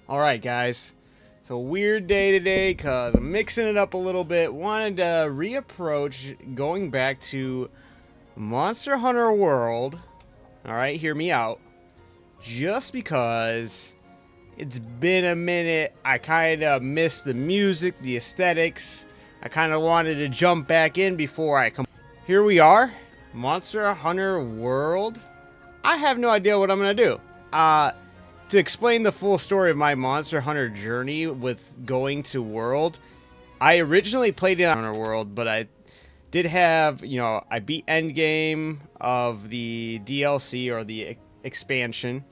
Alright, guys. It's a weird day today because I'm mixing it up a little bit. Wanted to reapproach going back to Monster Hunter World. Alright, hear me out. Just because it's been a minute. I kind of missed the music, the aesthetics. I kind of wanted to jump back in before I come. Here we are. Monster Hunter World. I have no idea what I'm going to do. To explain the full story of my Monster Hunter journey with going to World, I originally played it on Hunter World, but I did have, I beat Endgame of the DLC or the expansion.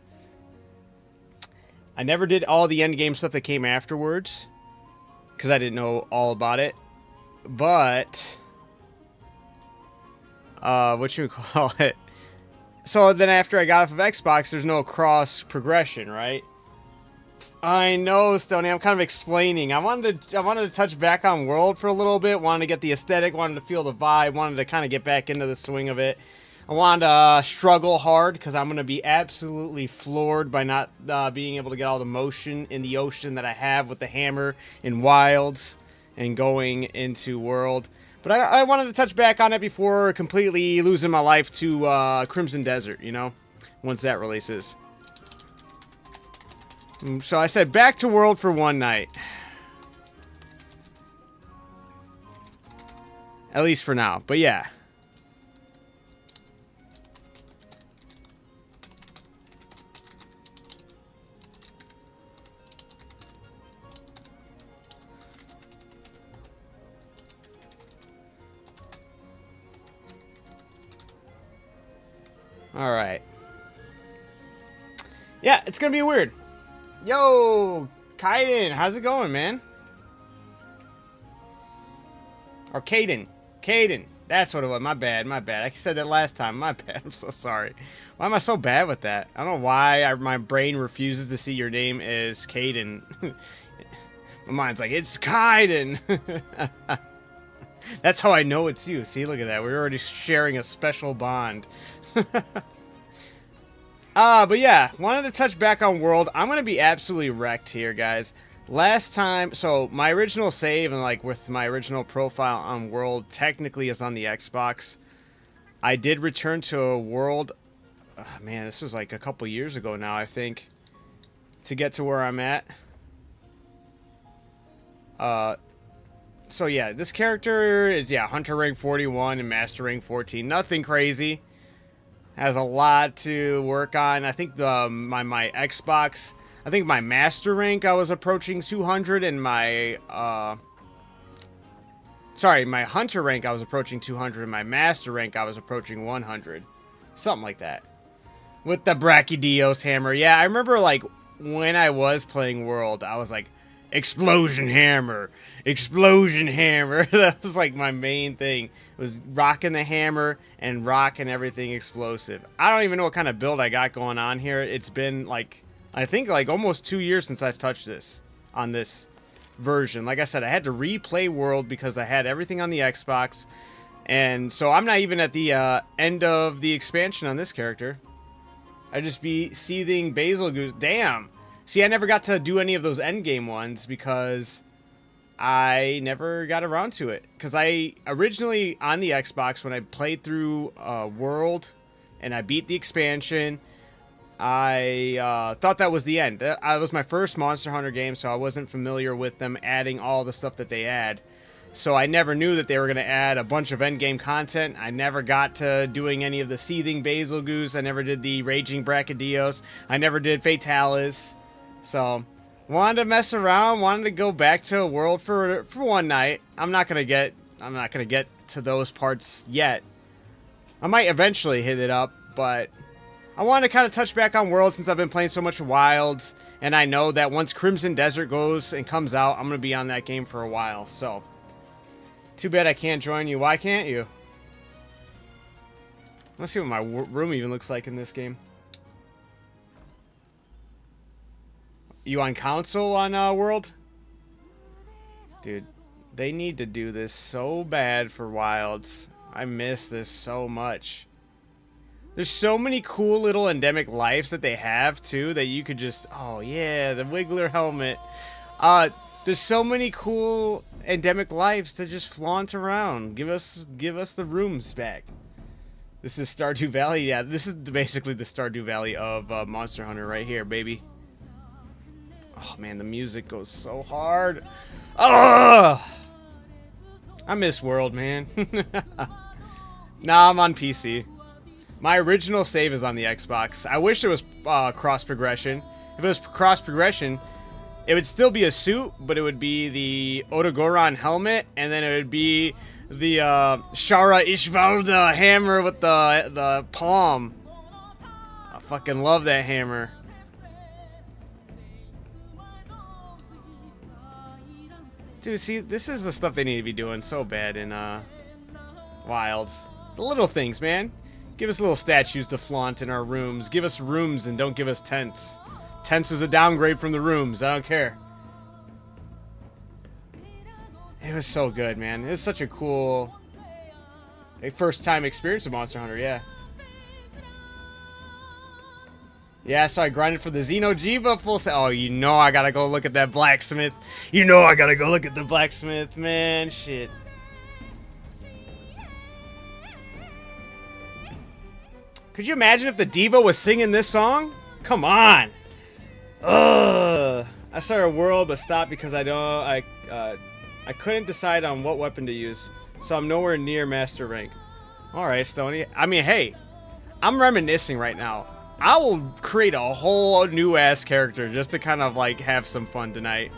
I never did all the Endgame stuff that came afterwards because I didn't know all about it. But, what you call it? So then after I got off of Xbox, there's no cross progression, right? I know, Stoney. I'm kind of explaining. I wanted to touch back on World for a little bit. Wanted to get the aesthetic. Wanted to feel the vibe. Wanted to kind of get back into the swing of it. I wanted to struggle hard because I'm going to be absolutely floored by not being able to get all the motion in the ocean that I have with the hammer in Wilds and going into World. But I wanted to touch back on it before completely losing my life to Crimson Desert, once that releases. So I said back to World for one night. At least for now. But yeah. Alright. Yeah, it's gonna be weird. Yo, Kaiden, how's it going, man? Or Caden. Caden. That's what it was. My bad. I said that last time. My bad. I'm so sorry. Why am I so bad with that? I don't know why my brain refuses to see your name as Caden. My mind's like, it's Kaiden. That's how I know it's you. See, look at that. We're already sharing a special bond. But yeah, wanted to touch back on World. I'm going to be absolutely wrecked here, guys. Last time, so my original save and like with my original profile on World technically is on the Xbox. I did return to a World, man, this was like a couple years ago now, I think, to get to where I'm at. So yeah, this character is, Hunter rank 41 and Master rank 14. Nothing crazy. Has a lot to work on. I think my Xbox, I think my Master rank I was approaching 200 and my my Hunter rank I was approaching 200 and my Master rank I was approaching 100. Something like that. With the Brachydios hammer. Yeah, I remember like when I was playing World, I was like, explosion hammer, explosion hammer. That was like my main thing. It was rocking the hammer and rocking everything explosive. I don't even know what kind of build I got going on here. It's been like, I think like almost 2 years since I've touched this on this version. Like I said, I had to replay World because I had everything on the Xbox. And so I'm not even at the end of the expansion on this character. I just be seething Basilgoose. Damn. See, I never got to do any of those endgame ones because I never got around to it. Because I originally, on the Xbox, when I played through World and I beat the expansion, I thought that was the end. That was my first Monster Hunter game, so I wasn't familiar with them adding all the stuff that they add. So I never knew that they were going to add a bunch of endgame content. I never got to doing any of the Seething Basilgoose. I never did the Raging Brachydios. I never did Fatalis. So, wanted to mess around, wanted to go back to a World for one night. I'm not gonna get to those parts yet. I might eventually hit it up, but I want to kind of touch back on World since I've been playing so much Wilds, and I know that once Crimson Desert goes and comes out, I'm gonna be on that game for a while. So, too bad I can't join you. Why can't you? Let's see what my room even looks like in this game. You on console on World? Dude, they need to do this so bad for Wilds. I miss this so much. There's so many cool little endemic lives that they have too that you could just, oh yeah, the Wiggler helmet. There's so many cool endemic lives to just flaunt around. Give us the rooms back. This is Stardew Valley. Yeah, this is basically the Stardew Valley of Monster Hunter right here, baby. Oh man, the music goes so hard. Oh, I miss World, man. Nah, I'm on PC. My original save is on the Xbox. I wish it was cross progression. If it was cross progression, it would still be a suit, but it would be the Otogoron helmet, and then it would be the Shara Ishvalda hammer with the palm. I fucking love that hammer. Dude, see, this is the stuff they need to be doing so bad in Wilds. The little things, man. Give us little statues to flaunt in our rooms. Give us rooms and don't give us tents. Tents is a downgrade from the rooms. I don't care. It was so good, man. It was such a cool first time experience of Monster Hunter, yeah. Yeah, so I grinded for the Xeno'jiiva full set. Oh, you know I gotta go look at that blacksmith. You know I gotta go look at the blacksmith, man. Shit. Could you imagine if the Diva was singing this song? Come on. Ugh. I started a world but stopped because I couldn't decide on what weapon to use, so I'm nowhere near master rank. All right, Stony. I mean, hey, I'm reminiscing right now. I will create a whole new ass character just to kind of like have some fun tonight.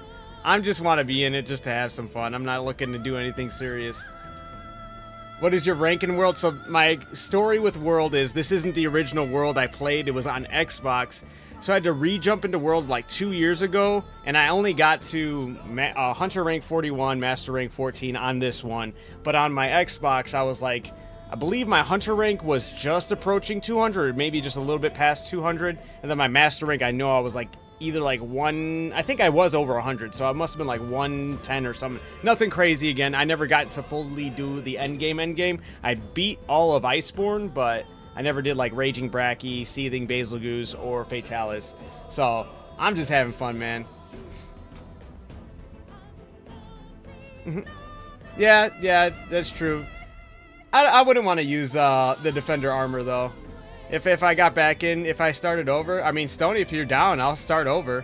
I just want to be in it just to have some fun. I'm not looking to do anything serious. What is your rank in World? So my story with World is this isn't the original World I played. It was on Xbox. So I had to re-jump into World like 2 years ago, and I only got to Hunter rank 41, Master rank 14 on this one. But on my Xbox, I was like, I believe my Hunter rank was just approaching 200, or maybe just a little bit past 200. And then my Master rank, I know I was like either like I think I was over 100, so I must have been like 110 or something. Nothing crazy again. I never got to fully do the endgame. I beat all of Iceborne, but I never did like Raging Bracky, Seething Basilgoose, or Fatalis. So I'm just having fun, man. Yeah, that's true. I wouldn't want to use the Defender armor though. If I got back in, if I started over, I mean, Stony, if you're down, I'll start over.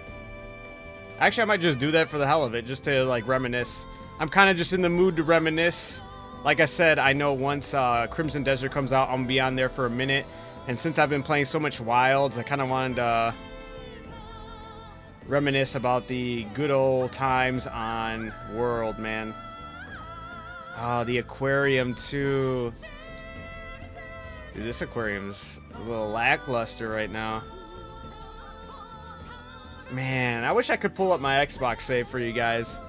Actually, I might just do that for the hell of it, just to like reminisce. I'm kind of just in the mood to reminisce. Like I said, I know once Crimson Desert comes out, I'm gonna be on there for a minute. And since I've been playing so much Wilds, I kind of wanted to reminisce about the good old times on World, man. Oh, the aquarium too. Dude, this aquarium's a little lackluster right now. Man, I wish I could pull up my Xbox save for you guys.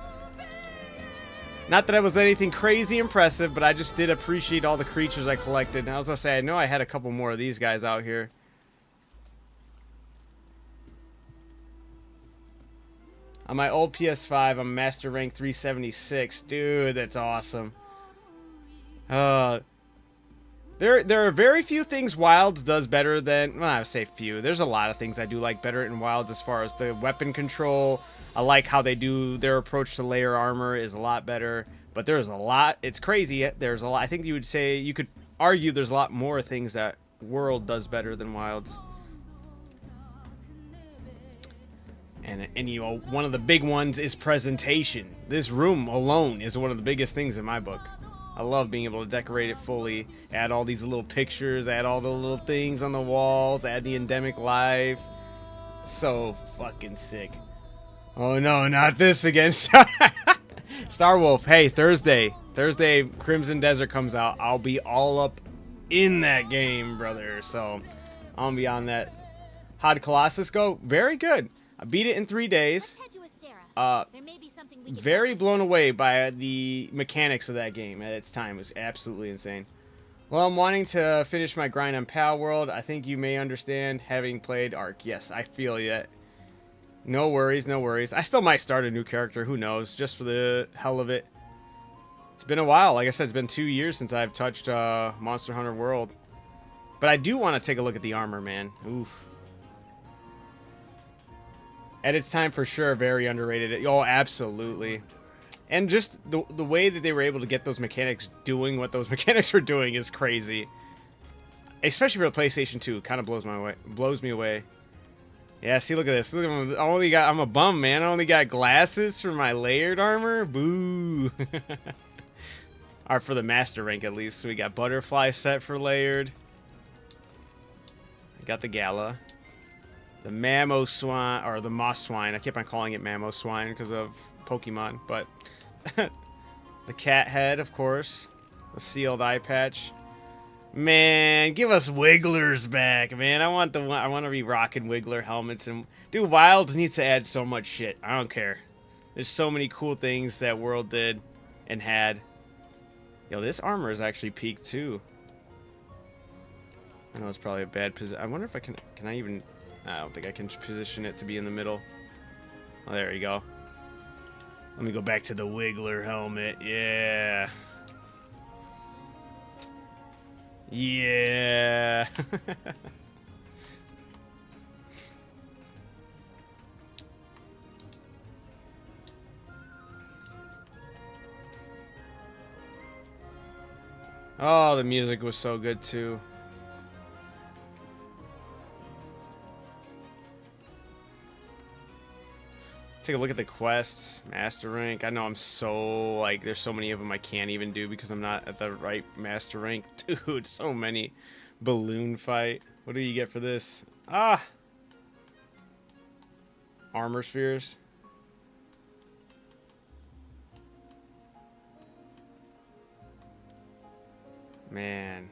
Not that it was anything crazy impressive, but I just did appreciate all the creatures I collected. And I was gonna say, I know I had a couple more of these guys out here. On my old PS5, I'm Master Rank 376. Dude, that's awesome. There are very few things Wilds does better than... Well, I would say few. There's a lot of things I do like better in Wilds as far as the weapon control. I like how they do their approach to layer armor is a lot better. But there's a lot... It's crazy. There's a lot... I think you would say... You could argue there's a lot more things that World does better than Wilds. And you know, one of the big ones is presentation. This room alone is one of the biggest things in my book. I love being able to decorate it fully, add all these little pictures, add all the little things on the walls, add the endemic life. So fucking sick. Oh no, not this again. Starwolf, hey, Thursday, Crimson Desert comes out. I'll be all up in that game, brother. So I'm gonna be on that. How did Colossus go? Very good. I beat it in 3 days. Very blown away by the mechanics of that game at its time. It was absolutely insane. Well, I'm wanting to finish my grind on Pal World. I think you may understand having played Ark. Yes, I feel you. No worries, no worries. I still might start a new character. Who knows? Just for the hell of it. It's been a while. Like I said, it's been 2 years since I've touched Monster Hunter World. But I do want to take a look at the armor, man. Oof. At its time, for sure, very underrated. Oh, absolutely. And just the way that they were able to get those mechanics doing what those mechanics were doing is crazy. Especially for the PlayStation 2, kind of blows me away. Yeah, see, look at this. Look at I'm a bum, man. I only got glasses for my layered armor. Boo. Or for the master rank, at least. So we got butterfly set for layered. I got the Gala. The Mamoswine, or the Mosswine. I keep on calling it Mamoswine because of Pokemon, but the cat head, of course. The sealed eye patch. Man, give us Wigglers back, man. I want to be rocking Wiggler helmets, and dude, Wilds needs to add so much shit. I don't care. There's so many cool things that World did and had. Yo, this armor is actually peaked too. I know it's probably a bad position. I wonder if I can I even... I don't think I can position it to be in the middle. Oh, there you go. Let me go back to the Wiggler helmet. Yeah. Yeah. Oh, the music was so good too. Take a look at the quests, master rank. I know I'm so, like, there's so many of them I can't even do because I'm not at the right master rank. Dude, so many. Balloon fight. What do you get for this? Ah! Armor spheres. Man.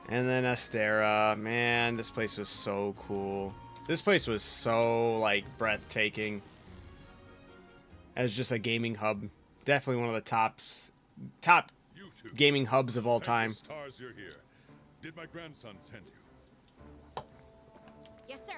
And then Astera. Man, this place was so cool. This place was so, like, breathtaking. As just a gaming hub. Definitely one of the top gaming hubs of all time. Stars, you're here. Did my grandson send you? Yes, sir.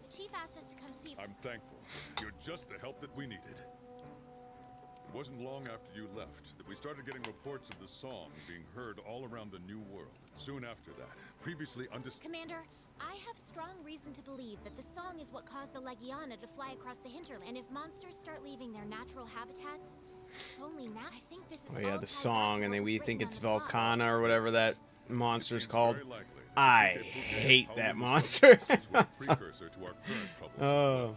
The chief asked us to come see. I'm thankful. You're just the help that we needed. It wasn't long after you left that we started getting reports of the song being heard all around the New World. Soon after that, previously undiscovered... Commander, I have strong reason to believe that the song is what caused the Legiana to fly across the hinterland. And if monsters start leaving their natural habitats, it's only now. I think this is. Oh yeah, all the tied song, back to and then what was we written think on it's the plot. Volcana or whatever that monster's called. Very likely that I the Puke hate Pauly that was monster. a precursor to our current troubles as well.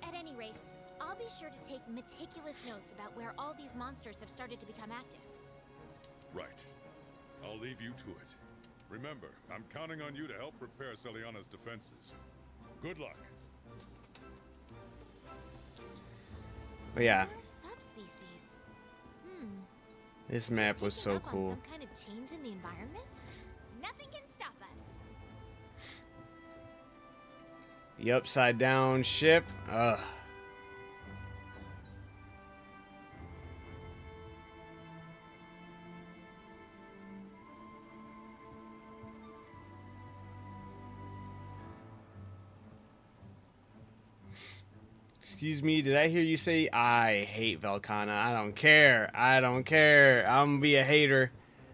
At any rate, I'll be sure to take meticulous notes about where all these monsters have started to become active. Right. I'll leave you to it. Remember, I'm counting on you to help repair Celiana's defenses. Good luck. But yeah, More subspecies. this map was Picking so up on cool. some kind of change in the environment? Nothing can stop us. The upside down ship. Ugh. Excuse me, did I hear you say I hate Velkhana? I don't care. I don't care. I'm gonna be a hater.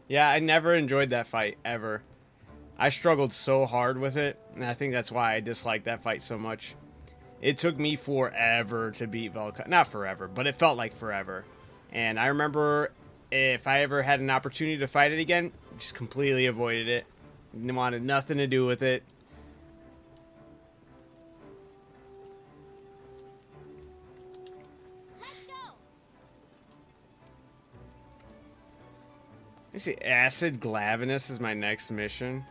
Yeah, I never enjoyed that fight, ever. I struggled so hard with it, and I think that's why I disliked that fight so much. It took me forever to beat Velkhana. Not forever, but it felt like forever. And I remember if I ever had an opportunity to fight it again, just completely avoided it. Wanted nothing to do with it. Let's go. I see Acid Glavenus is my next mission.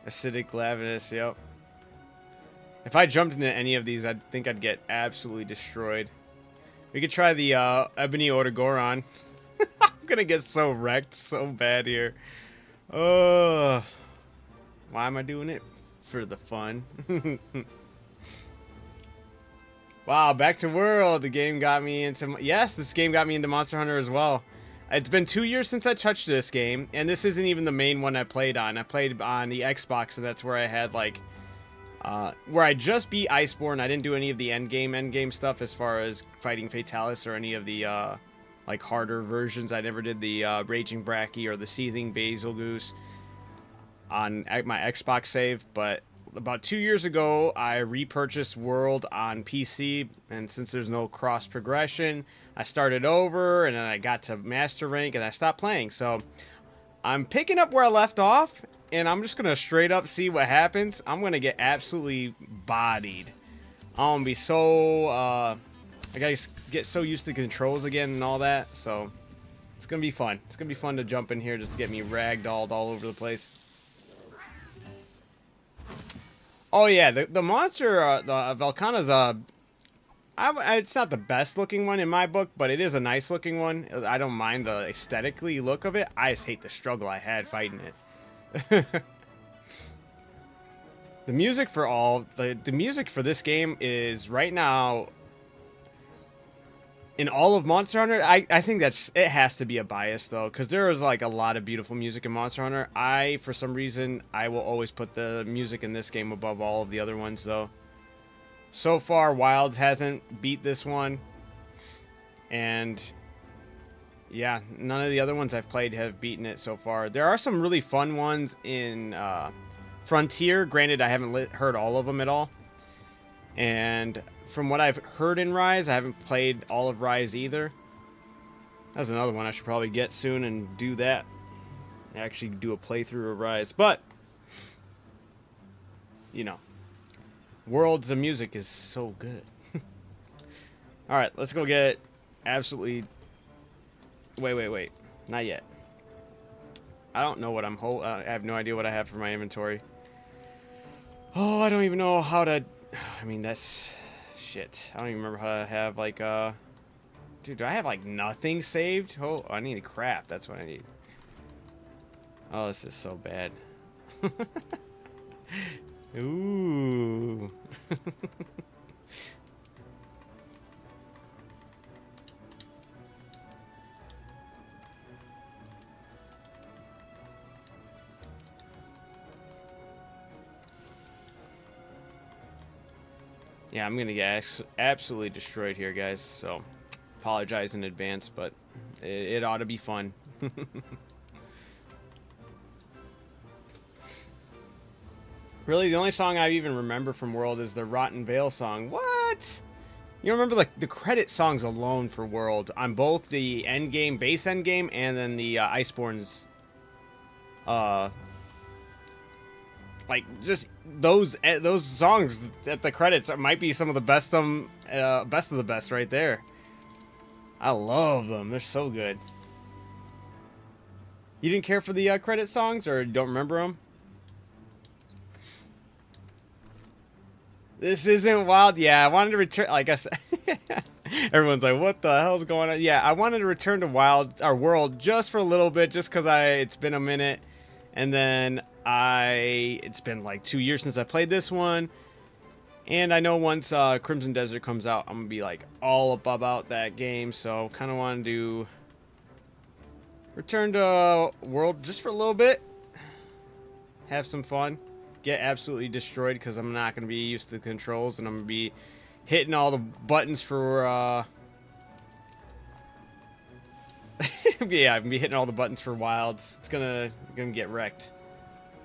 Acidic Glavenus, yep. If I jumped into any of these, I'd think I'd get absolutely destroyed. We could try the Ebony Otogoron. I'm gonna get so wrecked so bad here. Why am I doing it? For the fun. Wow, back to World. The game got me into... Yes, this game got me into Monster Hunter as well. It's been 2 years since I touched this game, and this isn't even the main one I played on. I played on the Xbox, and that's where I had, like... where I just beat Iceborne. I didn't do any of the endgame stuff as far as fighting Fatalis or any of the, like, harder versions. I never did the Raging Bracky or the Seething Basil Goose on my Xbox save, but... About 2 years ago, I repurchased World on PC, and since there's no cross progression, I started over, and then I got to Master Rank, and I stopped playing. So, I'm picking up where I left off, and I'm just going to straight up see what happens. I'm going to get absolutely bodied. I'm going to be so, I got to get so used to the controls again and all that, so it's going to be fun. It's going to be fun to jump in here just to get me ragdolled all over the place. Oh yeah, the monster, the Velkhana's, it's not the best looking one in my book, but it is a nice looking one. I don't mind the aesthetically look of it. I just hate the struggle I had fighting it. The music for the music for this game is right now in all of Monster Hunter. I think it has to be a bias though, because there is like a lot of beautiful music in Monster Hunter. For some reason, I will always put the music in this game above all of the other ones though. So far, Wilds hasn't beat this one, and yeah, none of the other ones I've played have beaten it so far. There are some really fun ones in Frontier. Granted, I haven't heard all of them at all, and from what I've heard in Rise, I haven't played all of Rise either. That's another one I should probably get soon and do that. Actually do a playthrough of Rise. But, you know, Worlds of music is so good. Alright, let's go get absolutely... Wait. Not yet. I don't know what I'm holding. I have no idea what I have for my inventory. Oh, I don't even know how to... I mean, that's... Shit. I don't even remember how to have, like, Dude, do I have, like, nothing saved? Oh, I need a craft. That's what I need. Oh, this is so bad. Ooh. Yeah, I'm going to get absolutely destroyed here, guys. So, apologize in advance, but it ought to be fun. Really, the only song I even remember from World is the Rotten Vale song. What? You remember the credit songs alone for World on both the endgame, base endgame, and then the Iceborne's, like, just those songs at the credits might be some of the best of the best right there. I love them. They're so good. You didn't care for the credit songs, or don't remember them? This isn't Wild. Yeah, I wanted to return. Like I said, everyone's like, "What the hell's going on?" Yeah, I wanted to return to World just for a little bit, just because it's been a minute, and then it's been like 2 years since I played this one, and I know once Crimson Desert comes out, I'm gonna be like all up about that game. So kind of wanted to return to World just for a little bit, have some fun. Get absolutely destroyed because I'm not going to be used to the controls, and I'm going to be hitting all the buttons for yeah, I'm going to be hitting all the buttons for Wilds. It's gonna get wrecked.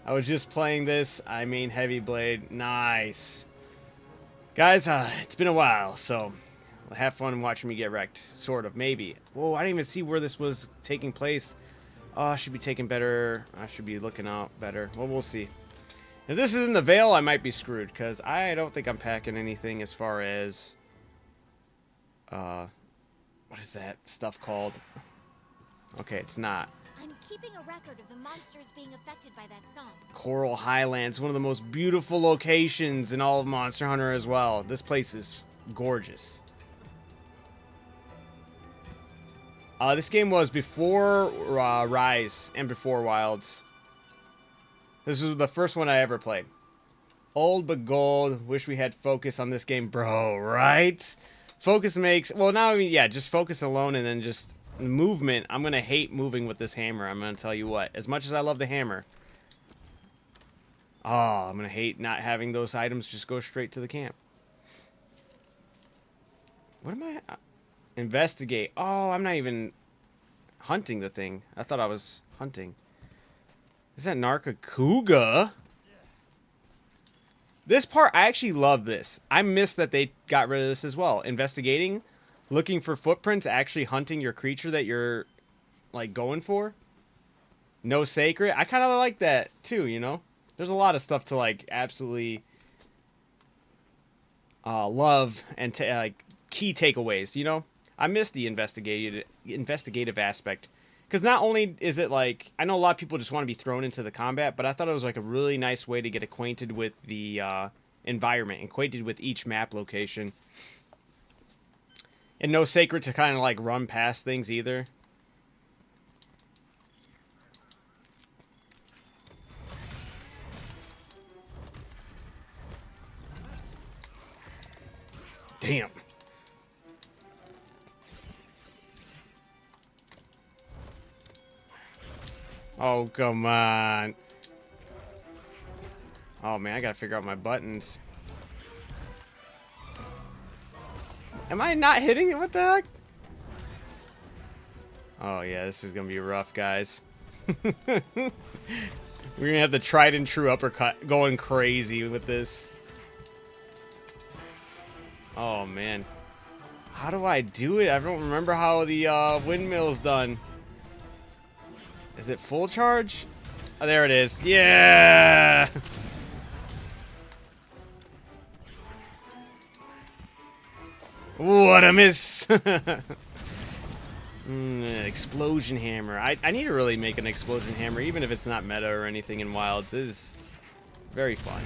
I was just playing this. I mean, Heavy Blade. Nice. Guys, it's been a while, so have fun watching me get wrecked. Sort of, maybe. Whoa, I didn't even see where this was taking place. Oh, I should be taking better. I should be looking out better. Well, we'll see. If this is in the Vale, I might be screwed, because I don't think I'm packing anything as far as, what is that stuff called? Okay, it's not. I'm keeping a record of the monsters being affected by that song. Coral Highlands, one of the most beautiful locations in all of Monster Hunter as well. This place is gorgeous. This game was before Rise and before Wilds. This was the first one I ever played. Old but gold. Wish we had focus on this game, bro. Right? Focus makes... Well, now, I mean, yeah, just focus alone and then just movement. I'm going to hate moving with this hammer. I'm going to tell you what. As much as I love the hammer. Oh, I'm going to hate not having those items just go straight to the camp. What am I... Investigate. Oh, I'm not even hunting the thing. I thought I was hunting. Is that Nargacuga? This part, I actually love this. I miss that they got rid of this as well. Investigating, looking for footprints, actually hunting your creature that you're, like, going for. No sacred. I kind of like that, too, you know? There's a lot of stuff to, like, absolutely love and, like, key takeaways, you know? I miss the investigative aspect. Because not only is it like, I know a lot of people just want to be thrown into the combat, but I thought it was like a really nice way to get acquainted with the environment, acquainted with each map location. And no sacred to kind of like run past things either. Damn. Oh, come on. Oh, man, I gotta figure out my buttons. Am I not hitting it? What the heck? Oh, yeah, this is gonna be rough, guys. We're gonna have the tried and true uppercut going crazy with this. Oh, man. How do I do it? I don't remember how the windmill's done. Is it full charge? Oh, there it is. Yeah! What a miss! Explosion hammer. I need to really make an explosion hammer, even if it's not meta or anything in Wilds. This is very fun.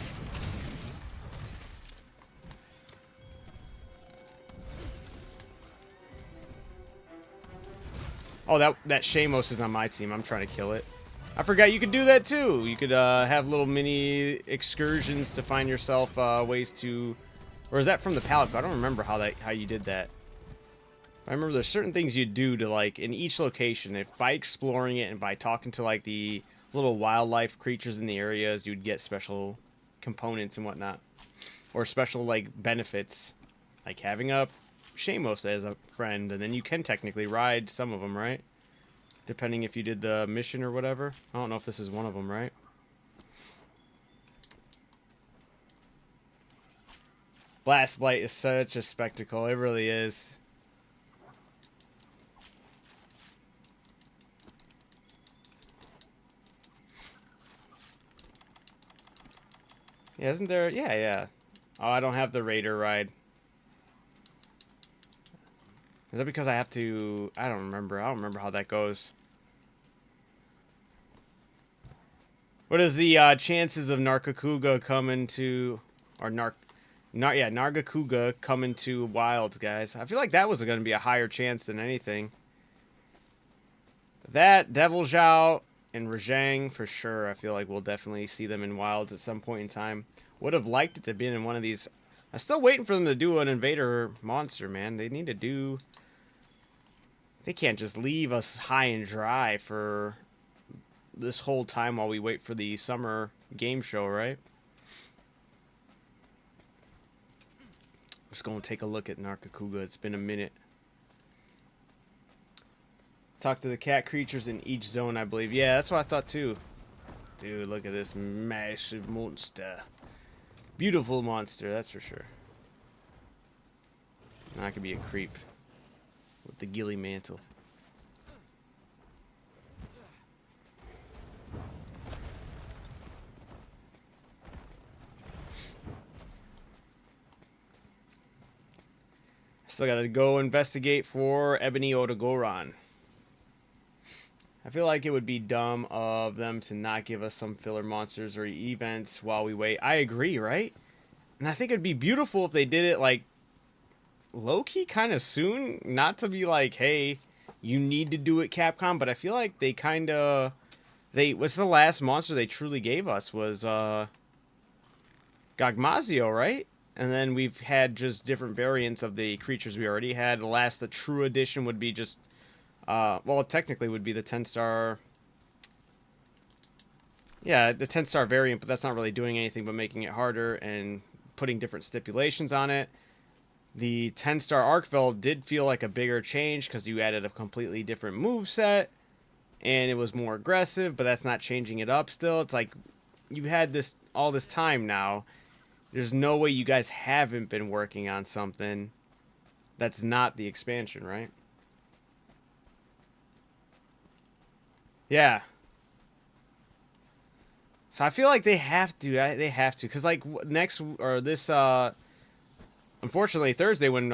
Oh, that Shamos is on my team. I'm trying to kill it. I forgot you could do that too. You could have little mini excursions to find yourself ways to... Or is that from the pallet? I don't remember how you did that. I remember there's certain things you do to, like, in each location. If by exploring it and by talking to, like, the little wildlife creatures in the areas, you'd get special components and whatnot. Or special, like, benefits. Like having a Shamos as a friend, and then you can technically ride some of them, right? Depending if you did the mission or whatever. I don't know if this is one of them, right? Blast Blight is such a spectacle. It really is. Yeah, isn't there? Yeah. Oh, I don't have the Raider ride. Is that because I have to... I don't remember. I don't remember how that goes. What is the chances of Nargacuga coming to... Or Nargacuga coming to Wilds, guys? I feel like that was going to be a higher chance than anything. That, Devil Zhao, and Rajang, for sure. I feel like we'll definitely see them in Wilds at some point in time. Would have liked it to be in one of these... I'm still waiting for them to do an Invader monster, man. They need to do... They can't just leave us high and dry for this whole time while we wait for the summer game show, right? Just going to take a look at Nargacuga. It's been a minute. Talk to the cat creatures in each zone, I believe. Yeah, that's what I thought too. Dude, look at this massive monster. Beautiful monster, that's for sure. Not gonna be a creep. With the ghillie mantle. Still gotta go investigate for Ebony Odogoron. I feel like it would be dumb of them to not give us some filler monsters or events while we wait. I agree, right? And I think it'd be beautiful if they did it like low-key kind of soon. Not to be like, hey, you need to do it, Capcom, but I feel like they kind of... What's the last monster they truly gave us was, Gogmazio, right? And then we've had just different variants of the creatures we already had. The true edition would be just, well, it technically would be the 10-star. Yeah, the 10-star variant, but that's not really doing anything but making it harder and putting different stipulations on it. The 10-star Arkfeld did feel like a bigger change because you added a completely different move set and it was more aggressive, but that's not changing it up still. It's like you had this all this time now. There's no way you guys haven't been working on something that's not the expansion, right? Yeah. So I feel like they have to. They have to, because like next or this, unfortunately Thursday when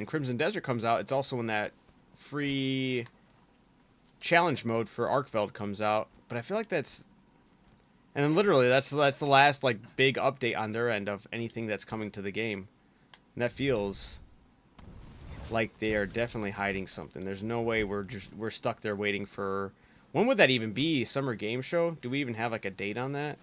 Crimson Desert comes out, it's also when that free challenge mode for Arkfeld comes out. But I feel like that's, and then literally that's the last like big update on their end of anything that's coming to the game. And that feels like they are definitely hiding something. There's no way we're stuck there waiting for. When would that even be? Summer Game Show? Do we even have like a date on that?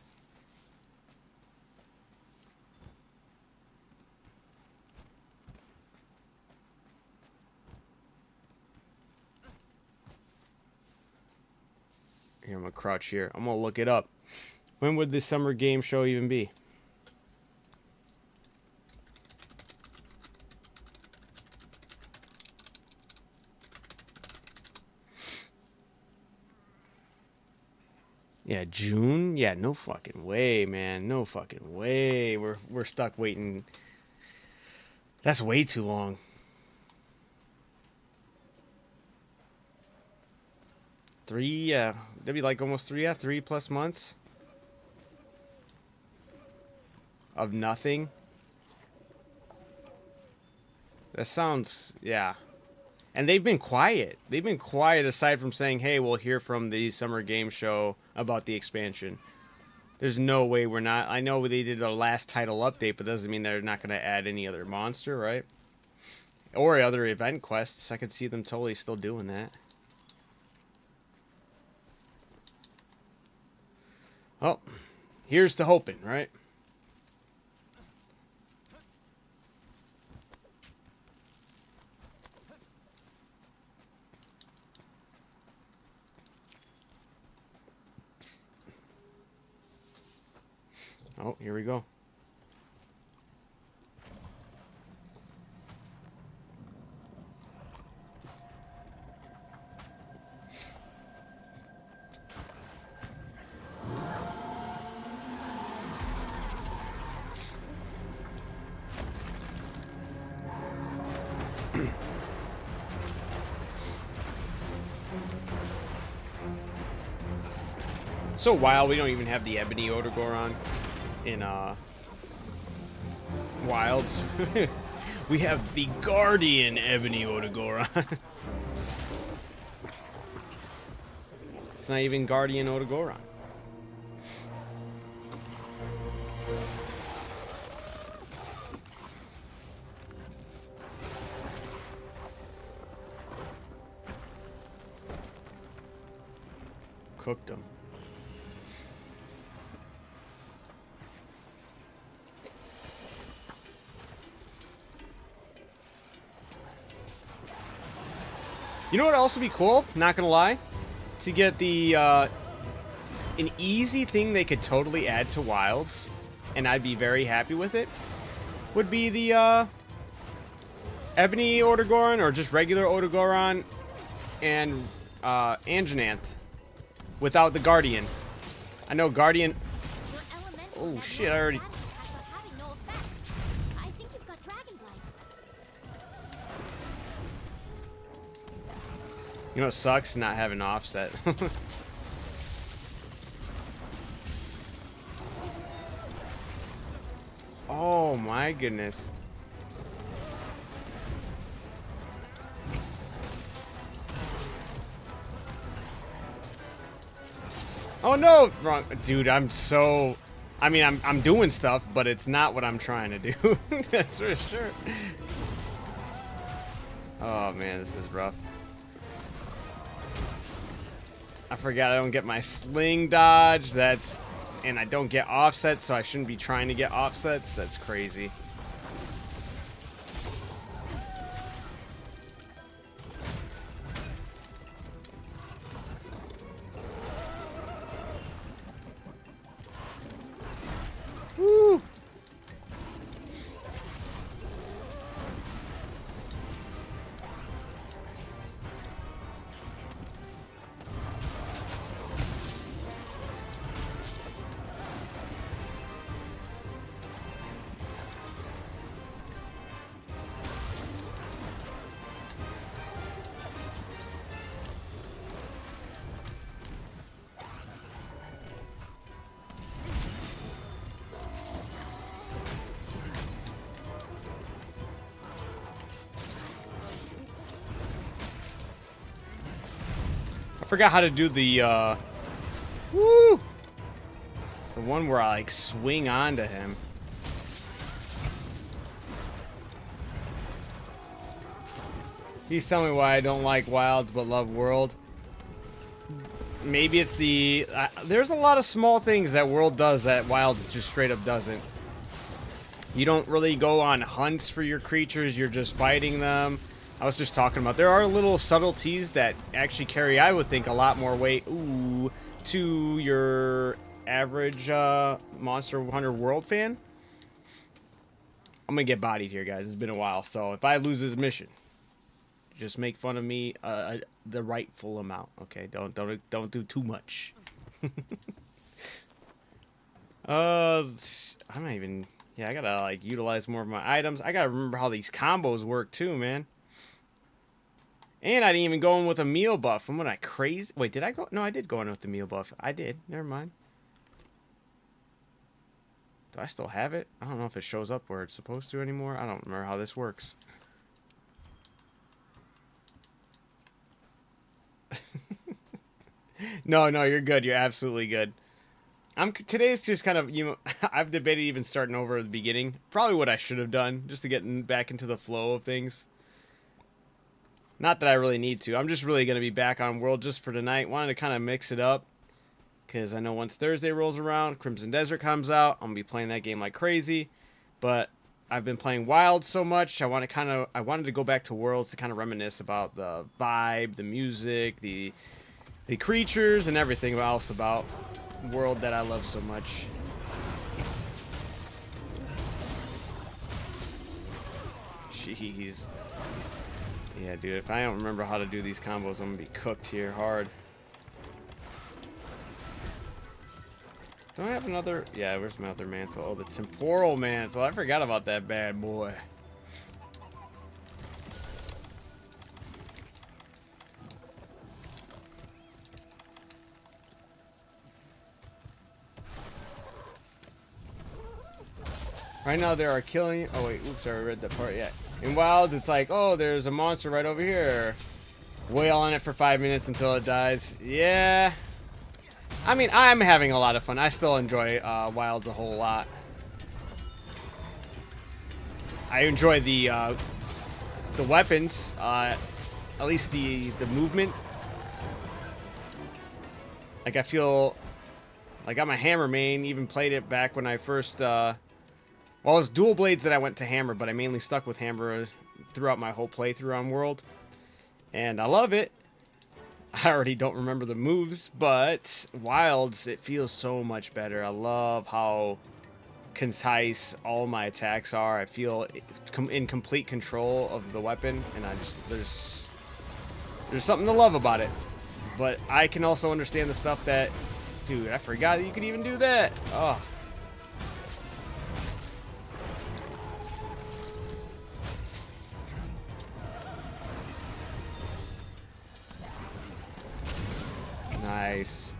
Here, I'm gonna crouch here. I'm gonna look it up. When would the Summer Game Show even be? Yeah, June? Yeah, no fucking way, man. No fucking way. We're stuck waiting. That's way too long. That'd be like almost 3+ months of nothing. That sounds, yeah. And they've been quiet. They've been quiet aside from saying, hey, we'll hear from the Summer Game Show about the expansion. There's no way we're not. I know they did the last title update, but doesn't mean they're not going to add any other monster, right? Or other event quests. I could see them totally still doing that. Oh, here's to hoping, right? Oh, here we go. So wild, we don't even have the Ebony Odogoron in Wilds. We have the Guardian Ebony Odogoron. It's not even Guardian Odogoron. Cooked them. You know what would also be cool? Not gonna lie, to get the an easy thing they could totally add to Wilds, and I'd be very happy with it. Would be the Ebony Odogoron or just regular Odogoron and Anjanath without the Guardian. I know Guardian. Oh shit! I already. You know, it sucks not having offset. Oh my goodness. Oh no, wrong dude, I'm doing stuff, but it's not what I'm trying to do. That's for sure. Oh man, this is rough. I forgot I don't get my sling dodge. That's and I don't get offsets, so I shouldn't be trying to get offsets. That's crazy. Woo! I forgot how to do the, woo! The one where I, like, swing onto him. Please tell me why I don't like Wilds but love World. Maybe it's the... there's a lot of small things that World does that Wilds just straight up doesn't. You don't really go on hunts for your creatures, you're just fighting them. I was just talking about, there are little subtleties that actually carry, I would think, a lot more weight to your average Monster Hunter World fan. I'm gonna get bodied here, guys. It's been a while, so if I lose this mission, just make fun of me the rightful amount. Okay, don't do too much. I'm not even. Yeah, I gotta like utilize more of my items. I gotta remember how these combos work too, man. And I didn't even go in with a meal buff. I'm gonna crazy. Wait, did I go? No, I did go in with the meal buff. I did. Never mind. Do I still have it? I don't know if it shows up where it's supposed to anymore. I don't remember how this works. No, you're good. You're absolutely good. Today's just kind of, you know, I've debated even starting over at the beginning. Probably what I should have done, just to get back into the flow of things. Not that I really need to. I'm just really going to be back on World just for tonight. Wanted to kind of mix it up. Because I know once Thursday rolls around, Crimson Desert comes out. I'm going to be playing that game like crazy. But I've been playing Wild so much. I wanted to go back to Worlds to kind of reminisce about the vibe, the music, the creatures, and everything else about World that I love so much. Jeez. Yeah, dude, if I don't remember how to do these combos, I'm gonna be cooked here hard. Do I have another? Yeah, where's my other mantle? Oh, the temporal mantle. I forgot about that bad boy. Right now there are killing. Oh wait, oops, I read that part yet. In Wilds, it's like, oh, there's a monster right over here. Wail on it for 5 minutes until it dies. Yeah. I mean, I'm having a lot of fun. I still enjoy Wilds a whole lot. I enjoy the weapons, at least the movement. Like I feel like I'm a hammer main. Even played it back when I first. Well, it's dual blades that I went to hammer, but I mainly stuck with hammer throughout my whole playthrough on World. And I love it. I already don't remember the moves, but Wilds, it feels so much better. I love how concise all my attacks are. I feel in complete control of the weapon, and I just there's something to love about it. But I can also understand the stuff that, dude, I forgot that you could even do that. Oh. Nice.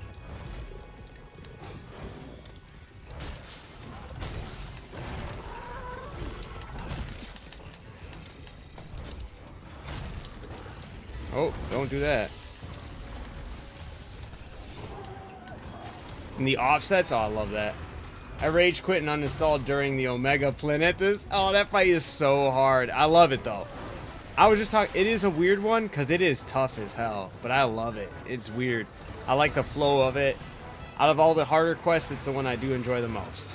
Oh, don't do that. And the offsets, oh, I love that. I rage quit and uninstalled during the Omega Planetus. Oh, that fight is so hard. I love it though. I was just talking, it is a weird one because it is tough as hell, but I love it. It's weird. I like the flow of it. Out of all the harder quests, it's the one I do enjoy the most.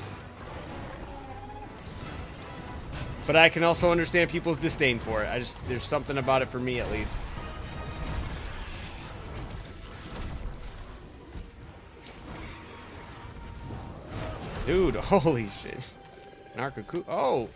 But I can also understand people's disdain for it. There's something about it for me at least. Dude, holy shit. Narcoku. Oh.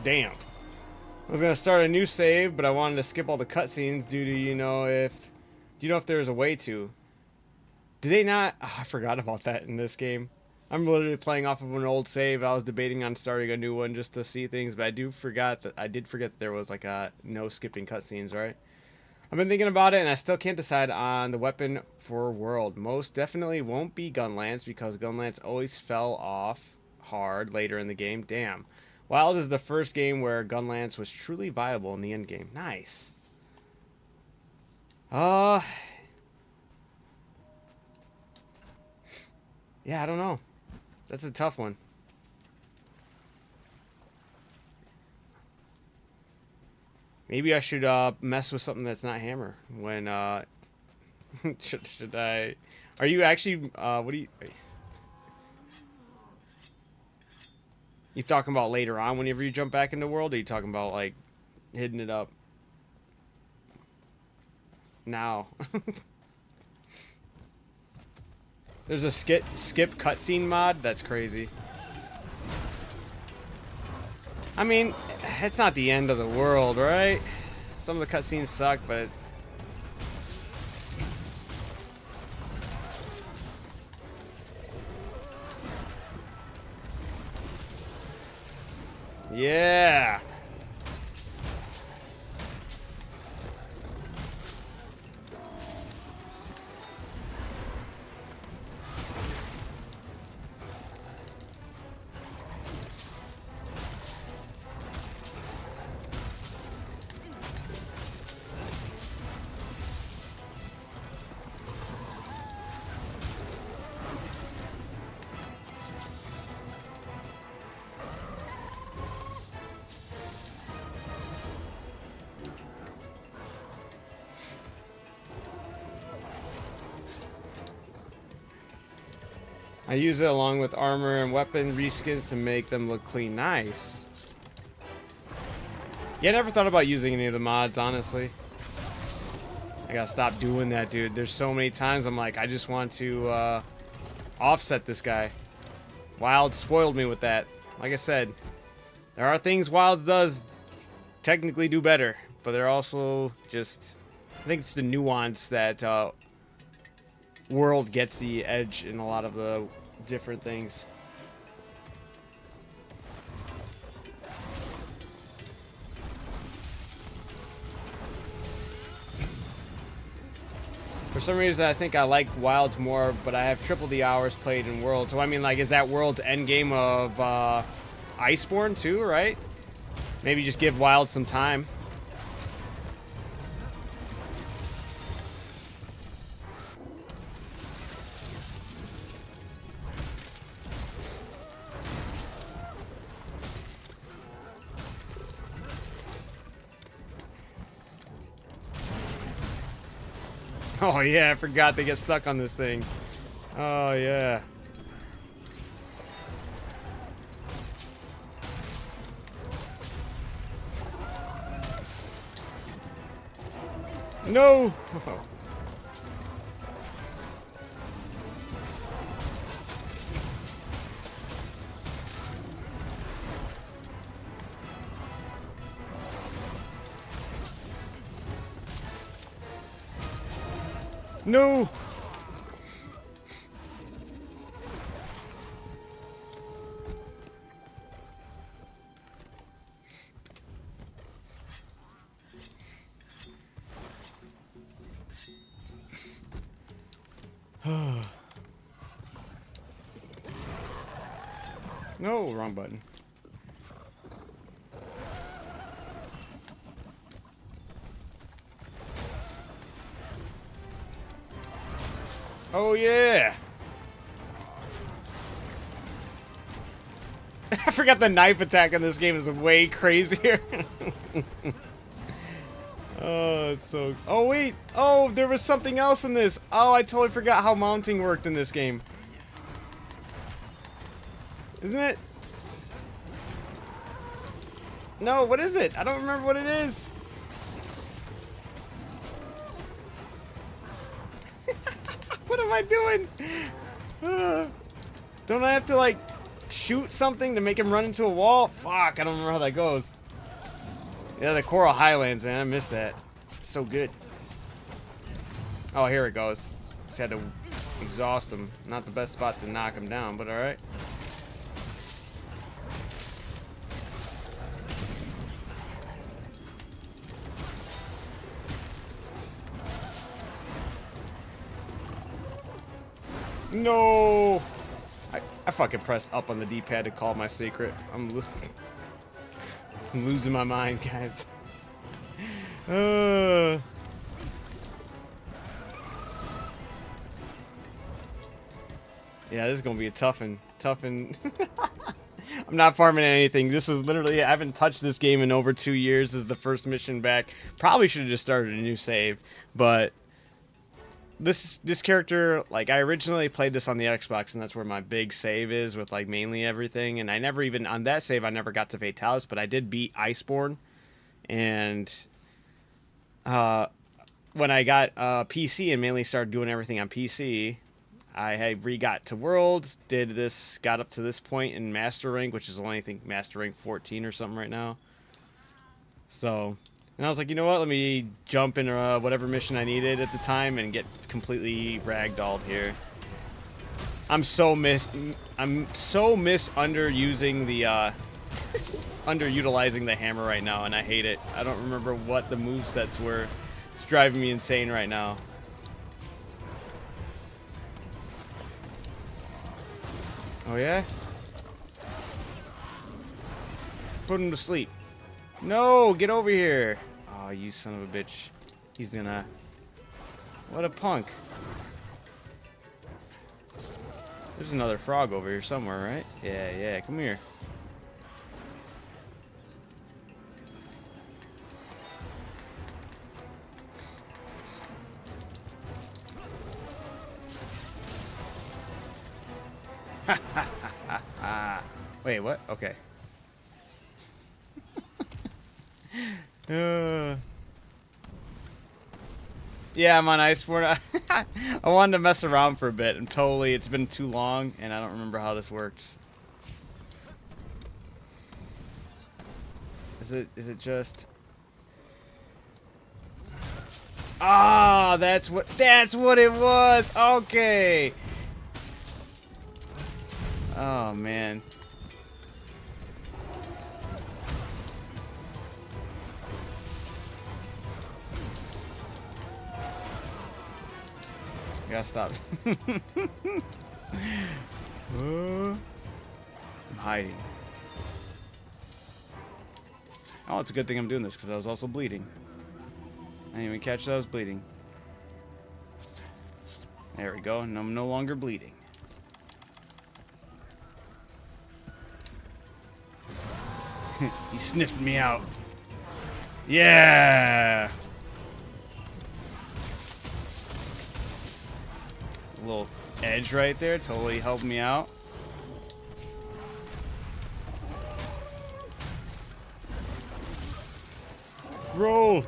Damn. I was gonna start a new save, but I wanted to skip all the cutscenes due to, do you know if there was a way to? Did they not? Oh, I forgot about that in this game. I'm literally playing off of an old save. I was debating on starting a new one just to see things, but I did forget that there was like a no skipping cutscenes, right? I've been thinking about it, and I still can't decide on the weapon for World. Most definitely won't be Gunlance because Gunlance always fell off hard later in the game. Damn. Wild is the first game where Gunlance was truly viable in the end game. Nice. Yeah, I don't know. That's a tough one. Maybe I should mess with something that's not Hammer when should I? Are you actually what do you? You talking about later on whenever you jump back into World? Or are you talking about like hitting it up now? There's a skip cutscene mod? That's crazy. I mean, it's not the end of the world, right? Some of the cutscenes suck, but... Yeah! I use it along with armor and weapon reskins to make them look clean. Nice. Yeah, I never thought about using any of the mods, honestly. I gotta stop doing that, dude. There's so many times I'm like, I just want to offset this guy. Wild spoiled me with that. Like I said, there are things Wild does technically do better, but they're also just... I think it's the nuance that World gets the edge in a lot of the different things. For some reason, I think I like Wilds more, but I have triple the hours played in World. So I mean, like, is that World's end game of Iceborne too, right? Maybe just give Wild some time. Oh yeah, I forgot they get stuck on this thing. Oh yeah. No! Oh. No! No, wrong button. Oh yeah. I forgot the knife attack in this game is way crazier. Oh, it's so... Oh, wait. Oh, there was something else in this. Oh, I totally forgot how mounting worked in this game. Isn't it? No, what is it? I don't remember what it is. What am I doing? Don't I have to, like, shoot something to make him run into a wall? Fuck, I don't remember how that goes. Yeah, the Coral Highlands, man. I missed that. It's so good. Oh, here it goes. Just had to exhaust him. Not the best spot to knock him down, but alright. No! I fucking pressed up on the D-pad to call my secret. I'm losing my mind, guys. Yeah, this is gonna be a toughen. I'm not farming anything. This is literally, I haven't touched this game in over 2 years. This is the first mission back. Probably should have just started a new save, but this character, like, I originally played this on the Xbox, and that's where my big save is with, like, mainly everything. And I never even, on that save, I never got to Fatalis, but I did beat Iceborne. And when I got PC and mainly started doing everything on PC, I had re-got to Worlds, did this, got up to this point in Master Rank, which is only, I think, Master Rank 14 or something right now. So... And I was like, you know what? Let me jump in whatever mission I needed at the time and get completely ragdolled here. I'm so underusing the underutilizing the hammer right now, and I hate it. I don't remember what the movesets were. It's driving me insane right now. Oh yeah? Put him to sleep. No, get over here. Oh, you son of a bitch. He's gonna... What a punk. There's another frog over here somewhere, right? Yeah, come here. Wait, what? Okay. Yeah, I'm on Iceborne. I wanted to mess around for a bit. And totally, it's been too long, and I don't remember how this works. Is it just... Ah, that's what it was. Okay. Oh man. I gotta stop. I'm hiding. Oh, it's a good thing I'm doing this because I was also bleeding. I didn't even catch that I was bleeding. There we go, and I'm no longer bleeding. He sniffed me out. Yeah! A little edge right there, totally helped me out. Roll!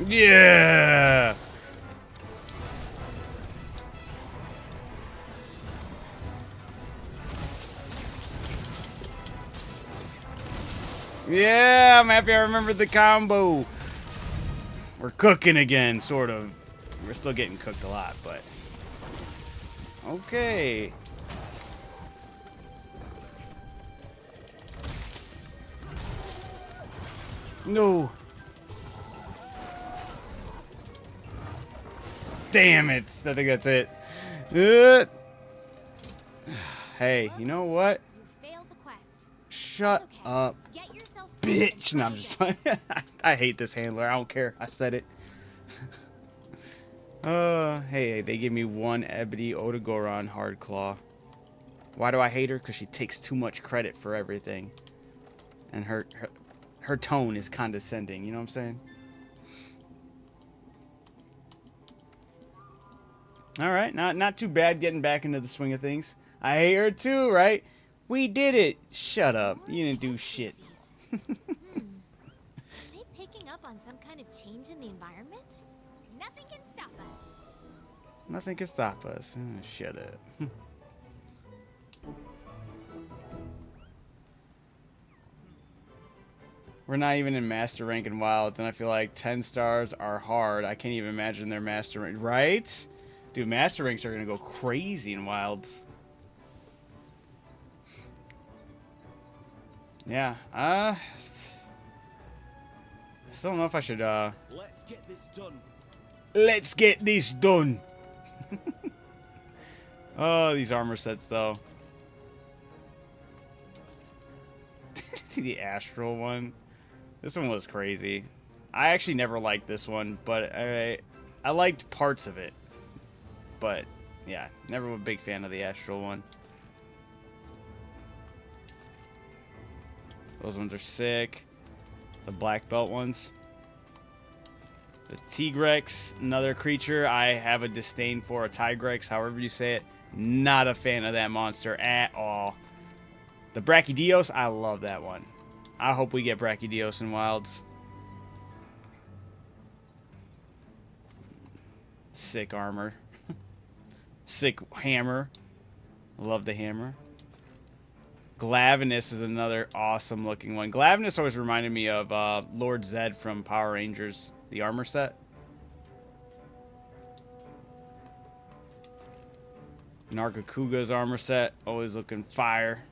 Yeah! Yeah! Yeah, I'm happy I remembered the combo. We're cooking again, sort of. We're still getting cooked a lot, but... Okay. No. Damn it. I think that's it. Hey, you know what? You failed the quest. Shut That's okay. up, Get yourself bitch. No, I'm just playing. I hate this handler. I don't care. I said it. Hey, they give me one Ebony Otogoron Hard Claw. Why do I hate her? Because she takes too much credit for everything. And her tone is condescending. You know what I'm saying? All right, not too bad getting back into the swing of things. I hate her too, right? We did it. Shut up. You didn't do shit. Are they picking up on some kind of change in the environment? Nothing can stop us. Nothing can stop us. Shut up. We're not even in master rank in Wilds, and I feel like 10 stars are hard. I can't even imagine their master rank, right? Dude, master ranks are gonna go crazy in Wilds. Yeah, still don't know if I should, Let's get this done. Let's get this done. Oh, these armor sets, though. The astral one. This one was crazy. I actually never liked this one, but I liked parts of it. But, yeah, never a big fan of the astral one. Those ones are sick. The black belt ones. The Tigrex, another creature I have a disdain for. A Tigrex, however you say it. Not a fan of that monster at all. The Brachydios, I love that one. I hope we get Brachydios in Wilds. Sick armor. Sick hammer. Love the hammer. Glavenus is another awesome looking one. Glavenus always reminded me of Lord Zed from Power Rangers, the armor set. Nargacuga's armor set, always looking fire.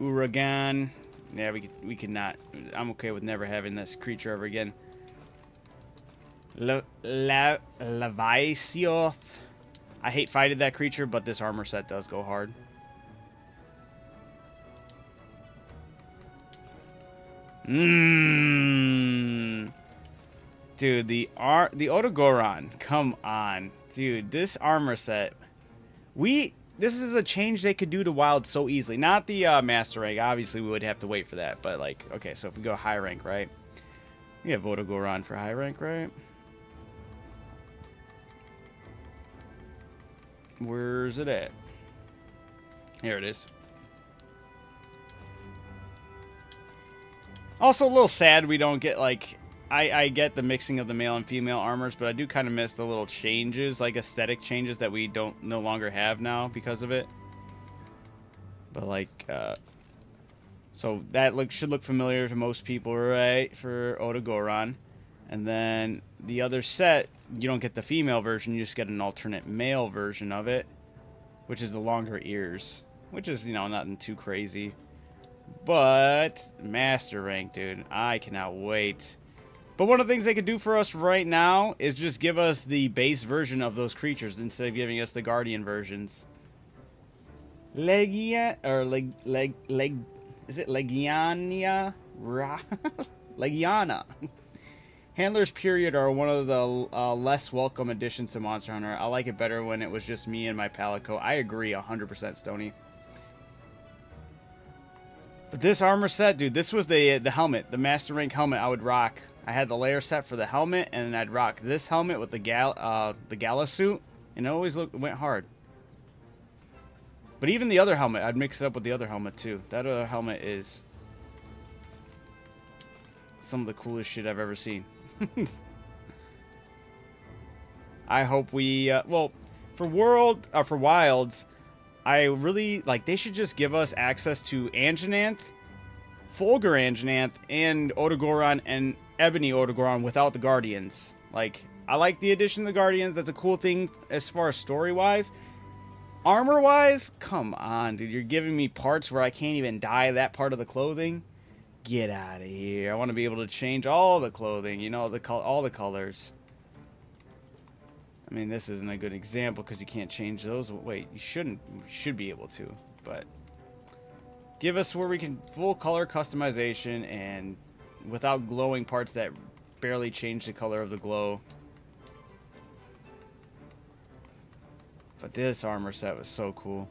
Uragan. Yeah, we could not. I'm okay with never having this creature ever again. Levisioth. I hate fighting that creature, but this armor set does go hard. Dude, the Otogoron. Come on. Dude, this armor set. This is a change they could do to Wild so easily. Not the master rank. Obviously, we would have to wait for that. But, like, okay, so if we go high rank, right? We have Otogoron for high rank, right? Where's it at? Here it is. Also, a little sad we don't get, like... I get the mixing of the male and female armors, but I do kind of miss the little changes, like aesthetic changes that we no longer have now because of it. But like, so that should look familiar to most people, right? For Otogoron, and then the other set, you don't get the female version; you just get an alternate male version of it, which is the longer ears, which is nothing too crazy. But master rank, dude, I cannot wait. But one of the things they could do for us right now is just give us the base version of those creatures instead of giving us the Guardian versions. Legia or is it Legiania? Legiana. Handlers period are one of the less welcome additions to Monster Hunter. I like it better when it was just me and my Palico. I agree 100%, Stony. But this armor set, dude, this was the helmet, the Master Rank helmet I would rock. I had the layer set for the helmet, and I'd rock this helmet with the Gala suit, and it always went hard. But even the other helmet, I'd mix it up with the other helmet too. That other helmet is some of the coolest shit I've ever seen. I hope we, well, for Wilds, I really, like, they should just give us access to Anjanath, Fulgur Anjanath, and Otogoron and Ebony Otogoron without the Guardians. Like, I like the addition of the Guardians. That's a cool thing as far as story-wise. Armor-wise, come on, dude. You're giving me parts where I can't even dye that part of the clothing. Get out of here. I want to be able to change all the clothing, you know, all the colors. I mean, this isn't a good example because you can't change those. Wait, you shouldn't. You should be able to, but give us where we can full color customization and without glowing parts that barely change the color of the glow. But this armor set was so cool.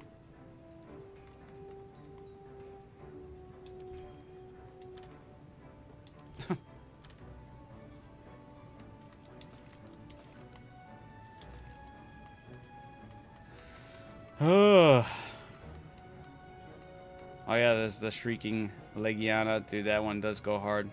Oh yeah, there's the Shrieking Legiana. Dude, that one does go hard.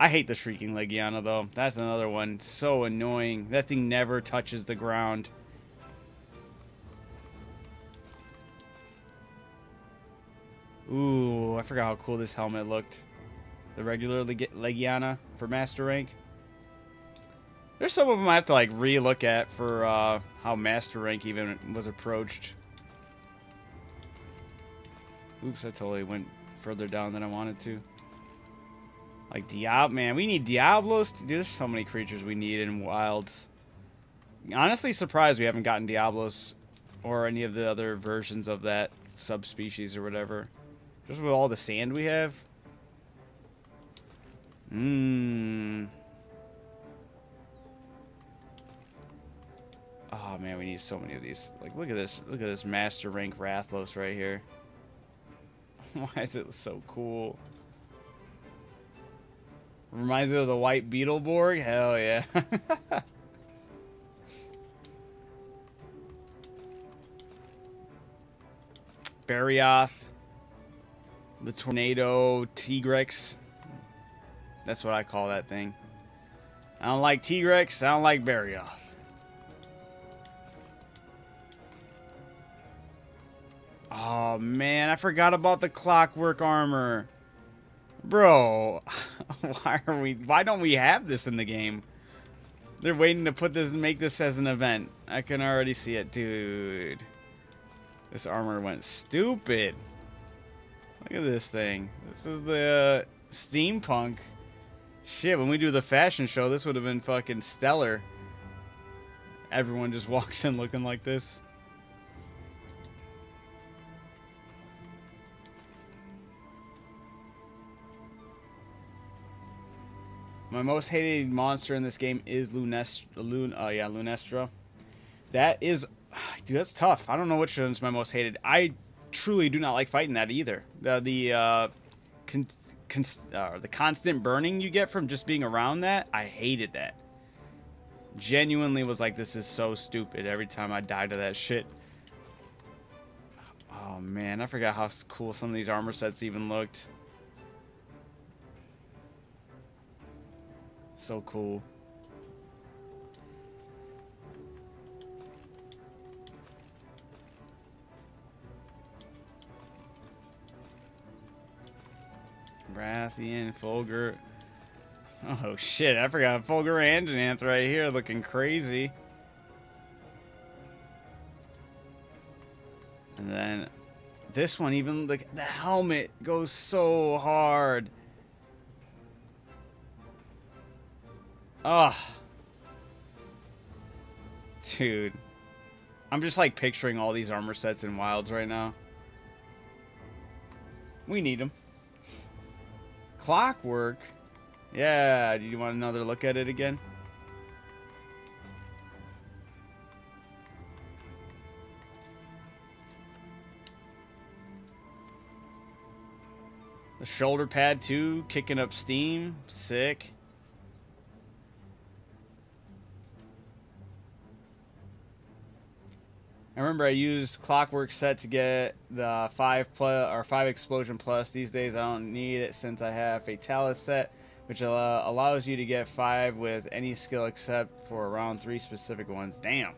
I hate the Shrieking Legiana, though. That's another one. So annoying. That thing never touches the ground. Ooh, I forgot how cool this helmet looked. The regular Legiana for Master Rank. There's some of them I have to, like, re-look at for how Master Rank even was approached. Oops, I totally went further down than I wanted to. Like, man, we need Diablos. Dude, there's so many creatures we need in Wilds. Honestly surprised we haven't gotten Diablos or any of the other versions of that subspecies or whatever. Just with all the sand we have. Oh man, we need so many of these. Like, look at this. Look at this Master Rank Rathlos right here. Why is it so cool? Reminds me of the White Beetleborg? Hell yeah. Barioth. The Tornado Tigrex. That's what I call that thing. I don't like Tigrex. I don't like Barioth. Oh man, I forgot about the Clockwork armor. Bro, why don't we have this in the game? They're waiting to put this and make this as an event. I can already see it, dude. This armor went stupid. Look at this thing. This is the steampunk. Shit, when we do the fashion show, this would have been fucking stellar. Everyone just walks in looking like this. My most hated monster in this game is Lunestra. That is, dude, that's tough. I don't know which one's my most hated. I truly do not like fighting that either. The constant burning you get from just being around that, I hated that. Genuinely was like, this is so stupid every time I die to that shit. Oh man, I forgot how cool some of these armor sets even looked. So cool. Rathian, Fulgur. Oh shit, I forgot Fulgur Anjanath right here looking crazy. And then this one, even the helmet goes so hard. Oh. Dude. I'm just like picturing all these armor sets in Wilds right now. We need them. Clockwork? Yeah, do you want another look at it again? The shoulder pad too, kicking up steam. Sick. I remember I used Clockwork set to get the 5 explosion plus. These days I don't need it since I have Fatalis set. which allows you to get 5 with any skill except for around 3 specific ones. Damn.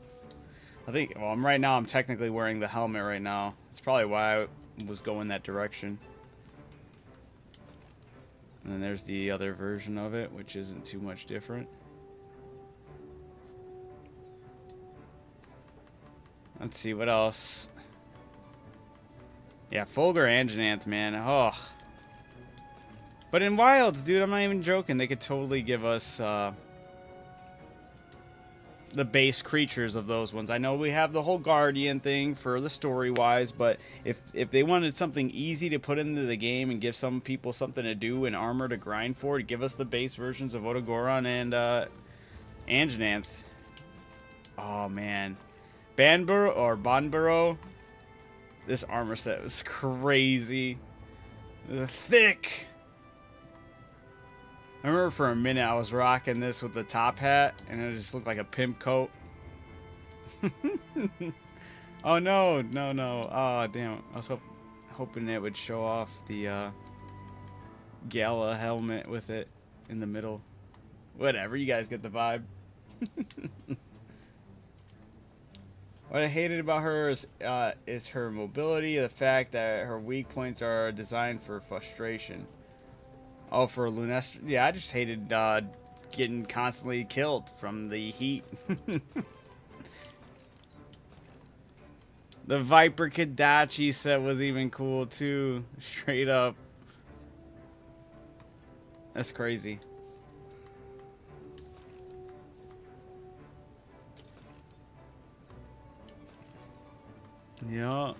I think, well, right now I'm technically wearing the helmet right now. That's probably why I was going that direction. And then there's the other version of it, which isn't too much different. Let's see, what else? Yeah, Fulgur Anjanath, man. Oh. But in Wilds, dude, I'm not even joking. They could totally give us the base creatures of those ones. I know we have the whole Guardian thing for the story-wise, but if they wanted something easy to put into the game and give some people something to do and armor to grind for, to give us the base versions of Otogoron and Anjanath. Oh, man. Banburo, this armor set was crazy. It was thick. I remember for a minute I was rocking this with the top hat, and it just looked like a pimp coat. Oh, no. Oh, damn. I was hoping it would show off the Gala helmet with it in the middle. Whatever, you guys get the vibe. What I hated about her is her mobility, the fact that her weak points are designed for frustration. Oh, for Lunesta. Yeah, I just hated getting constantly killed from the heat. The Viper Kadachi set was even cool too. Straight up. That's crazy. Yeah.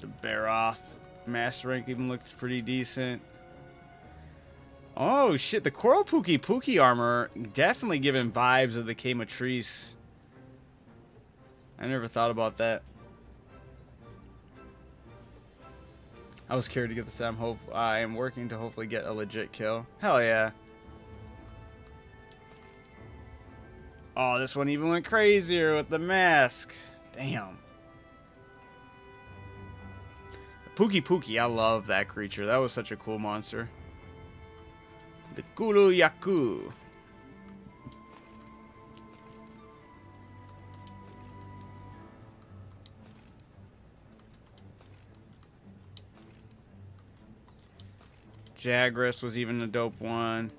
The Baroth Master Rank even looks pretty decent. Oh shit, the Coral Pookie armor definitely giving vibes of the Kay Matrice. I never thought about that. I was scared to get the Sam. I am working to hopefully get a legit kill. Hell yeah. Oh, this one even went crazier with the mask. Damn. Pookie, I love that creature. That was such a cool monster. The Kulu Yaku. Jagras was even a dope one.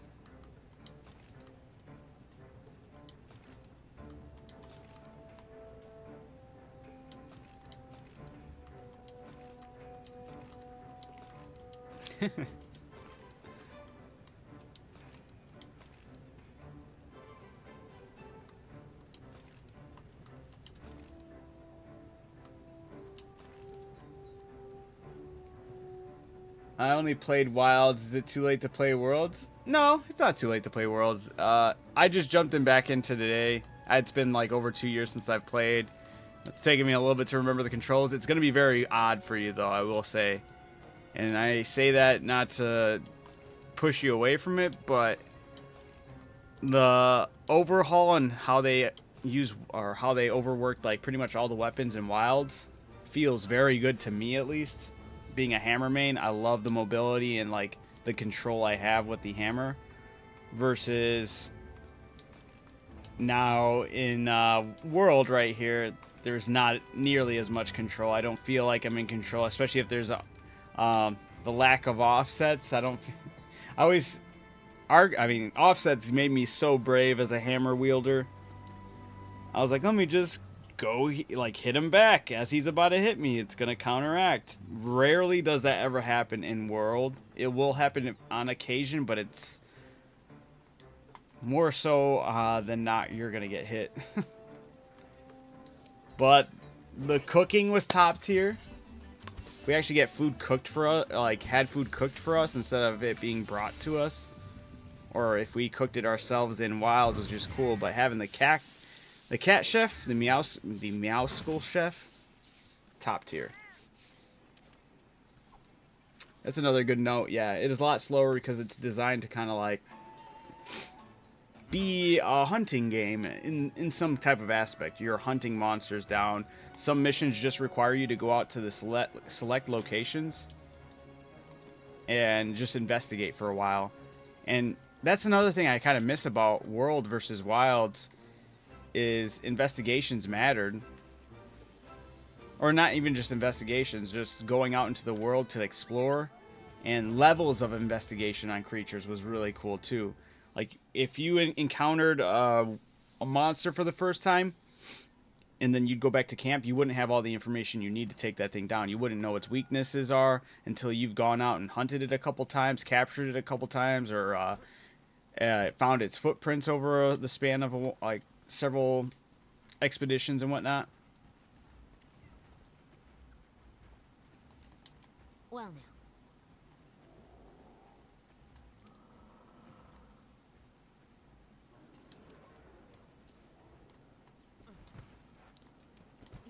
I only played Wilds. Is it too late to play Worlds? No, it's not too late to play Worlds. I just jumped in back in today. It's been like over 2 years since I've played. It's taken me a little bit to remember the controls. It's going to be very odd for you, though, I will say. And I say that not to push you away from it, but the overhaul and how they use or how they overworked like pretty much all the weapons in Wilds feels very good to me, at least. Being a hammer main, I love the mobility and like the control I have with the hammer versus now in World right here, there's not nearly as much control. I don't feel like I'm in control, especially if there's the lack of offsets. Offsets made me so brave as a hammer wielder. I was like, let me just go like hit him back as he's about to hit me. It's gonna counteract. Rarely does that ever happen in World. It will happen on occasion, but it's more so than not you're gonna get hit. But the cooking was top tier. We actually get food cooked for us, like had food cooked for us instead of it being brought to us. Or if we cooked it ourselves in Wild was just cool. But having the cat chef, the Meow School chef, top tier. That's another good note. Yeah, it is a lot slower because it's designed to kind of like be a hunting game in some type of aspect. You're hunting monsters down. Some missions just require you to go out to the select locations and just investigate for a while. And that's another thing I kind of miss about World versus Wilds is investigations mattered. Or not even just investigations, just going out into the world to explore. And levels of investigation on creatures was really cool too. Like if you encountered a monster for the first time, and then you'd go back to camp, you wouldn't have all the information you need to take that thing down. You wouldn't know its weaknesses are until you've gone out and hunted it a couple times, captured it a couple times, or found its footprints over the span of like several expeditions and whatnot. Well now.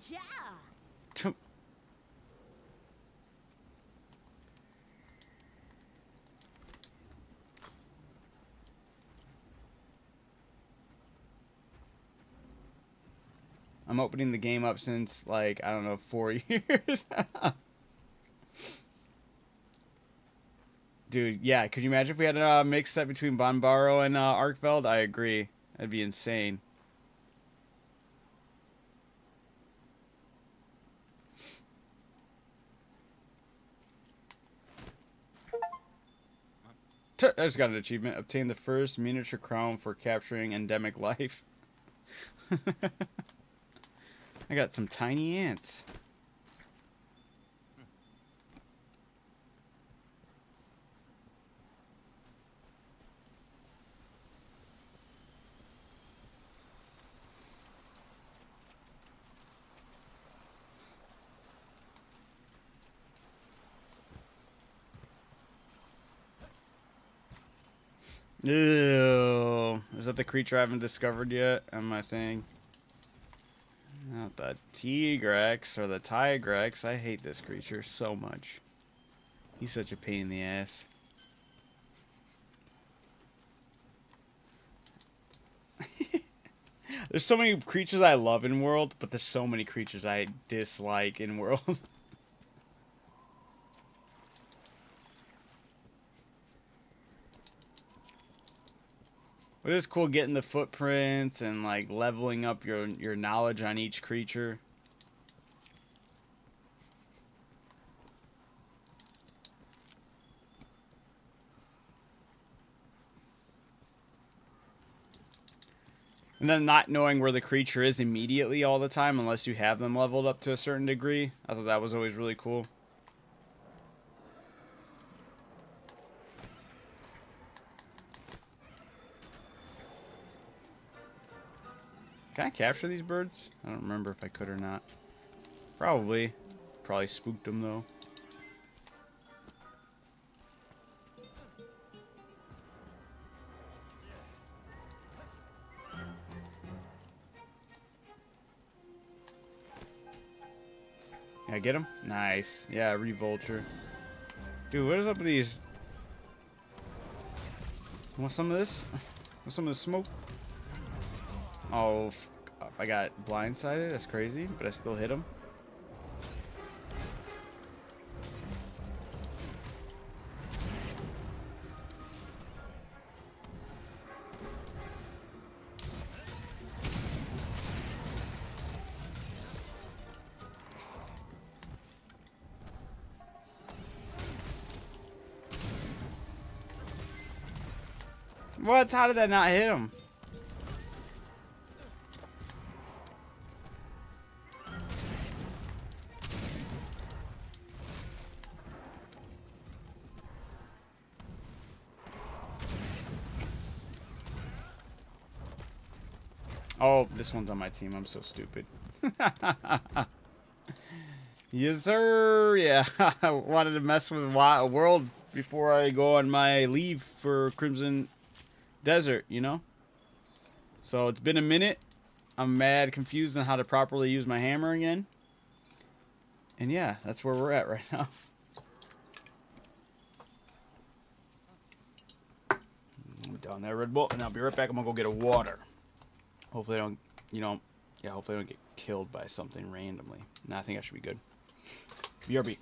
Yeah. I'm opening the game up since, like, I don't know, 4 years. Dude, yeah, could you imagine if we had a mix set between Bonbaro and Arkveld? I agree. That'd be insane. I just got an achievement. Obtain the first miniature crown for capturing endemic life. I got some tiny ants. Ew. Is that the creature I haven't discovered yet on my thing? Not the Tigrex or the Tigrex. I hate this creature so much. He's such a pain in the ass. There's so many creatures I love in World, but there's so many creatures I dislike in World. But it's cool getting the footprints and like leveling up your knowledge on each creature. And then not knowing where the creature is immediately all the time unless you have them leveled up to a certain degree. I thought that was always really cool. Can I capture these birds? I don't remember if I could or not. Probably. Probably spooked them though. Can I get him? Nice. Yeah, Revulture. Dude, what is up with these? Want some of this? Want some of the smoke? Oh, I got blindsided. That's crazy, but I still hit him. What? How did that not hit him? Oh, this one's on my team. I'm so stupid. Yes, sir. Yeah, I wanted to mess with World before I go on my leave for Crimson Desert, you know? So it's been a minute. I'm mad confused on how to properly use my hammer again. And yeah, that's where we're at right now. down there, Red Bull, and I'll be right back. I'm gonna go get a water. Hopefully I don't, hopefully I don't get killed by something randomly. Nah, I think I should be good. BRB.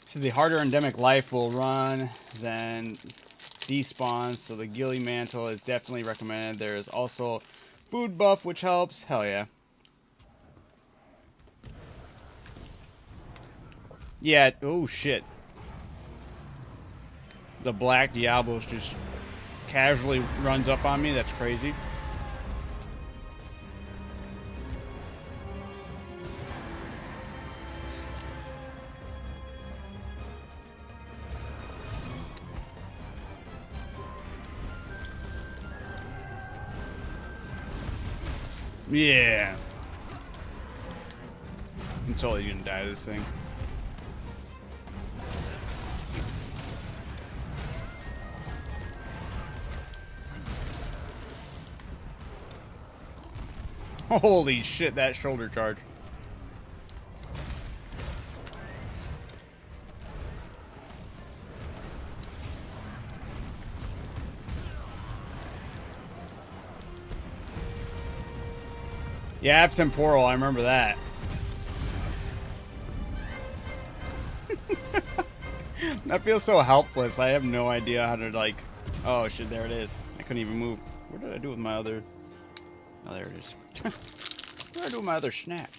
So the harder endemic life will run, then despawn. So the Gilly Mantle is definitely recommended. There is also food buff, which helps. Hell yeah. Yeah. Oh shit. The Black Diablos just casually runs up on me. That's crazy. Yeah. I'm totally gonna die to this thing. Holy shit, that shoulder charge. Yeah, F temporal, I remember that. That feels so helpless. I have no idea how to, like... Oh shit, there it is. I couldn't even move. What did I do with my other... Oh, there it is. What did I do with my other snack?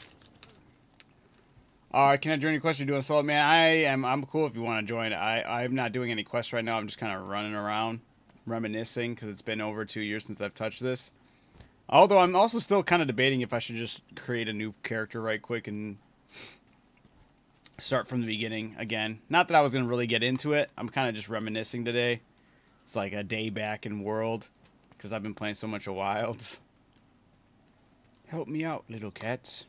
Can I join your quest? You're doing solo? Man, I'm cool if you want to join. I'm not doing any quests right now. I'm just kind of running around, reminiscing, because it's been over 2 years since I've touched this. Although I'm also still kind of debating if I should just create a new character right quick and start from the beginning again. Not that I was going to really get into it. I'm kind of just reminiscing today. It's like a day back in World because I've been playing so much of Wilds. Help me out, little cats.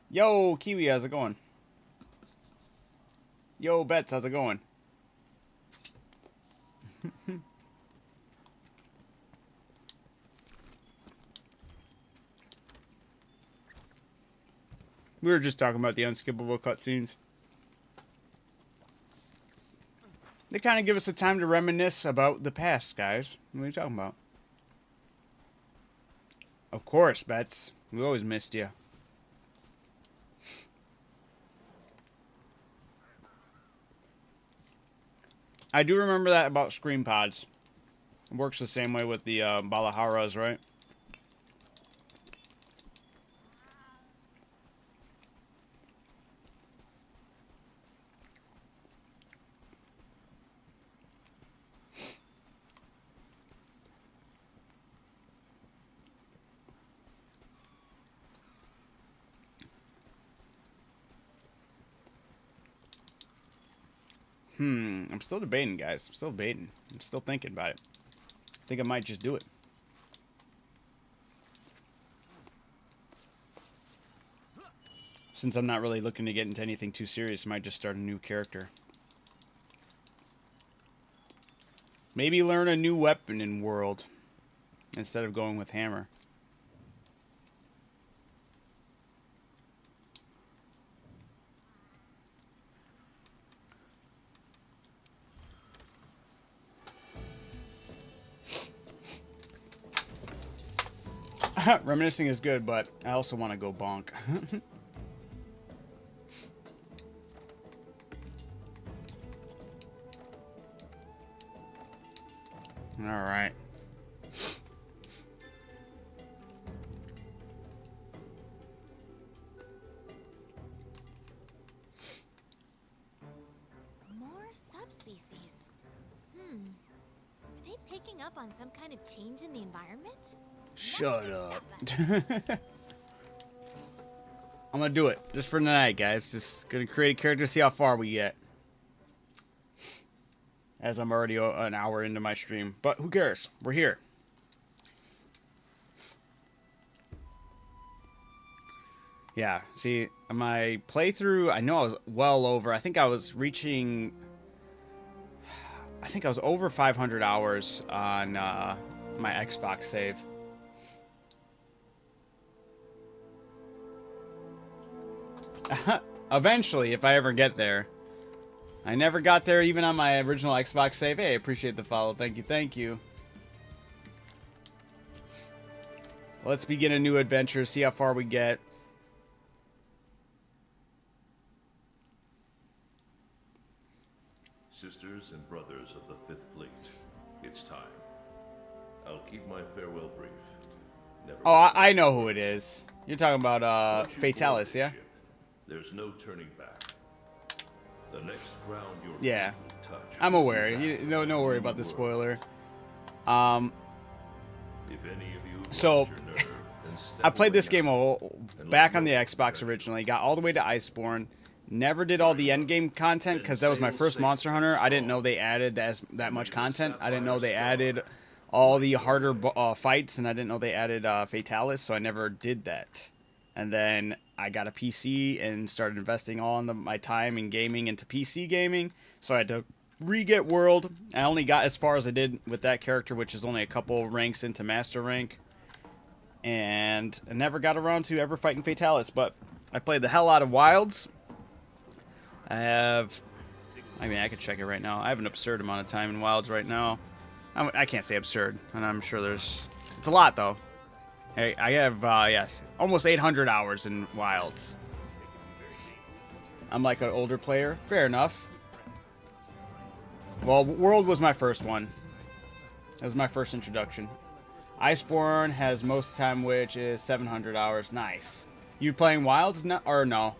Yo, Kiwi, how's it going? Yo, Bets, how's it going? We were just talking about the unskippable cutscenes. They kind of give us a time to reminisce about the past, guys. What are you talking about? Of course, Bets. We always missed you. I do remember that about Scream Pods. It works the same way with the Balaharas, right? I'm still debating, guys. I'm still debating. I'm still thinking about it. I think I might just do it. Since I'm not really looking to get into anything too serious, I might just start a new character. Maybe learn a new weapon in World instead of going with Hammer. Reminiscing is good, but I also want to go bonk. All right. subspecies. Are they picking up on some kind of change in the environment? Shut Nothing up. can stop us. I'm gonna do it just for tonight, guys. Just gonna create a character, see how far we get. As I'm already an hour into my stream, but who cares? We're here. Yeah, see, my playthrough, I know I was well over. I think I was reaching. I think I was over 500 hours on my Xbox save. Eventually, if I ever get there. I never got there even on my original Xbox save. Hey, appreciate the follow. Thank you, thank you. Let's begin a new adventure, see how far we get. Sisters and brothers of the Fifth Fleet, it's time. I'll keep my farewell brief. Never Oh, I know who it is. You're talking about Once you board Fatalis, this yeah? ship, there's no turning back. The next ground your Yeah. feet will touch I'm aware. will You, have no worry about the world. spoiler. If any of you So, lost your nerve, then step I played away this game now. back on the Xbox originally. Got all the way to Iceborne. Never did all the end game content because that was my first Monster Hunter. I didn't know they added that much content. I didn't know they added all the harder fights, and I didn't know they added Fatalis, so I never did that. And then I got a PC and started investing all my time in gaming into PC gaming, so I had to re-get World. I only got as far as I did with that character, which is only a couple ranks into Master Rank. And I never got around to ever fighting Fatalis, but I played the hell out of Wilds. I could check it right now. I have an absurd amount of time in Wilds right now. I can't say absurd, and I'm sure it's a lot, though. Hey, I have, yes, almost 800 hours in Wilds. I'm like an older player. Fair enough. Well, World was my first one. That was my first introduction. Iceborne has most of the time, which is 700 hours. Nice. You playing Wilds or no?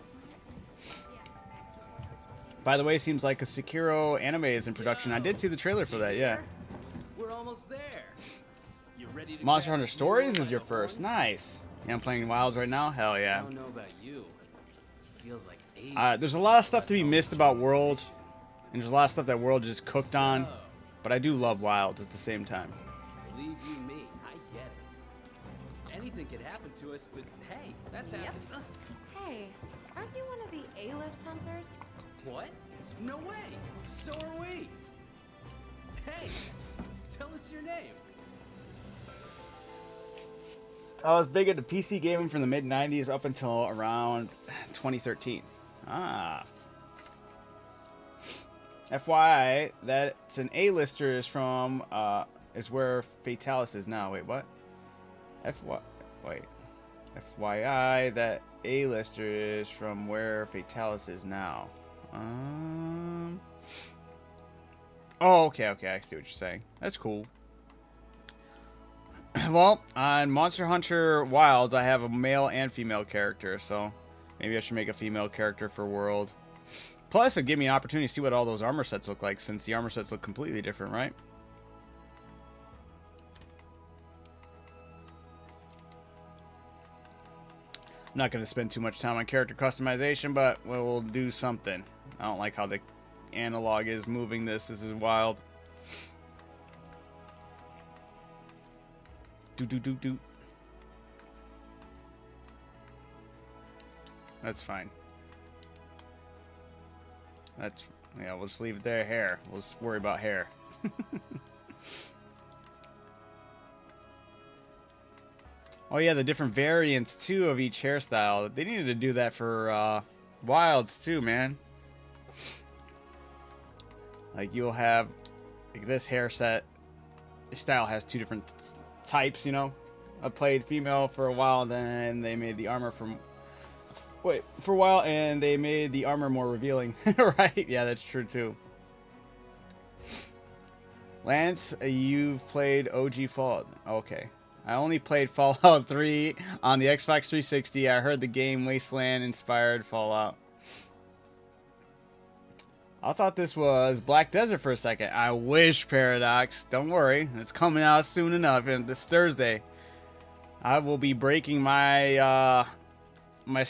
By the way, seems like a Sekiro anime is in production. I did see the trailer for that, yeah. We're almost there. You ready to Monster grab Hunter this new Stories world is by your the first. horns? Nice. Yeah, I'm playing Wilds right now. Hell I yeah. don't know about you. It feels like ages There's a lot of stuff to be missed about World, and there's a lot of stuff that World just cooked on. But I do love Wilds at the same time. Believe you me, I get it. Anything could happen to us, but hey, that's Yep. happened. Hey, aren't you one of the A-list hunters? What? No way. So are we. Hey, tell us your name. I was big into PC gaming from the mid 90s up until around 2013. Ah. FYI, that's an A-lister is from, is where Fatalis is now. Wait, what? FYI, that A-lister is from where Fatalis is now. Oh, okay, I see what you're saying. That's cool. Well, on Monster Hunter Wilds, I have a male and female character, so maybe I should make a female character for World. Plus, it'd give me an opportunity to see what all those armor sets look like, since the armor sets look completely different, right? I'm not going to spend too much time on character customization, but we'll do something. I don't like how the analog is moving this. This is wild. Do. That's fine. Yeah, we'll just leave it there. Hair. We'll just worry about hair. Oh yeah, the different variants too of each hairstyle. They needed to do that for Wilds too, man. Like you'll have like this hair set. This style has two different types, you know. I played female for a while, then they made the armor for a while, and they made the armor more revealing. Right? Yeah, that's true too. Lance, you've played OG Fallout. Okay. I only played Fallout 3 on the Xbox 360. I heard the game Wasteland inspired Fallout. I thought this was Black Desert for a second. I wish, Paradox. Don't worry. It's coming out soon enough. And this Thursday, I will be breaking my my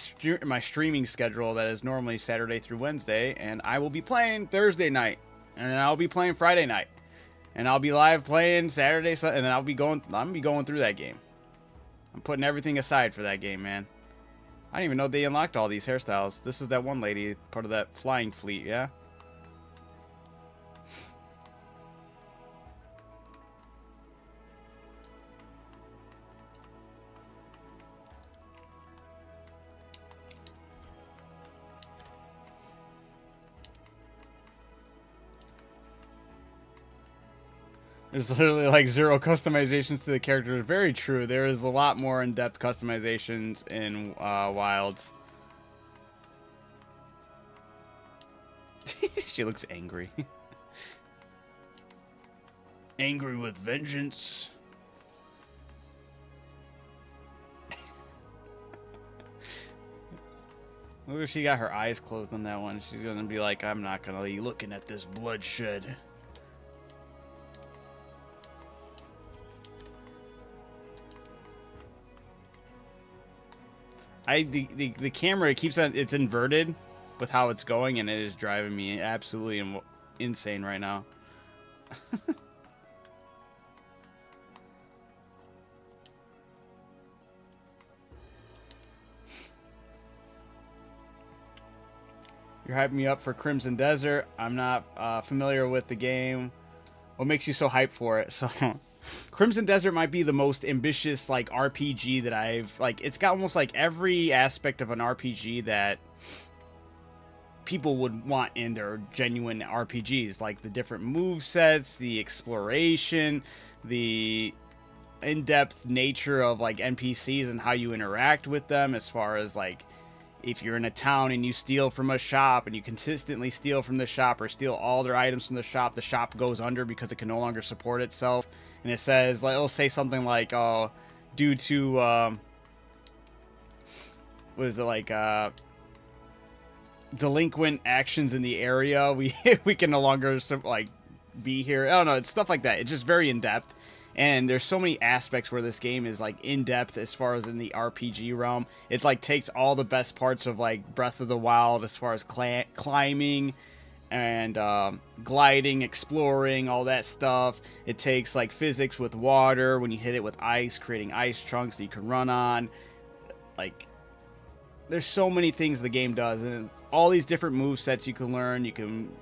streaming schedule that is normally Saturday through Wednesday. And I will be playing Thursday night. And then I'll be playing Friday night. And I'll be live playing Saturday, and then I'm gonna be going through that game. I'm putting everything aside for that game, man. I didn't even know they unlocked all these hairstyles. This is that one lady, part of that flying fleet, yeah? There's literally like 0 customizations to the characters. Very true. There is a lot more in-depth customizations in Wilds. She looks angry. Angry with vengeance. Look, she got her eyes closed on that one. She's gonna be like, I'm not gonna be looking at this bloodshed. The camera keeps on, it's inverted with how it's going, and it is driving me absolutely insane right now. You're hyping me up for Crimson Desert. I'm not familiar with the game. What makes you so hyped for it? So Crimson Desert might be the most ambitious like RPG that I've like. It's got almost like every aspect of an RPG that people would want in their genuine RPGs, like the different move sets, the exploration, the in-depth nature of like NPCs and how you interact with them, as far as like if you're in a town and you steal from a shop and you consistently steal from the shop or steal all their items from the shop goes under because it can no longer support itself. And it says, like, it'll say something like, oh, due to, what is it, like, delinquent actions in the area, we can no longer, like, be here. I don't know, it's stuff like that. It's just very in-depth. And there's so many aspects where this game is, like, in-depth as far as in the RPG realm. It, like, takes all the best parts of, like, Breath of the Wild as far as climbing and gliding, exploring, all that stuff. It takes, like, physics with water when you hit it with ice, creating ice chunks that you can run on. Like, there's so many things the game does. And all these different move sets you can learn. You can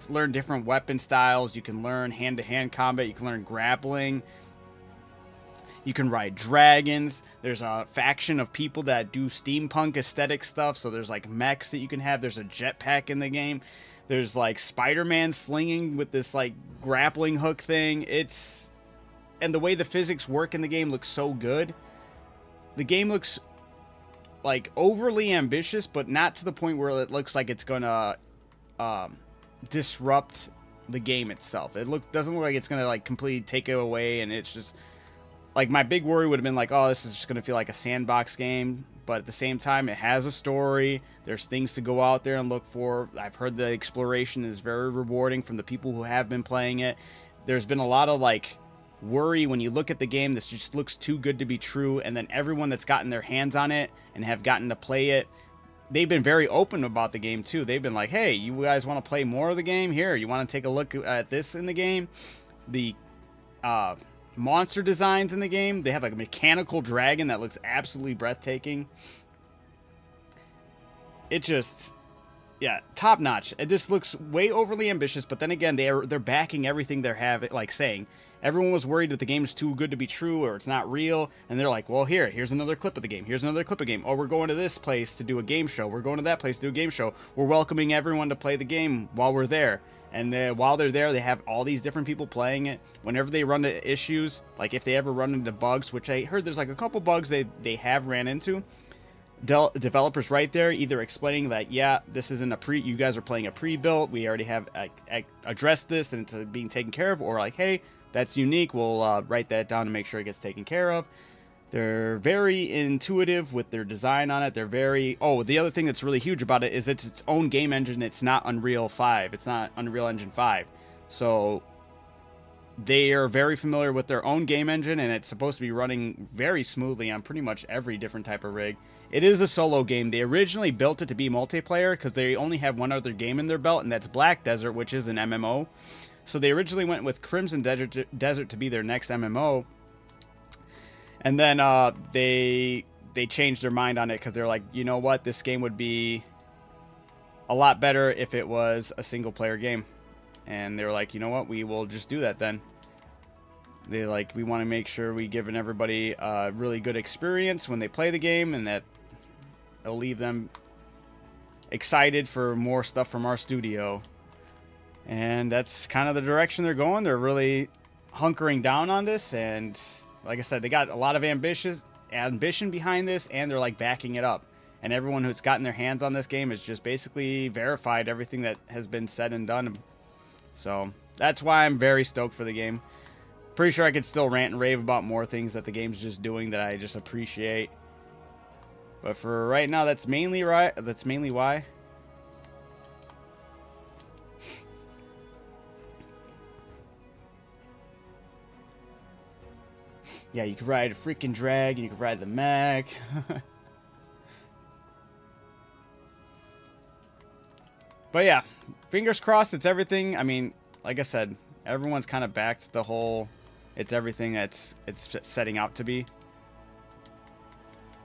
learn different weapon styles. You can learn hand-to-hand combat. You can learn grappling. You can ride dragons. There's a faction of people that do steampunk aesthetic stuff. So there's like mechs that you can have. There's a jetpack in the game. There's like Spider-Man slinging with this like grappling hook thing. And the way the physics work in the game looks so good. The game looks like overly ambitious, but not to the point where it looks like it's gonna disrupt the game itself. It doesn't look like it's gonna like completely take it away, and it's just like my big worry would have been like, oh, this is just gonna feel like a sandbox game. But at the same time, it has a story. There's things to go out there and look for. I've heard the exploration is very rewarding from the people who have been playing it. There's been a lot of like worry when you look at the game, this just looks too good to be true. And then everyone that's gotten their hands on it and have gotten to play it, they've been very open about the game too. They've been like, hey, you guys want to play more of the game? Here, you want to take a look at this in the game? The monster designs in the game, they have like a mechanical dragon that looks absolutely breathtaking. It just, yeah, top notch. It just looks way overly ambitious, but then again, they're backing everything they're like saying. Everyone was worried that the game is too good to be true or it's not real, and they're like, well, here's another clip of the game. Here's another clip of the game. Oh, we're going to this place to do a game show. We're going to that place to do a game show. We're welcoming everyone to play the game while we're there. And then while they're there, they have all these different people playing it. Whenever they run into issues, like if they ever run into bugs, which I heard there's like a couple bugs they have ran into, developers right there either explaining that, yeah, this isn't you guys are playing a pre-built, we already have addressed this and it's being taken care of, or like, hey, that's unique, we'll write that down to make sure it gets taken care of. They're very intuitive with their design on it. They're very... Oh, the other thing that's really huge about it is it's its own game engine. It's not Unreal 5. It's not Unreal Engine 5. So they are very familiar with their own game engine, and it's supposed to be running very smoothly on pretty much every different type of rig. It is a solo game. They originally built it to be multiplayer because they only have one other game in their belt, and that's Black Desert, which is an MMO. So they originally went with Crimson Desert to be their next MMO. And then they changed their mind on it because they're like, you know what, this game would be a lot better if it was a single player game. And they were like, you know what, we will just do that then. They like, we want to make sure we give everybody a really good experience when they play the game, and that it'll leave them excited for more stuff from our studio. And that's kind of the direction they're going. They're really hunkering down on this, and like I said, they got a lot of ambition behind this, and they're like backing it up. And everyone who's gotten their hands on this game has just basically verified everything that has been said and done. So that's why I'm very stoked for the game. Pretty sure I could still rant and rave about more things that the game's just doing that I just appreciate. But for right now, that's mainly right. That's mainly why. Yeah, you can ride a freaking drag, and you can ride the mech. But yeah, fingers crossed it's everything. I mean, like I said, everyone's kind of backed the whole, it's everything it's setting out to be.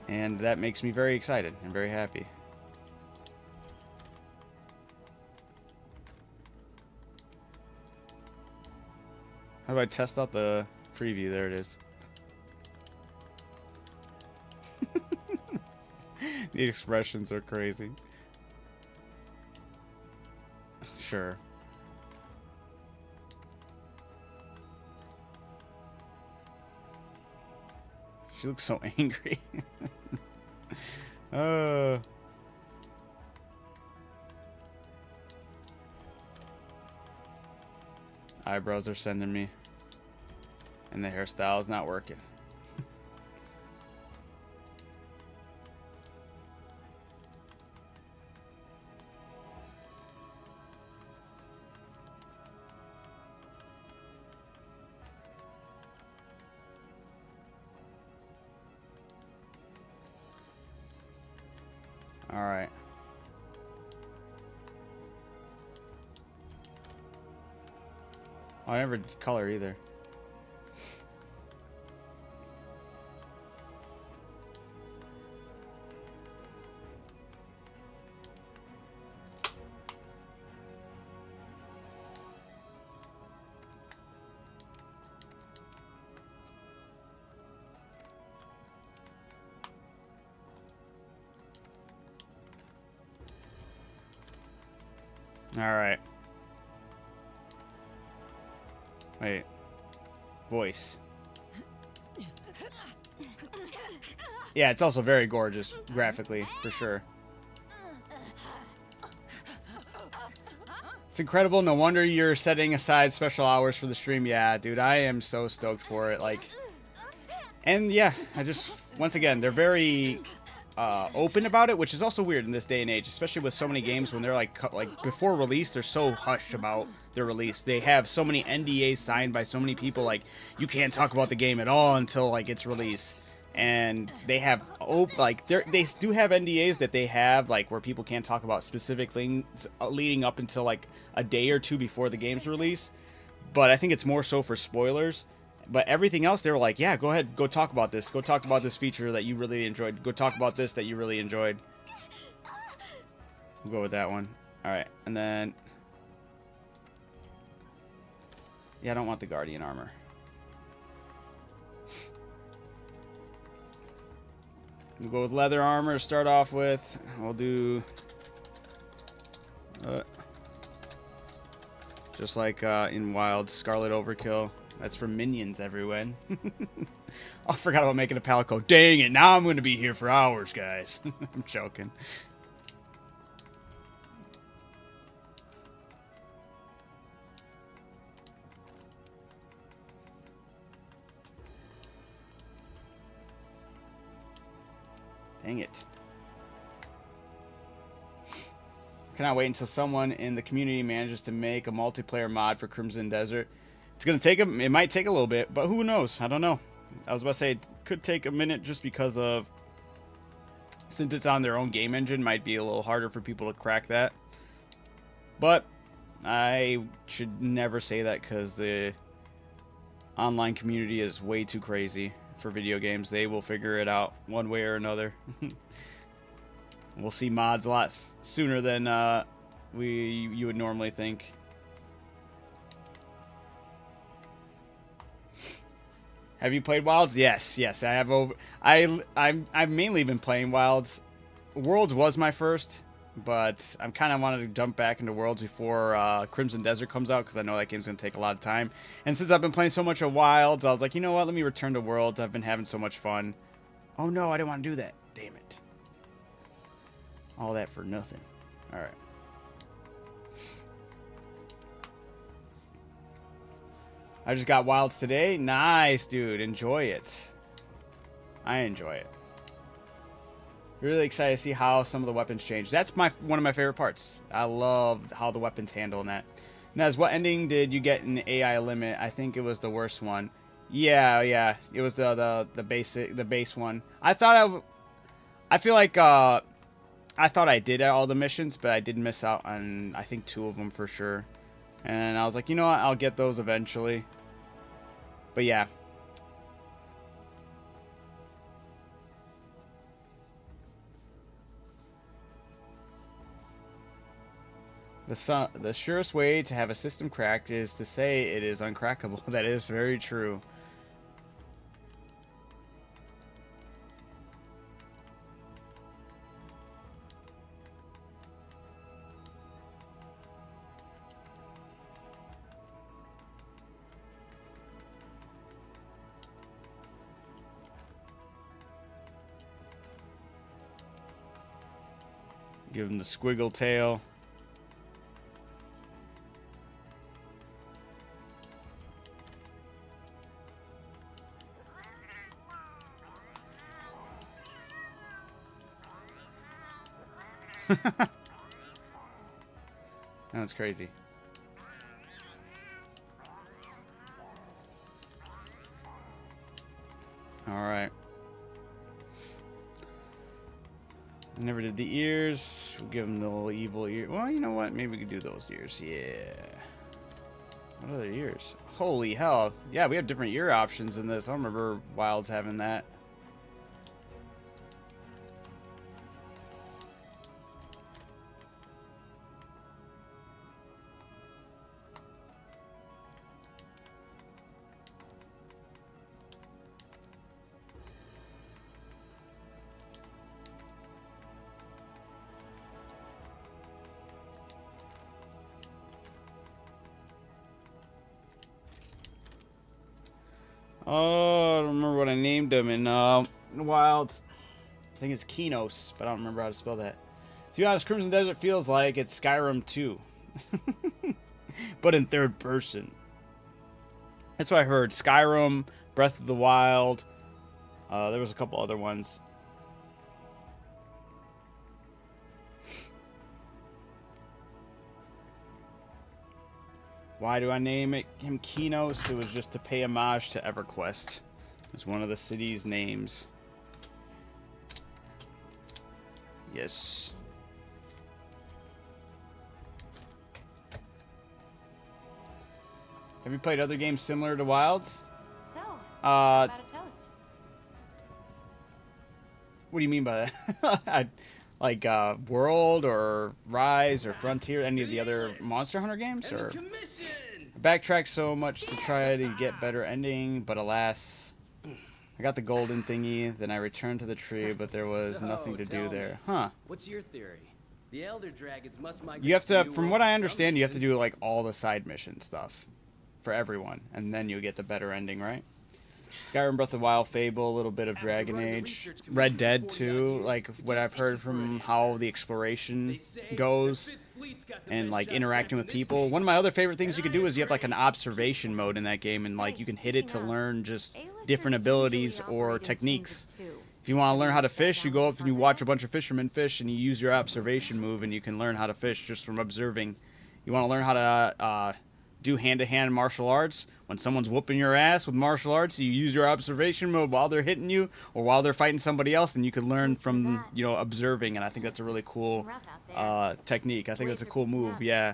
And that makes me very excited and very happy. How do I test out the preview? There it is. The expressions are crazy. Sure. She looks so angry. Eyebrows are sending me. And the hairstyle is not working. All right. I never did color either. All right. Wait. Voice. Yeah, it's also very gorgeous graphically, for sure. It's incredible. No wonder you're setting aside special hours for the stream. Yeah, dude, I am so stoked for it. Like, and yeah, I just, once again, they're very open about it, which is also weird in this day and age, especially with so many games when they're like before release, they're so hushed about their release. They have so many NDAs signed by so many people, like you can't talk about the game at all until like its release. And they have they do have NDAs that they have like where people can't talk about specific things leading up until like a day or two before the game's release. But I think it's more so for spoilers. But everything else, they were like, yeah, go ahead, go talk about this. Go talk about this feature that you really enjoyed. Go talk about this that you really enjoyed. We'll go with that one. All right, and then, yeah, I don't want the Guardian armor. We'll go with leather armor to start off with. We'll do just like in Wild, Scarlet Overkill. That's from Minions, everyone. Oh, I forgot about making a palico. Dang it, now I'm going to be here for hours, guys. I'm joking. Dang it. Cannot wait until someone in the community manages to make a multiplayer mod for Crimson Desert. It's going to take it might take a little bit, but who knows? I don't know. I was about to say it could take a minute just because of, since it's on their own game engine, might be a little harder for people to crack that. But I should never say that because the online community is way too crazy for video games. They will figure it out one way or another. We'll see mods a lot sooner than you would normally think. Have you played Wilds? Yes, I have. I've mainly been playing Wilds. Worlds was my first, but I'm kind of wanted to jump back into Worlds before Crimson Desert comes out because I know that game's gonna take a lot of time. And since I've been playing so much of Wilds, I was like, you know what? Let me return to Worlds. I've been having so much fun. Oh no, I didn't want to do that. Damn it. All that for nothing. All right. I just got Wilds today. Nice, dude. Enjoy it. I enjoy it. Really excited to see how some of the weapons change. That's one of my favorite parts. I love how the weapons handle in that. Nez, what ending did you get in AI Limit? I think it was the worst one. Yeah. It was the base one. I feel like I thought I did all the missions, but I did miss out on, I think, 2 of them for sure. And I was like, you know what? I'll get those eventually. But yeah. The surest way to have a system cracked is to say it is uncrackable. That is very true. Give him the squiggle tail. That's crazy. All right. I never did the ears. We'll give him the little evil ear. Well, you know what? Maybe we could do those ears. Yeah. What other ears? Holy hell. Yeah, we have different ear options in this. I don't remember Wilds having that. Oh, I don't remember what I named him in Wilds. I think it's Kinos, but I don't remember how to spell that. To be honest, Crimson Desert feels like it's Skyrim 2. But in third person. That's what I heard. Skyrim, Breath of the Wild. There was a couple other ones. Why do I name him Kinos? It was just to pay homage to EverQuest. It's one of the city's names. Yes. Have you played other games similar to Wilds? So, about a toast. What do you mean by that? Like World or Rise or Frontier, any of the other Monster Hunter games? Or I backtracked so much to try to get better ending, but alas, I got the golden thingy, then I returned to the tree, but there was nothing to do there. Huh. What's your theory? The Elder Dragons must migrate. You have to, New from World what I for some understand, you have to reason. do like all the side mission stuff for everyone, and then you'll get the better ending, right? Skyrim, Breath of the Wild, Fable, a little bit of Dragon Age, Red Dead too, like what I've heard from how the exploration goes and like interacting with people. One of my other favorite things you can do is you have like an observation mode in that game, and like you can hit it to learn just different abilities or techniques. If you want to learn how to fish, you go up and you watch a bunch of fishermen fish, and you use your observation move, and you can learn how to fish just from observing. You want to learn how to do hand-to-hand martial arts. When someone's whooping your ass with martial arts, you use your observation mode while they're hitting you or while they're fighting somebody else, and you can learn from, you know, observing. And I think that's a really cool technique. I think that's a cool move. Yeah.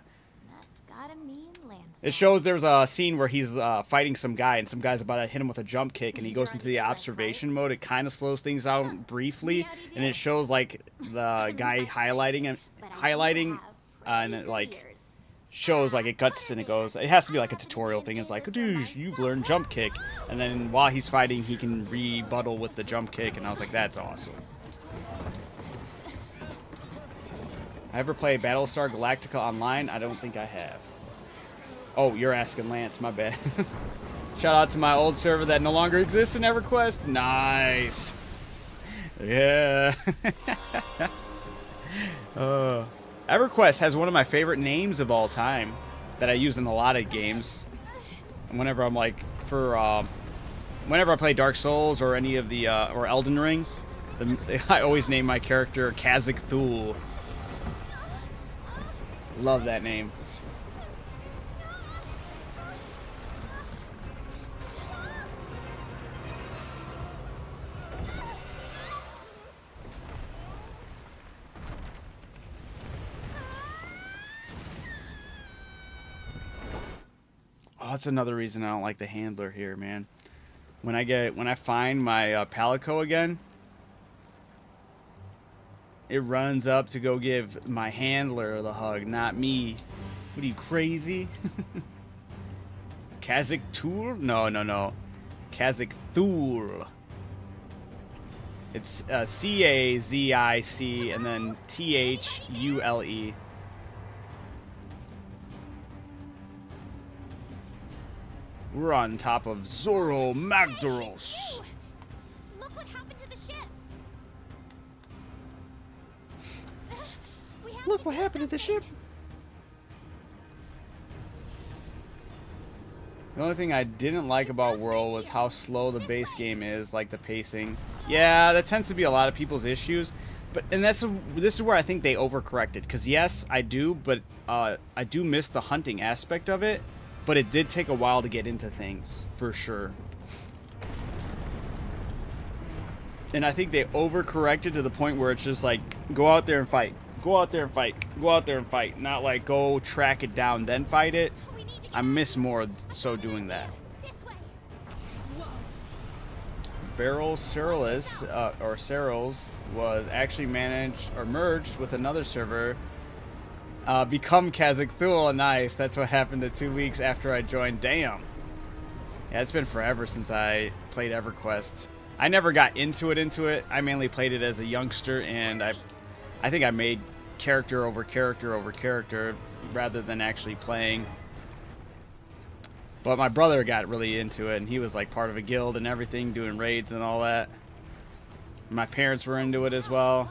That's gotta mean land. It shows there's a scene where he's fighting some guy, and some guy's about to hit him with a jump kick, and he goes into the observation mode. It kind of slows things out briefly, and it shows like the guy highlighting, and it like shows like it cuts and it goes. It has to be like a tutorial thing. It's like, dude, you've learned jump kick, and then while he's fighting, he can rebuttal with the jump kick, and I was like, that's awesome. I ever played Battlestar Galactica online? I don't think I have. Oh, you're asking Lance, my bad. Shout out to my old server that no longer exists in EverQuest. Nice. Yeah. EverQuest has one of my favorite names of all time that I use in a lot of games. And whenever I'm like, whenever I play Dark Souls or any of the, or Elden Ring, I always name my character Khazak Thul. Love that name. Oh, that's another reason I don't like the handler here, man. When I find my Palico again, it runs up to go give my handler the hug, not me. What are you, crazy? Khazak Thul? No. Khazak Thul. It's C-A-Z-I-C and then T-H-U-L-E. We're on top of Zorro Magdaros. Look what happened to the ship. Look what happened to the ship. The only thing I didn't like about World was how slow the base game is, like the pacing. Yeah, that tends to be a lot of people's issues. And this is where I think they overcorrected. Because yes, I do, but I do miss the hunting aspect of it. But it did take a while to get into things, for sure. And I think they overcorrected to the point where it's just like, go out there and fight. Go out there and fight. Go out there and fight. Not like, go track it down, then fight it. I miss more so doing that. Beryl Ceruleus, or Ceruleus, was actually managed or merged with another server. Become Khazak Thul. Nice. That's what happened 2 weeks after I joined. Damn. Yeah, it's been forever since I played EverQuest. I never got into it. I mainly played it as a youngster, and I think I made character over character over character rather than actually playing. But my brother got really into it, and he was like part of a guild and everything, doing raids and all that. My parents were into it as well.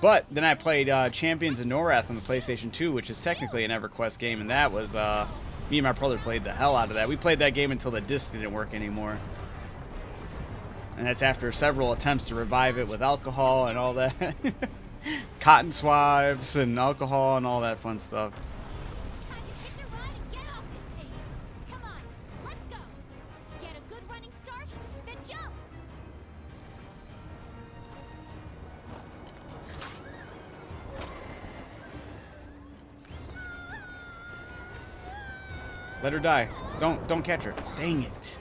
But then I played Champions of Norath on the PlayStation 2, which is technically an EverQuest game, and that was, me and my brother played the hell out of that. We played that game until the disc didn't work anymore. And that's after several attempts to revive it with alcohol and all that. Cotton swabs and alcohol and all that fun stuff. Time to hitch a ride and get off this thing. Come on, let's go. Get a good running start, then jump. Let her die. Don't catch her. Dang it.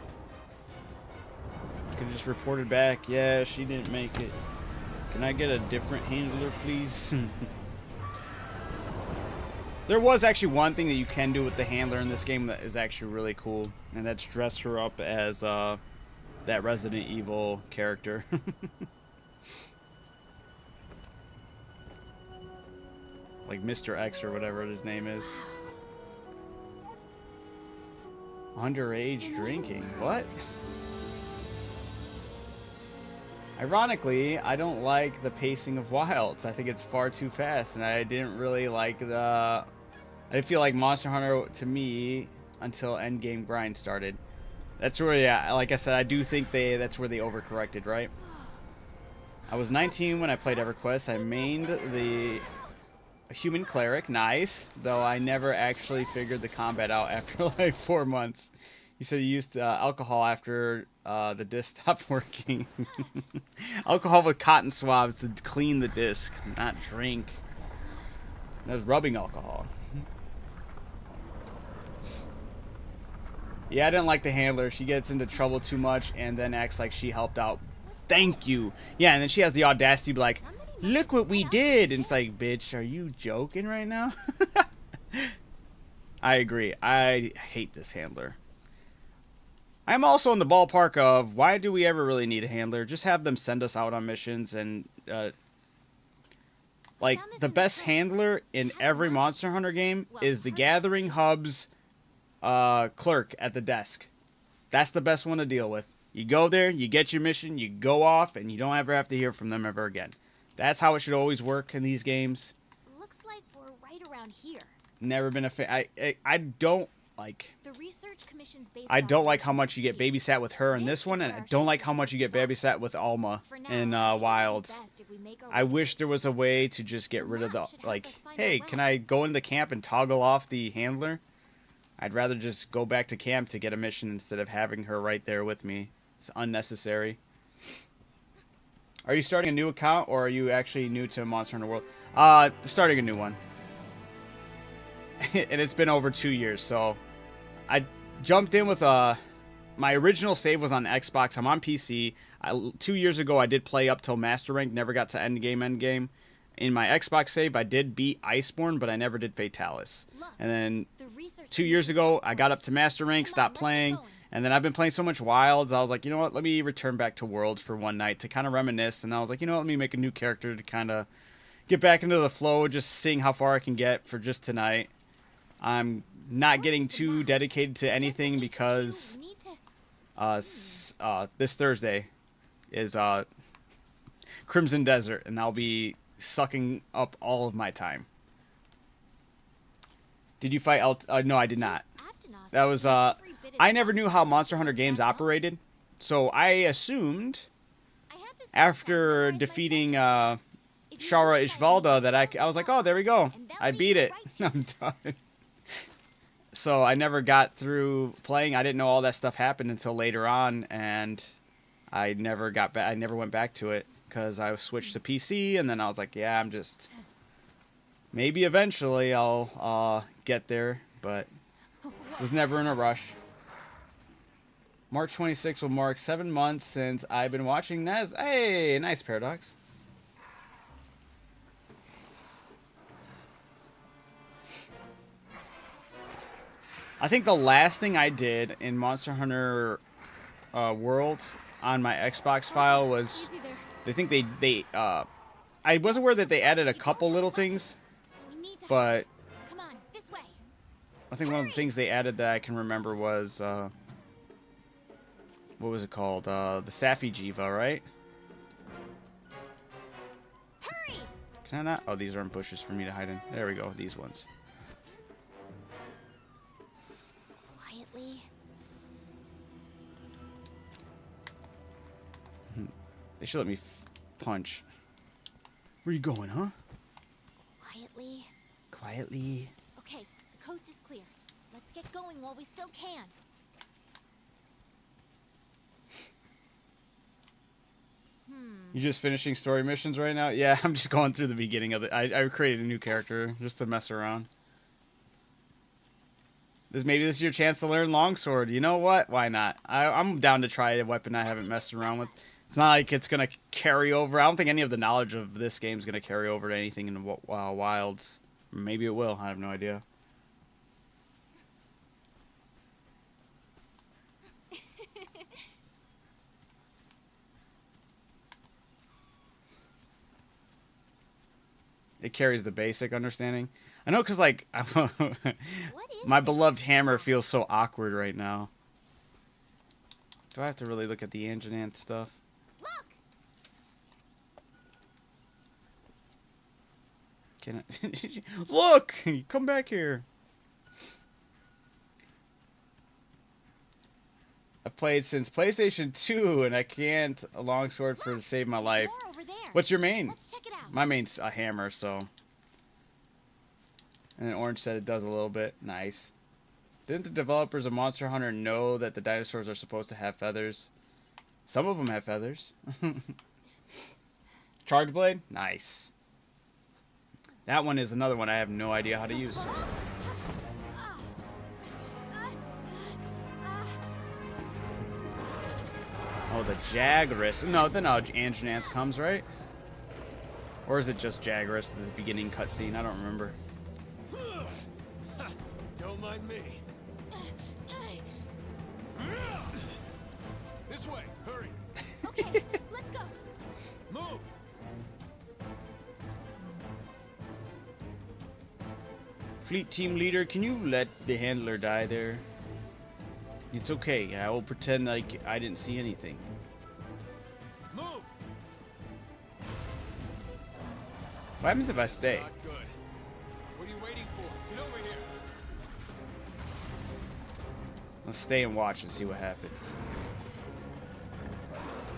Could have just reported back. Yeah, she didn't make it. Can I get a different handler, please? There was actually one thing that you can do with the handler in this game that is actually really cool, and that's dress her up as that Resident Evil character. Like Mr. X or whatever his name is. Underage drinking. What? Ironically, I don't like the pacing of Wilds. I think it's far too fast, and I didn't really like I didn't feel like Monster Hunter to me until Endgame Grind started. That's where, yeah, like I said, I do think that's where they overcorrected, right? I was 19 when I played EverQuest. I mained the human cleric, nice, though I never actually figured the combat out after like 4 months. You said you used alcohol after the disc stopped working. Alcohol with cotton swabs to clean the disc, not drink. That was rubbing alcohol. Yeah, I didn't like the handler. She gets into trouble too much and then acts like she helped out. Thank you. Yeah, and then she has the audacity to be like, look what we did. And it's like, bitch, are you joking right now? I agree. I hate this handler. I'm also in the ballpark of, why do we ever really need a handler? Just have them send us out on missions and, like, the best handler in every Monster Hunter game is the Gathering Hub's clerk at the desk. That's the best one to deal with. You go there, you get your mission, you go off, and you don't ever have to hear from them ever again. That's how it should always work in these games. Looks like we're right around here. Never been a fan. I don't like. The research commission's based I on don't like how much you efficiency. get babysat with her in this one, and I don't like how much you get babysat with Alma For now, in I think it'd be Wilds. best if we make our I way wish there east. was a way to just get The rid of the, map should help like, us find hey, our can way. I go into the camp and toggle off the handler? I'd rather just go back to camp to get a mission instead of having her right there with me. It's unnecessary. Are you starting a new account, or are you actually new to Monster Hunter World? Starting a new one. And it's been over 2 years, so I jumped in with my original save was on Xbox. I'm on PC. 2 years ago, I did play up till Master Rank. Never got to endgame. In my Xbox save, I did beat Iceborne, but I never did Fatalis. Look, And then the research 2 years commission's ago, I headquarters. got up to Master Rank, Come on, stopped let's get playing, going. and then I've been playing so much Wilds, I was like, you know what, let me return back to Worlds for one night to kind of reminisce, and I was like, you know what, let me make a new character to kind of get back into the flow, just seeing how far I can get for just tonight. I'm not getting too dedicated to anything because We need to- this Thursday is Crimson Desert, and I'll be sucking up all of my time. Did you fight no, I did not. Aptonoth That is was every bit as I never fast knew as how the Monster Hunter Monster games Hunter operated, so I assumed I had this after memorized defeating myself. If you Shara use Ishvalda that I ideas, was like, oh, there we go, and they'll I lead beat you it. right to I'm done. So I never got through playing. I didn't know all that stuff happened until later on, and I never got back. I never went back to it because I switched to PC, and then I was like, yeah, I'm just maybe eventually I'll get there, but was never in a rush. March 26th will mark 7 months since I've been watching Nez. Hey, nice Paradox. I think the last thing I did in Monster Hunter World on my Xbox file was Easy there. I think they I was aware that they added a couple little things, We need to but Come on, this way. I think one of the things they added that I can remember was what was it called? The Safi Jiva, right? Hurry! Can I not? Oh, these aren't bushes for me to hide in. There we go. These ones. Quietly. They should let me punch. Where you going, huh? Quietly. Quietly. Okay, the coast is clear. Let's get going while we still can. You just finishing story missions right now? Yeah, I'm just going through the beginning of it. I created a new character just to mess around. Maybe this is your chance to learn longsword. You know what? Why not? I'm down to try a weapon I haven't messed around with. It's not like it's gonna carry over. I don't think any of the knowledge of this game is gonna carry over to anything in Wilds. Maybe it will. I have no idea. It carries the basic understanding. I know, cause like What is my this? beloved hammer feels so awkward right now. Do I have to really look at the Anjanant stuff? Look! Can I? Look! Come back here. I've played since PlayStation 2, and I can't a longsword for to save my life. Door over there. What's your main? Let's check it out. My main's a hammer, so. And then Orange said it does a little bit. Nice. Didn't the developers of Monster Hunter know that the dinosaurs are supposed to have feathers? Some of them have feathers. Charge Blade? Nice. That one is another one I have no idea how to use. Oh, the Jagras. No, then Anjanath comes, right? Or is it just Jagras, the beginning cutscene? I don't remember. Don't mind me. This way, hurry. Okay, let's go. Move. Fleet team leader, can you let the handler die there? It's okay. I will pretend like I didn't see anything. Move. What happens if I stay? Not good. What are you waiting for? Get over here. Let's stay and watch and see what happens.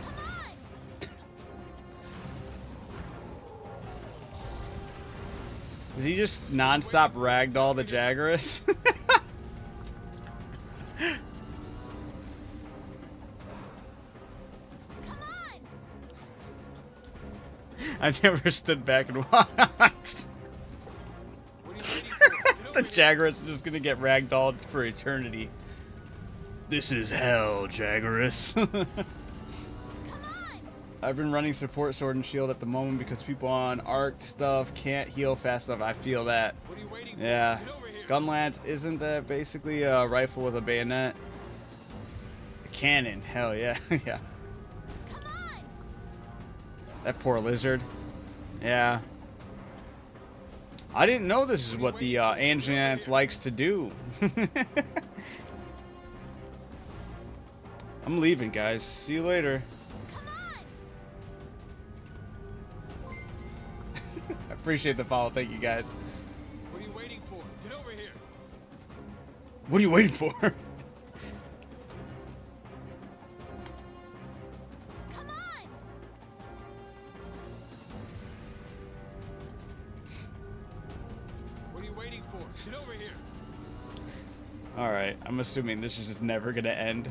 Come on. Does he just non-stop ragdoll the Jagras? Come on. I never stood back and watched. What are you waiting for? Get The over here. Jagras is just gonna get ragdolled for eternity. This is hell, Jagras. Come on. I've been running support sword and shield at the moment because people on arc stuff can't heal fast enough. I feel that. What are you waiting for? Yeah. Get over here. Gunlance, isn't that basically a rifle with a bayonet? A cannon, hell yeah. Yeah. Come on. That poor lizard. Yeah. I didn't know this is what the Anjanath likes to do. I'm leaving, guys. See you later. Come on. I appreciate the follow. Thank you, guys. What are you waiting for? Get over here. What are you waiting for? Come on. What are you waiting for? Get over here. Alright, I'm assuming this is just never gonna end.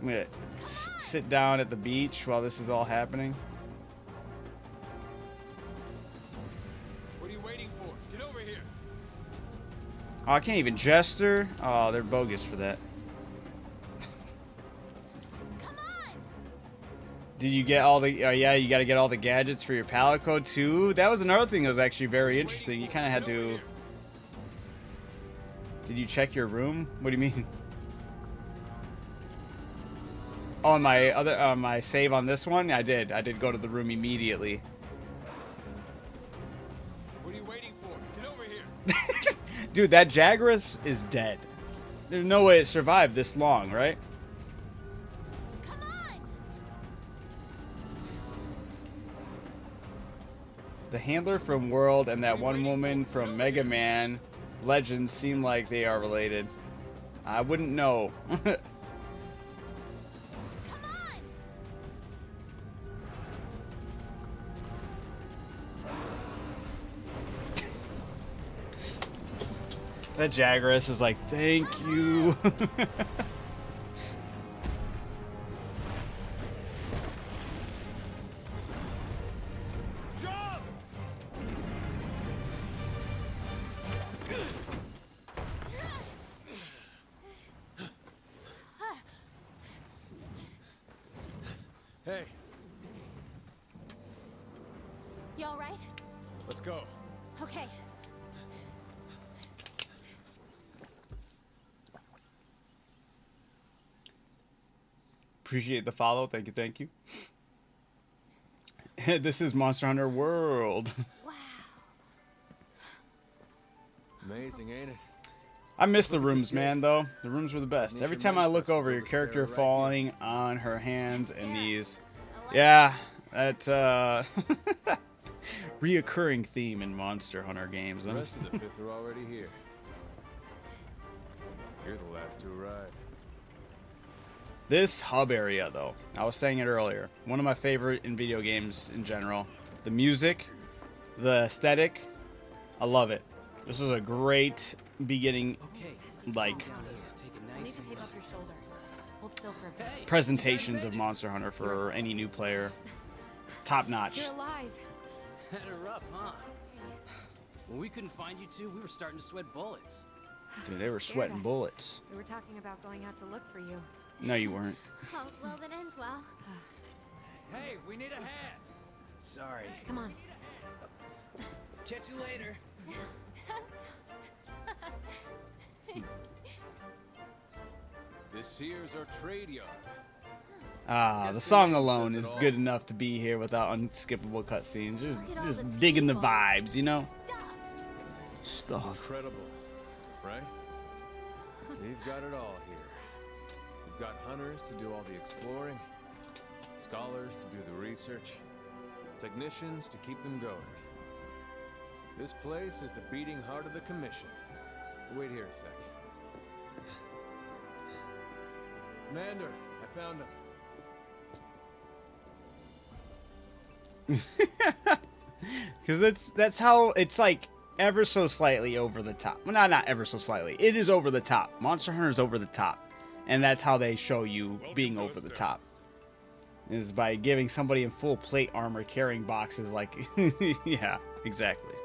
I'm gonna sit down at the beach while this is all happening. What are you waiting for? Get over here. Oh, I can't even gesture. Oh, they're bogus for that. Come on. Did you get all the... yeah, you gotta get all the gadgets for your pallet code too? That was another thing that was actually very interesting. You kind of had Get over to... here. Did you check your room? What do you mean? Oh, my other... my save on this one? I did. I did go to the room immediately. What are you waiting for? Get over here. Dude, that Jagras is dead. There's no way it survived this long, right? Come on. The handler from World and that one woman from Mega Man Legends seem like they are related. I wouldn't know. Come on. That Jagras is like, thank you. Jump! Hey, You all right? let's go. Okay. Appreciate the follow. Thank you, thank you. This is Monster Hunter World. Wow. Amazing, ain't it? I miss the rooms, man, though. The rooms were the best. Every time I look over, your character falling on her hands and knees. I like Yeah, that's reoccurring theme in Monster Hunter games. The Huh? rest of the fifth are already here. You're the last to arrive. This hub area, though, I was saying it earlier, one of my favorite in video games in general. The music, the aesthetic, I love it. This is a great beginning, Okay. like, Down here. Take it I'll need nice to and tape up your shoulder. Hold still for a bit. Hey, presentations you of guys made it. Monster Hunter for any new player. Top notch. You're alive. Had it rough, huh? When we couldn't find you two, we were starting to sweat bullets. Dude, they were Scared sweating us. bullets. We were talking about going out to look for you. No, you weren't. All's well that ends well. Hey, we need a hand. Sorry. Come on. Catch you later. This here's our trade yard. Ah, the song alone is good enough to be here without unskippable cutscenes. Look at all Just the digging the people. vibes, you know? Stuff. Stuff. Incredible, right? We've got it all here. We've got hunters to do all the exploring, scholars to do the research, technicians to keep them going. This place is the beating heart of the Commission. Wait here a sec. Commander, I found him. Because that's how it's like ever so slightly over the top. Well, not ever so slightly. It is over the top. Monster Hunter's over the top, and that's how they show you being over the top. Is by giving somebody in full plate armor carrying boxes like, yeah, exactly.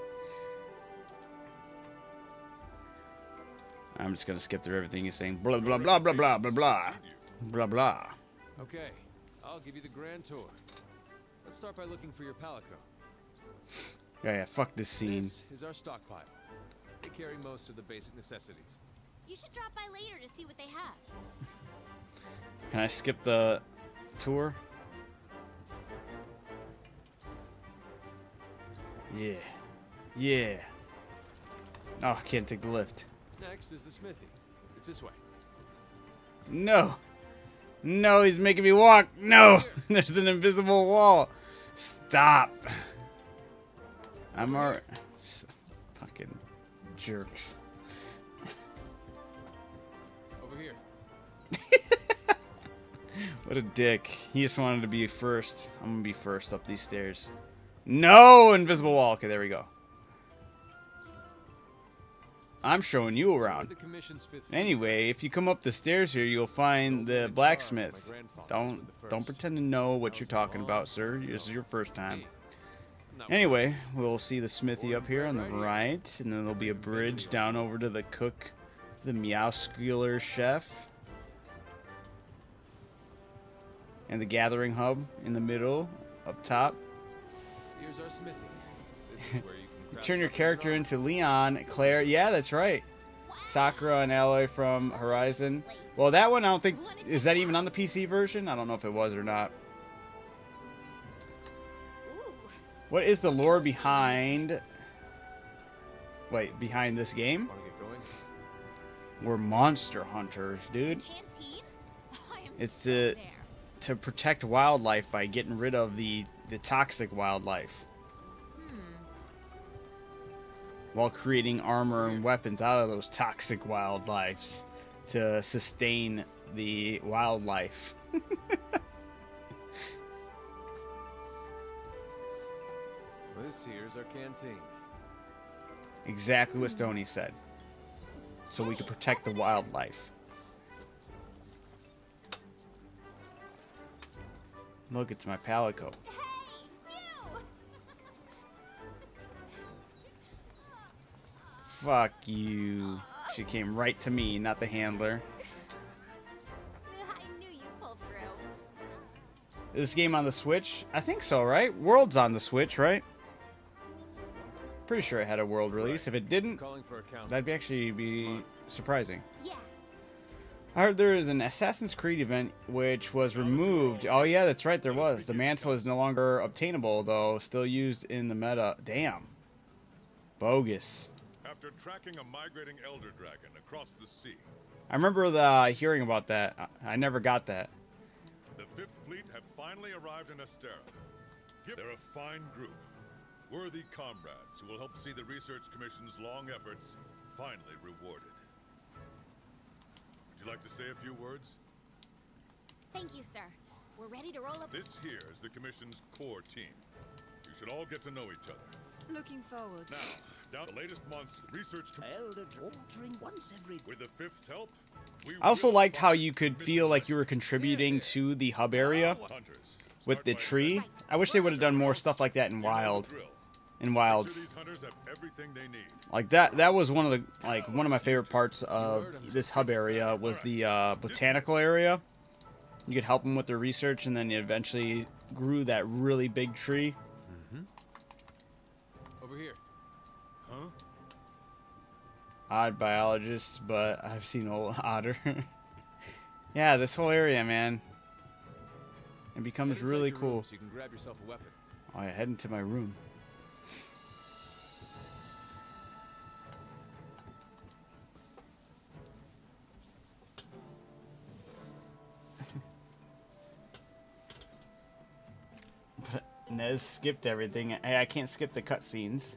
I'm just gonna skip through everything he's saying. Blah blah blah blah blah blah blah blah blah. Okay, I'll give you the grand tour. Let's start by looking for your palico. Yeah, fuck this scene. This is our stockpile. They carry most of the basic necessities. You should drop by later to see what they have. Can I skip the tour? Yeah. Yeah. Oh, I can't take the lift. Next is the smithy. It's this way. No. No, he's making me walk. No. There's an invisible wall. Stop. I'm alright. Fucking jerks. Over here. What a dick. He just wanted to be first. I'm gonna be first up these stairs. No! Invisible wall. Okay, there we go. I'm showing you We're around. the Commission's fifth fleet. Anyway, if you come up the stairs here, you'll find the blacksmith. Don't pretend to know what you're talking about, sir. This is your first time. Anyway, we'll see the smithy up here on the right, and then there'll be a bridge down over to the cook, the Meowscular chef, and the gathering hub in the middle, up top. Here's our smithy. This is where you can craft Turn your weapons character and into Leon, Claire. Yeah, that's right. Sakura and Aloy from Horizon. Well, that one I don't think is that even on the PC version. I don't know if it was or not. Ooh. What is the lore behind? Wait, behind this game? Wanna get going? We're monster hunters, dude. Canteen? I am It's so to there. to protect wildlife by getting rid of the toxic wildlife, while creating armor and weapons out of those toxic wildlives to sustain the wildlife. This here's our canteen. Exactly what Stoney said. So we can protect the wildlife. Look, it's my Palico. Hey, you! Fuck you. She came right to me, not the handler. I knew you'd pull through. Is this game on the Switch? I think so, right? World's on the Switch, right? Pretty sure it had a world release. If it didn't, Calling for a count. that'd actually be surprising. Yeah. I heard there is an Assassin's Creed event which was removed. Oh yeah, that's right, there was. The mantle is no longer obtainable, though still used in the meta. Damn. Bogus. After tracking a migrating elder dragon across the sea, I remember hearing about that. I never got that. the Fifth Fleet have finally arrived in Astera. They're a fine group, worthy comrades who will help see the Research Commission's long efforts finally rewarded. Would you like to say a few words? Thank you, sir. We're ready to roll up. This here is the Commission's core team. You should all get to know each other. Looking forward. Now, down the latest monster research altering once every. with the Fifth's help. We I also will liked how find you could missing feel like you were legends. contributing to the hub area Hunters. with Start the by tree. I wish they would have done more stuff like that in You know the Wild. drill. In Make Wilds. sure these hunters have everything they need. Like that was one of the one of my favorite parts of this hub area was the botanical area. You could help them with their research, and then you eventually grew that really big tree. Over here. Huh? Odd biologist, but I've seen old Otter. Yeah, this whole area, man. It becomes Head inside really your room cool. So you can grab yourself a weapon. Oh, I head into my room. But Nez skipped everything. Hey, I can't skip the cutscenes.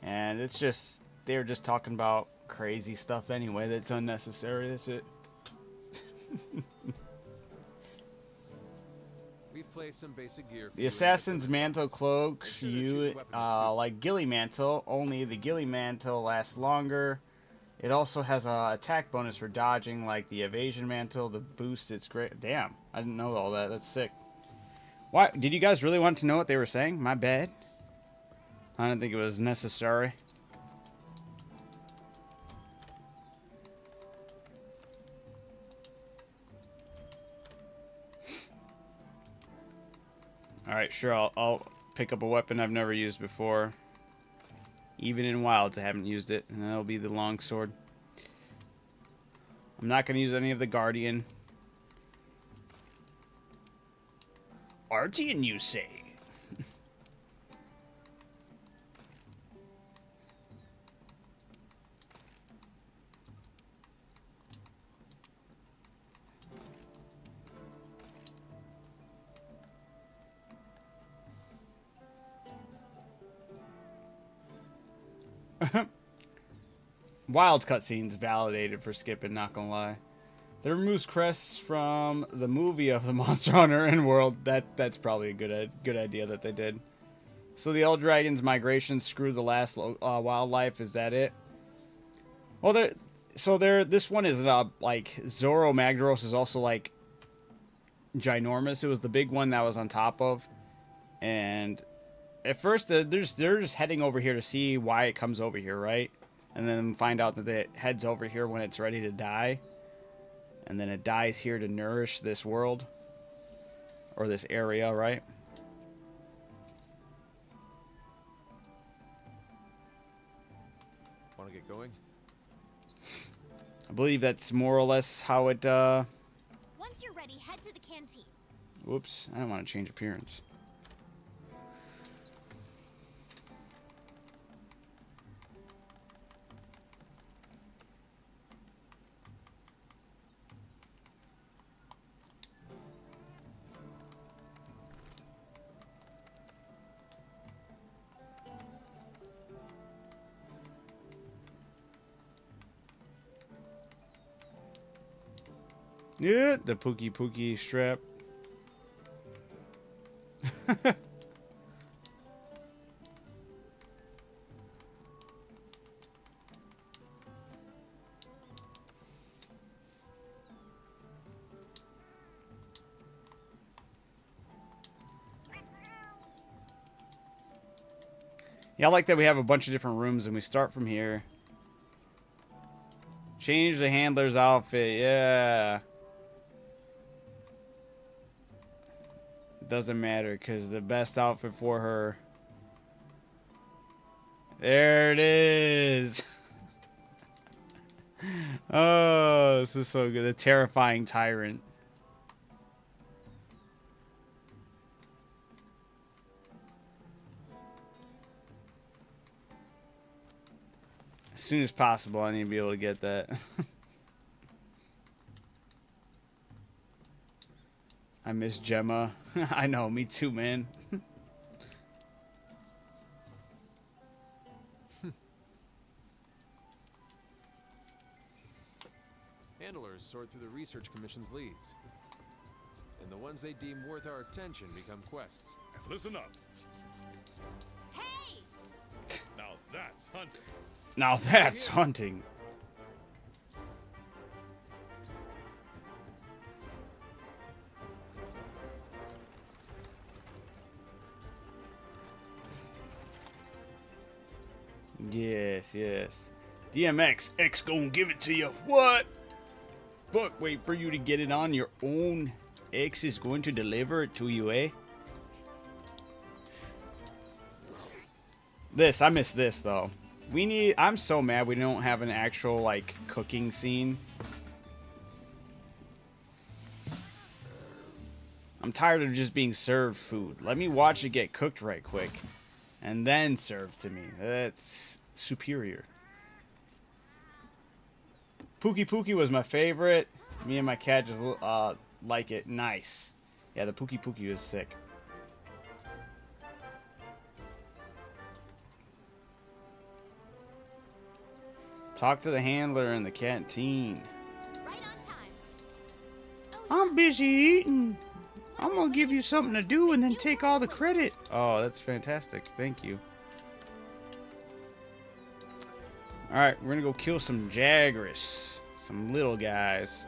And it's just, they're just talking about crazy stuff anyway that's unnecessary. That's it. We've placed some basic gear. For The you. assassin's mantle cloaks Make sure to choose you a weapon that suits like ghillie mantle, only the ghillie mantle lasts longer. It also has a attack bonus for dodging, like the evasion mantle. The boost, it's great. Damn, I didn't know all that. That's sick. Why did you guys really want to know what they were saying? My bad. I didn't think it was necessary. Alright, sure, I'll pick up a weapon I've never used before. Even in Wilds, I haven't used it, and that'll be the longsword. I'm not going to use any of the Guardian. Artian, you say? Wild cutscenes validated for skipping, not gonna lie. They removes crests from the movie of the Monster Hunter and World. That's probably a good idea that they did. So the Eldragon's migration screwed the last wildlife. Is that it? Well, this one is like Zoro Magdaros is also like ginormous. It was the big one that was on top of, and at first they're just heading over here to see why it comes over here, right? And then find out that it heads over here when it's ready to die. And then it dies here to nourish this world. Or this area, right? Want to get going? I believe that's more or less how it, Once you're ready, head to the canteen. Whoops, I don't want to change appearance. Yeah, the Pookie Pookie strap. Yeah, I like that we have a bunch of different rooms and we start from here. Change the handler's outfit, yeah. Doesn't matter because the best outfit for her. There it is. Oh, this is so good. The terrifying tyrant. As soon as possible, I need to be able to get that. I miss Gemma. I know, me too, man. handlers sort through the research commission's leads. And the ones they deem worth our attention become quests. Listen up. Hey! Now that's hunting. Now that's hunting. Yes, yes. DMX, X gonna give it to you. What? Fuck, wait for you to get it on your own. X is going to deliver it to you, eh? I miss this though. I'm so mad we don't have an actual like cooking scene. I'm tired of just being served food. Let me watch it get cooked right quick and then served to me. That's superior. Pookie Pookie was my favorite. Me and my cat just like it. Nice. Yeah, the Pookie Pookie was sick. Talk to the handler in the canteen. Right on time. Oh, I'm busy eating. I'm gonna give you something to do and then take all the credit. Oh, that's fantastic. Thank you. Alright, we're gonna go kill some Jagras. Some little guys.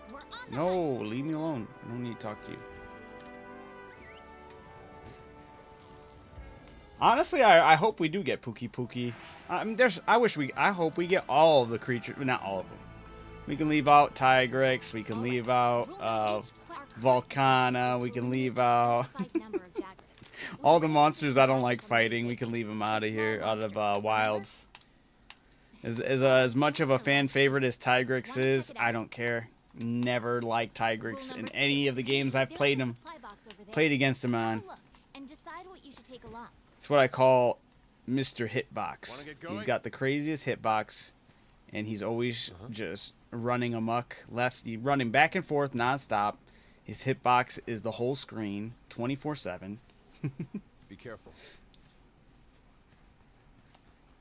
we're on the No, hunt. leave me alone. I don't need to talk to you. Honestly, I hope we do get Pookie Pookie. I hope we get all of the creatures, not all of them. We can leave out Tigrex. We can leave out Volcana. We can leave out all the monsters I don't like fighting. We can leave them out of here, out of Wilds. As much of a fan favorite as Tigrex is, I don't care. Never liked Tigrex in any of the games I've played against him on. And decide what you should take along. It's what I call Mr. Hitbox. Wanna get going? He's got the craziest hitbox, and he's always just running amok, running back and forth nonstop. His hitbox is the whole screen, 24/7. Be careful.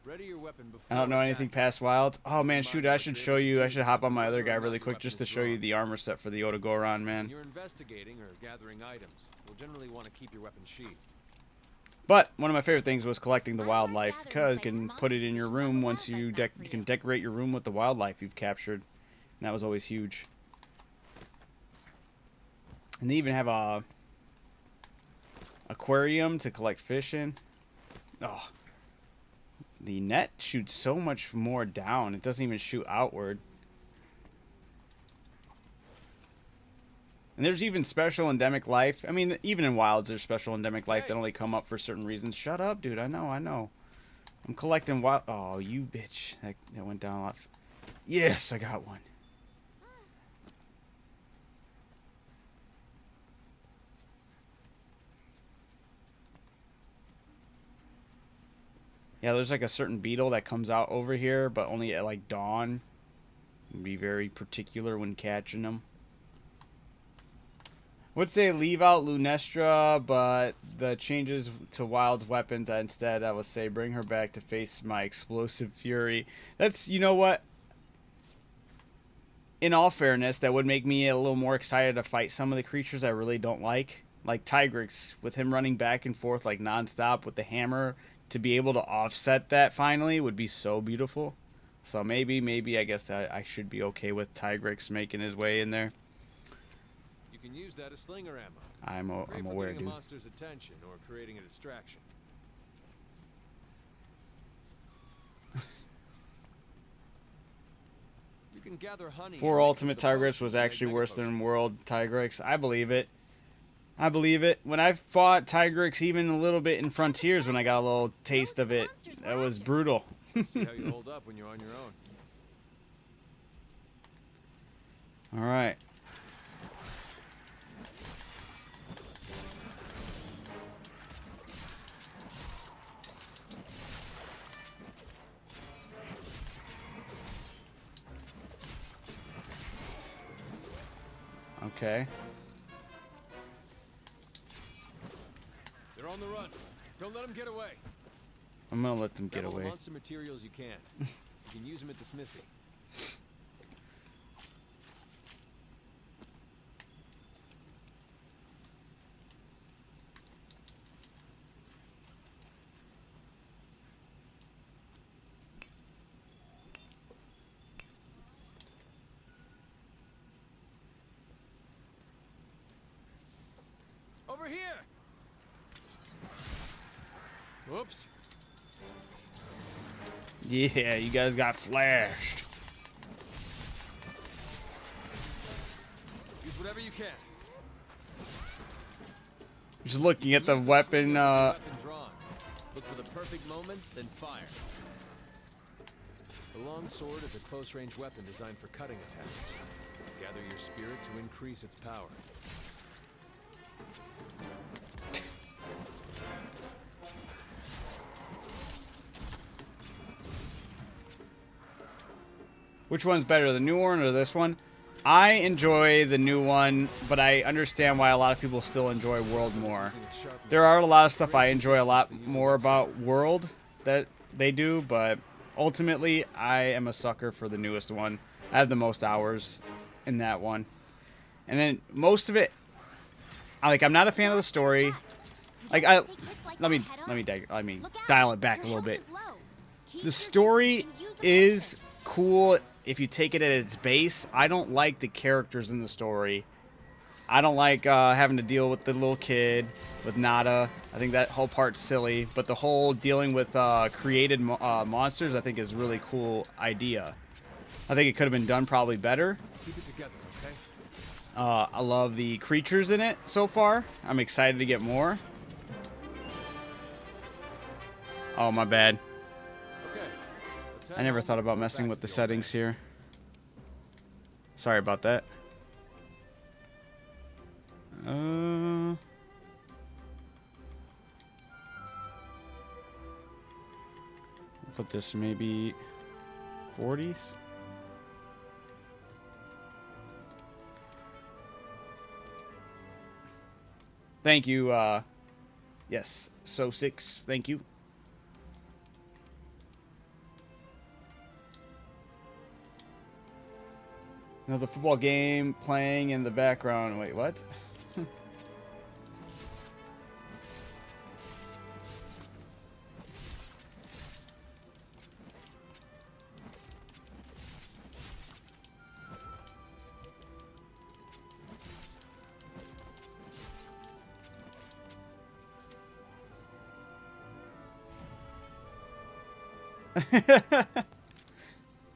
Ready your weapon before I don't know anything attack. past Wild. Oh man, shoot! I should show you. I should hop on my other guy really quick just to show you the armor set for the Otogoron, When man. you're investigating or gathering items, you'll generally want to keep your weapon sheathed. But one of my favorite things was collecting the wildlife, because you can put it in your room once you can decorate your room with the wildlife you've captured. And that was always huge. And they even have a aquarium to collect fish in. Oh, the net shoots so much more down. It doesn't even shoot outward. And there's even special endemic life. I mean, even in Wilds, there's special endemic life that only come up for certain reasons. Shut up, dude. I know. I'm collecting wild. Oh, you bitch. That went down a lot. Yes, I got one. Yeah, there's like a certain beetle that comes out over here, but only at like dawn. Be very particular when catching them. Would say leave out Lunestra, but the changes to Wild's weapons, instead I would say bring her back to face my explosive fury. That's, you know what? In all fairness, that would make me a little more excited to fight some of the creatures I really don't like. Like Tigrex, with him running back and forth like nonstop with the hammer, to be able to offset that finally would be so beautiful. So maybe I guess I should be okay with Tigrex making his way in there. You can use that as slinger ammo. I'm Great for aware, getting dude. a monster's attention or creating a distraction. You can gather honey. For and mix Ultimate with the Tigrex potions was to make actually mega worse than potions. World Tigrex. I believe it. I believe it. When I fought Tigrex even a little bit in Frontiers, when I got a little taste of it, it was brutal. See how you hold up when you're on your own. All right. Okay. They're on the run. Don't let them get away. I'm gonna let them get Grab all the away. monster materials you can. You can use them at the smithy. Over here! Whoops. Yeah, you guys got flashed. Use whatever you can. Just looking at the weapon. Weapon drawn. Look for the perfect moment, then fire. The long sword is a close-range weapon designed for cutting attacks. Gather your spirit to increase its power. Which one's better, the new one or this one? I enjoy the new one, but I understand why a lot of people still enjoy World more. There are a lot of stuff I enjoy a lot more about World that they do, but ultimately, I am a sucker for the newest one. I have the most hours in that one. And then most of it, I'm not a fan of the story. Let me dial it back a little bit. The story is cool if you take it at its base. I don't like the characters in the story. I don't like having to deal with the little kid, with Nada. I think that whole part's silly. But the whole dealing with created monsters, I think is a really cool idea. I think it could have been done probably better. Keep it together, okay? I love the creatures in it so far. I'm excited to get more. Oh, my bad. Okay. Let's head I never home thought and about go messing back with to the old settings man. here. Sorry about that. Put this maybe 40s. Thank you. Yes, so 6. Thank you. Another football game playing in the background. Wait, what?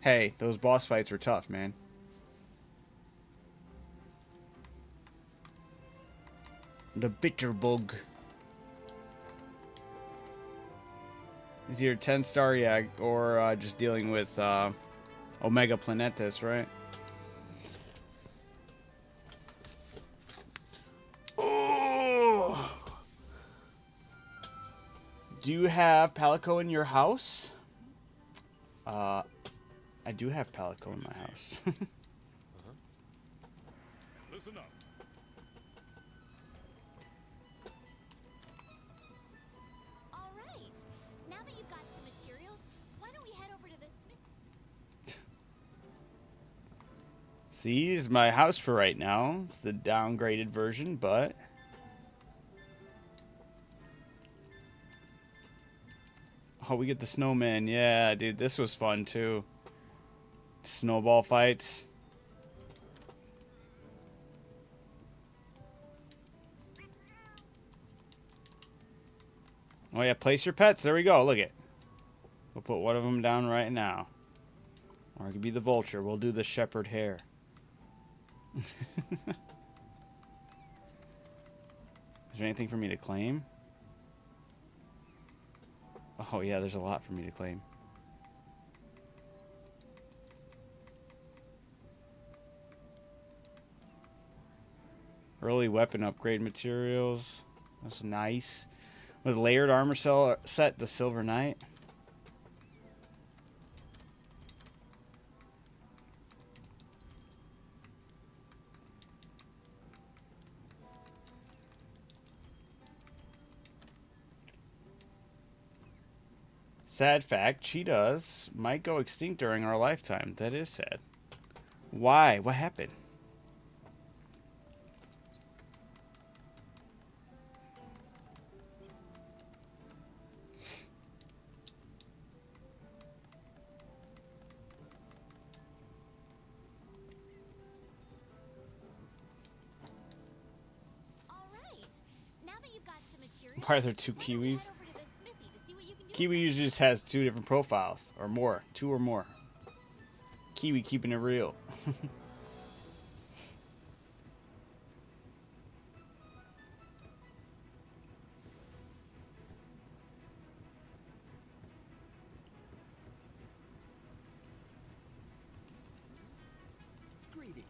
Hey, those boss fights were tough, man. The Bitterbug. Is either 10-star, yeah, or just dealing with Omega Planetus, right? Oh. Do you have Palico in your house? I do have Palico in my house. Listen up. All right. Now that you've got some materials, why don't we head over to the smith? See, it's my house for right now. It's the downgraded version, but... Oh, we get the snowman. Yeah, dude, this was fun, too. Snowball fights. Oh, yeah, place your pets. There we go. Look it. We'll put one of them down right now. Or it could be the vulture. We'll do the shepherd hare. Is there anything for me to claim? Oh, yeah, there's a lot for me to claim. Early weapon upgrade materials. That's nice. With layered armor set, the Silver Knight. Sad fact, cheetahs might go extinct during our lifetime. That is sad. Why? What happened? All right. Now that you've got some material, Why are there two why don't we head kiwis? over to the smithy to see what you can do Kiwi with it? usually just has 2 different profiles or more, 2 or more. Kiwi keeping it real. Greetings.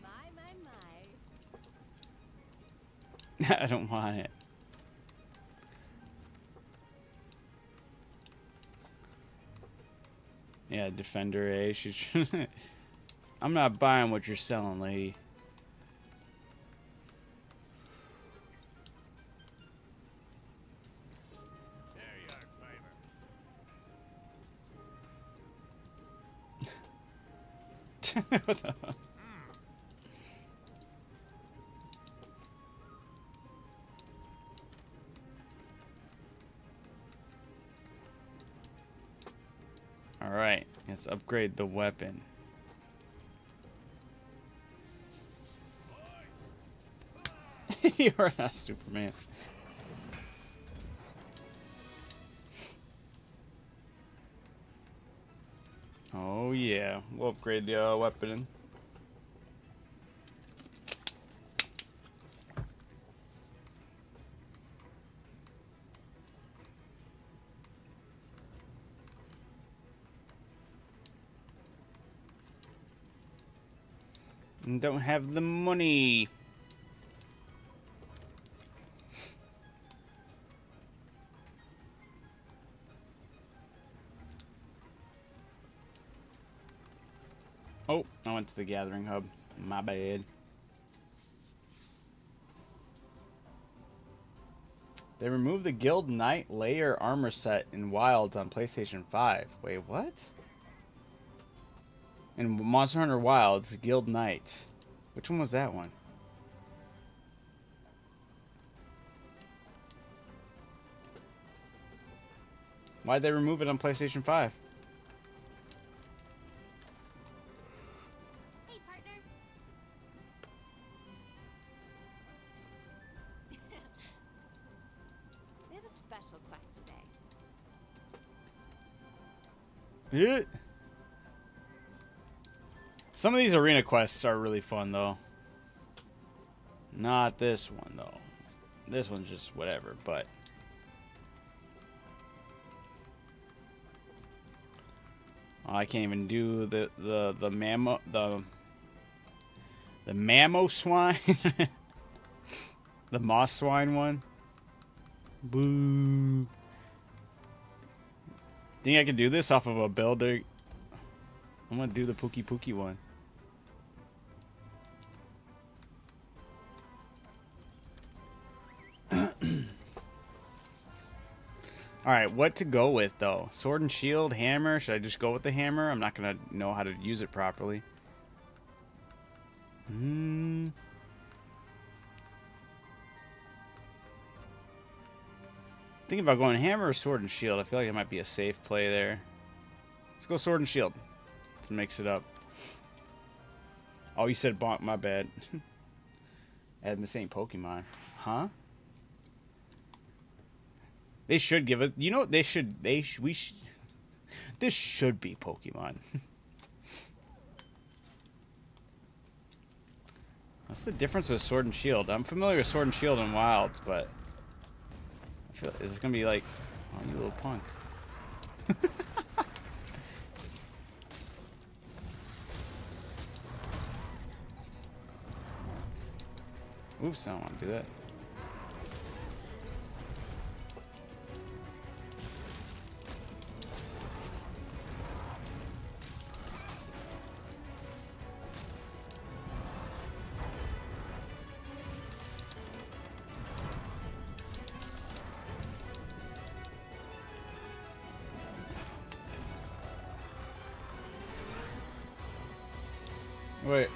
My. I don't want it. Yeah, Defender A. She's I'm not buying what you're selling, lady. What the fuck? All right, let's upgrade the weapon. You're not Superman. Oh yeah, we'll upgrade the weapon. And don't have the money. Oh, I went to the gathering hub. My bad. They removed the Guild Knight layer armor set in Wilds on PlayStation 5. Wait, what? In Monster Hunter Wilds, Guild Knight. Which one was that one? Why'd they remove it on PlayStation 5? Hey, partner. We have a special quest today. Yeah. Some of these arena quests are really fun, though. Not this one, though. This one's just whatever, but... Oh, I can't even do the mammo... The mammo swine? The moss swine one? Boo. Think I can do this off of a builder? I'm gonna do the Pookie Pookie one. Alright, what to go with though? Sword and shield, hammer? Should I just go with the hammer? I'm not gonna know how to use it properly. Thinking about going hammer or sword and shield. I feel like it might be a safe play there. Let's go sword and shield. Let's mix it up. Oh, you said bonk. My bad. Add the same Pokemon. Huh? They should give us... You know what they should... We should... This should be Pokemon. What's the difference with Sword and Shield? I'm familiar with Sword and Shield in Wilds, but... I feel, is this gonna be like... Oh, you little punk. Oops, I don't want to do that. Wait.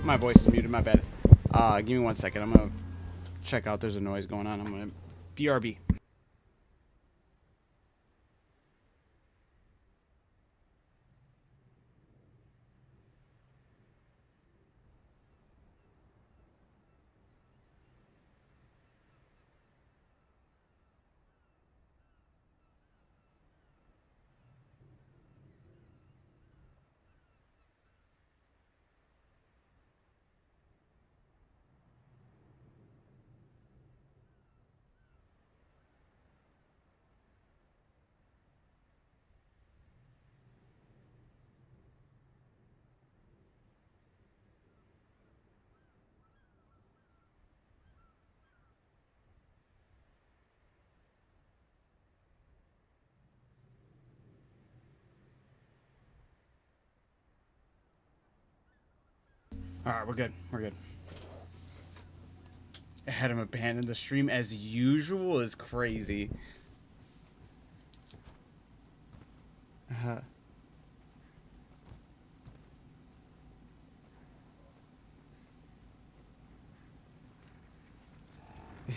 My voice is muted, my bad. Give me 1 second. I'm gonna check out. There's a noise going on. I'm gonna BRB. Alright, we're good. We're good. I had him abandon the stream as usual is crazy.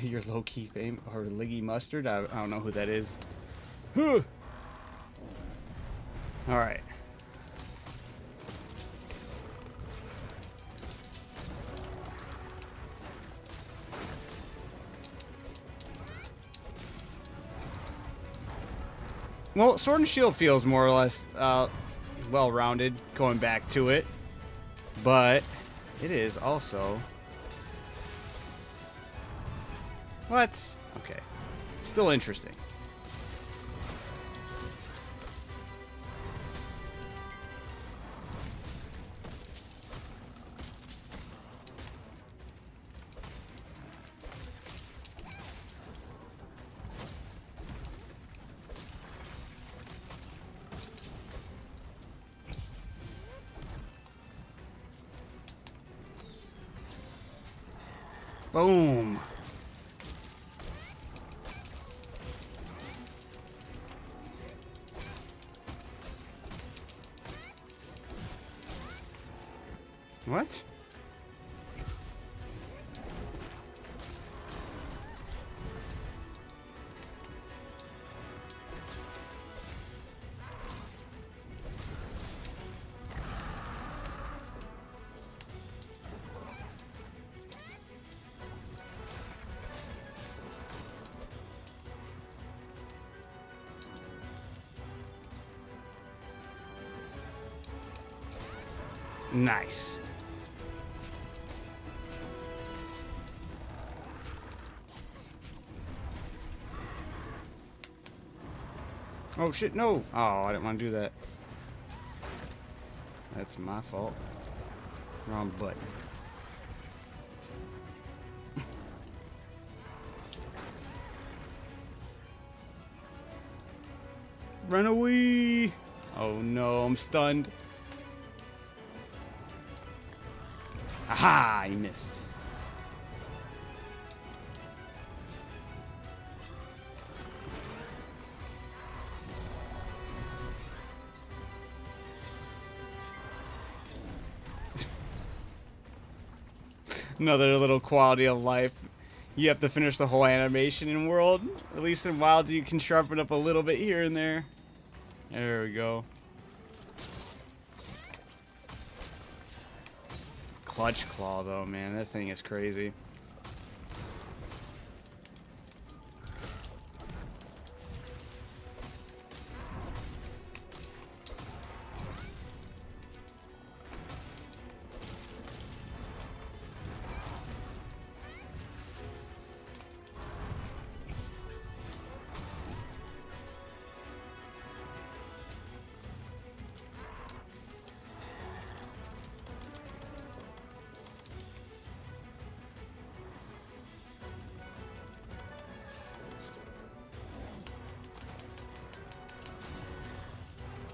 Your low-key fame or Liggy Mustard? I don't know who that is. Alright. Well, Sword and Shield feels more or less well-rounded, going back to it. But it is also... What? Okay. Still interesting. Boom. What? Nice. Oh shit, no! Oh, I didn't want to do that. That's my fault. Wrong button. Run away! Oh no, I'm stunned. Aha! He missed. Another little quality of life. You have to finish the whole animation in World. At least in Wilds, you can sharpen up a little bit here and there. There we go. Clutch Claw, though, man. That thing is crazy.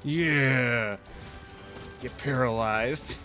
Yeah. Get paralyzed.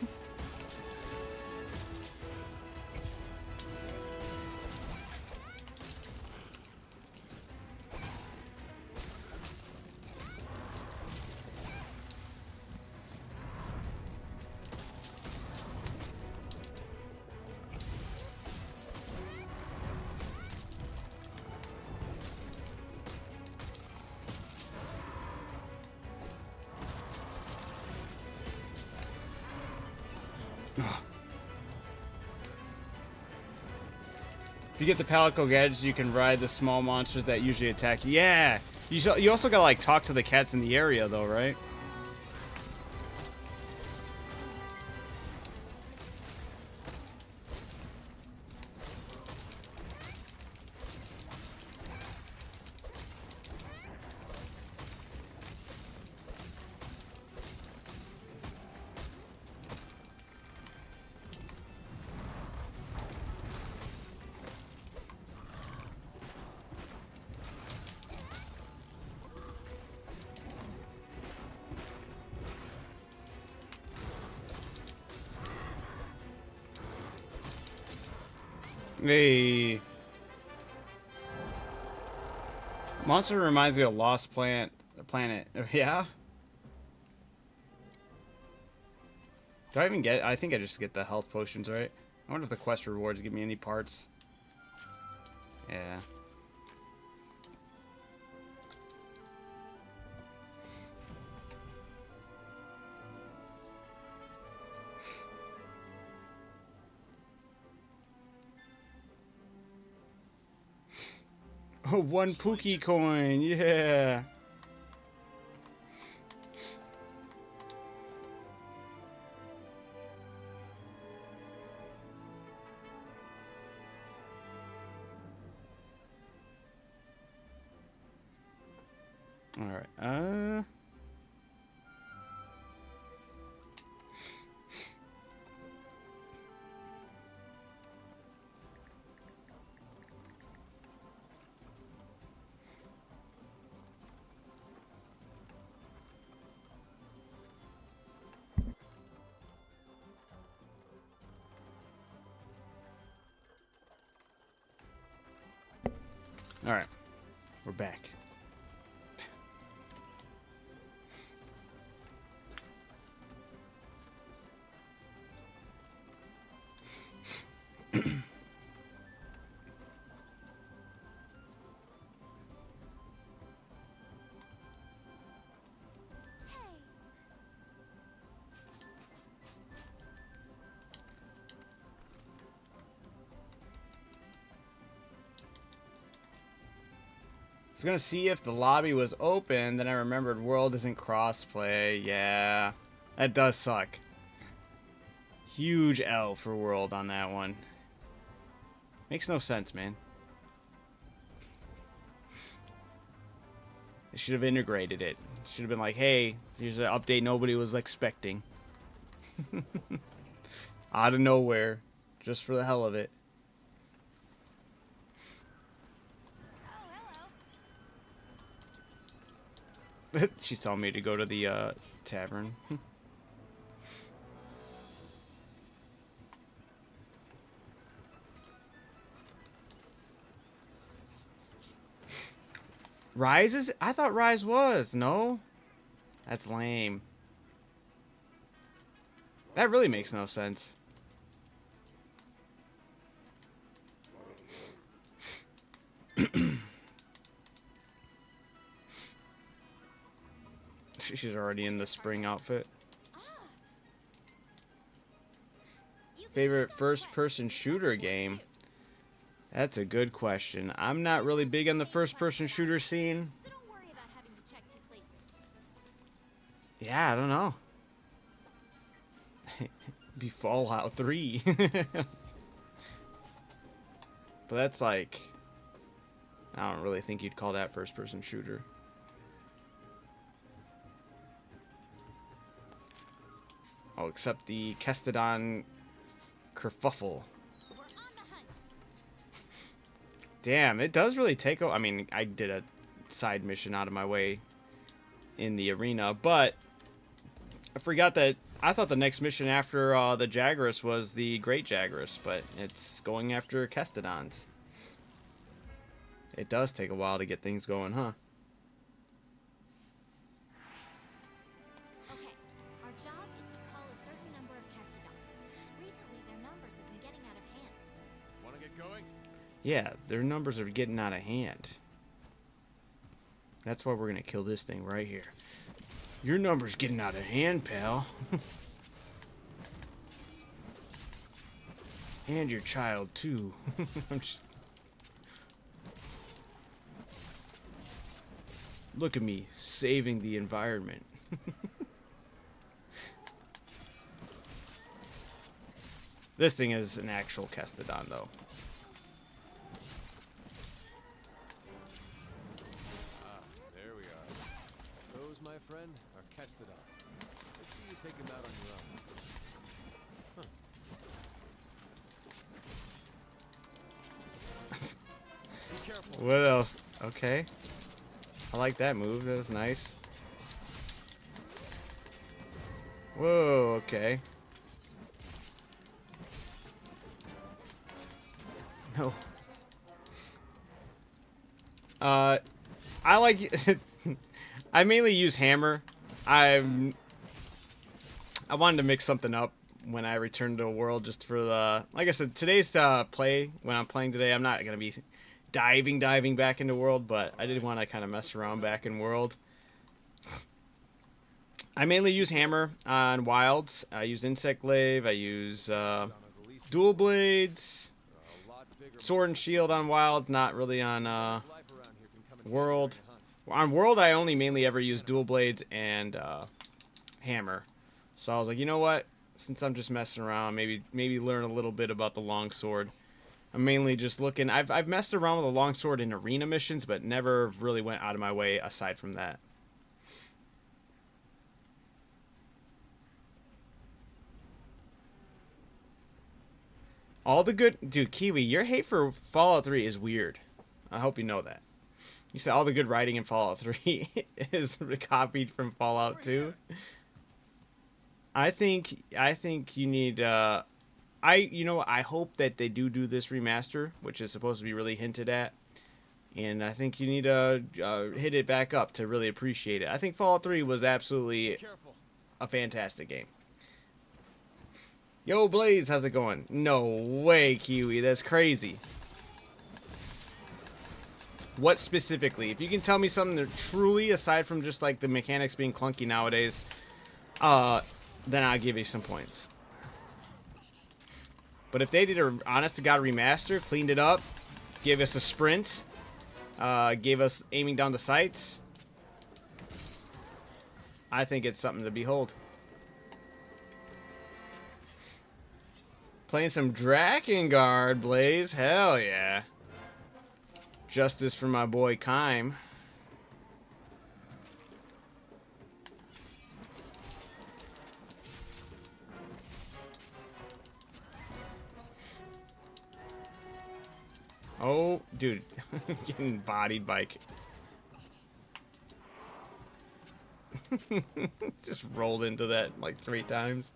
If you get the Palico gadgets, you can ride the small monsters that usually attack you. Yeah! You also gotta, like, talk to the cats in the area, though, right? Hey. Monster reminds me of Lost Planet. Yeah? Do I even get... I think I just get the health potions, right? I wonder if the quest rewards give me any parts. Yeah. Oh, 1 Pookie coin, yeah. All right. All right. We're back. I was gonna see if the lobby was open, then I remembered World isn't crossplay. Yeah, that does suck. Huge L for World on that one. Makes no sense, man. They should have integrated it. Should have been like, hey, here's an update nobody was expecting. Out of nowhere. Just for the hell of it. Oh, She's telling me to go to the tavern. Rise is? I thought Rise was. No? That's lame. That really makes no sense. She's already in the spring outfit. Favorite first-person shooter game? That's a good question. I'm not really big on the first-person shooter scene. so don't worry about having to check 2 places. Yeah, I don't know. Be Fallout 3. But that's like... I don't really think you'd call that first-person shooter. Oh, except the Kestodon kerfuffle. We're on the hunt. Damn, it does really take... I mean, I did a side mission out of my way in the arena, but I forgot that... I thought the next mission after the Jagras was the Great Jagras, but it's going after Kestodons. It does take a while to get things going, huh? Okay, our job is to call a certain number of Kestodon. Recently, their numbers have been getting out of hand. Want to get going? Yeah, their numbers are getting out of hand. That's why we're gonna kill this thing right here. Your number's getting out of hand, pal. And your child, too. Look at me, saving the environment. This thing is an actual Kestodon, though. There we are. Those, my friend, are Kestodon. Let's see you take them out on your own. Be careful. What else? Okay. I like that move. That was nice. Whoa, okay. No. I like... I mainly use hammer. I wanted to mix something up when I return to a world just for the... Like I said, today's play, when I'm playing today, I'm not going to be diving back into world, but I did want to kind of mess around back in world. I mainly use hammer on wilds. I use insect glaive. I use dual blades, sword and shield on wilds. Not really on world. On world, I only mainly ever use dual blades and hammer. So I was like, you know what? Since I'm just messing around, maybe learn a little bit about the longsword. I'm mainly just looking. I've messed around with a longsword in arena missions, but never really went out of my way aside from that. All the good... Dude, Kiwi, your hate for Fallout 3 is weird. I hope you know that. You said all the good writing in Fallout 3 is copied from Fallout 2. I think you need... I hope that they do this remaster, which is supposed to be really hinted at. And I think you need to hit it back up to really appreciate it. I think Fallout 3 was absolutely a fantastic game. Yo, Blaze, how's it going? No way, Kiwi. That's crazy. What specifically? If you can tell me something that truly, aside from just like the mechanics being clunky nowadays, then I'll give you some points. But if they did an honest-to-God remaster, cleaned it up, gave us a sprint, gave us aiming down the sights, I think it's something to behold. Playing some Drakengard, Blaze. Hell yeah. Justice for my boy Kime. Oh, dude. Getting bodied by... Just rolled into that like 3 times.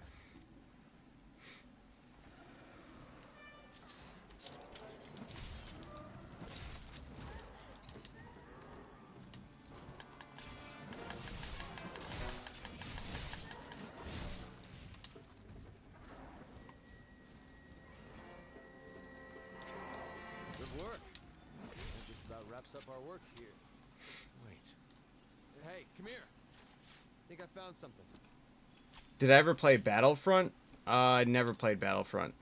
Good work. That just about wraps up our work here. Wait. Hey, come here. I think I found something. Did I ever play Battlefront? I never played Battlefront.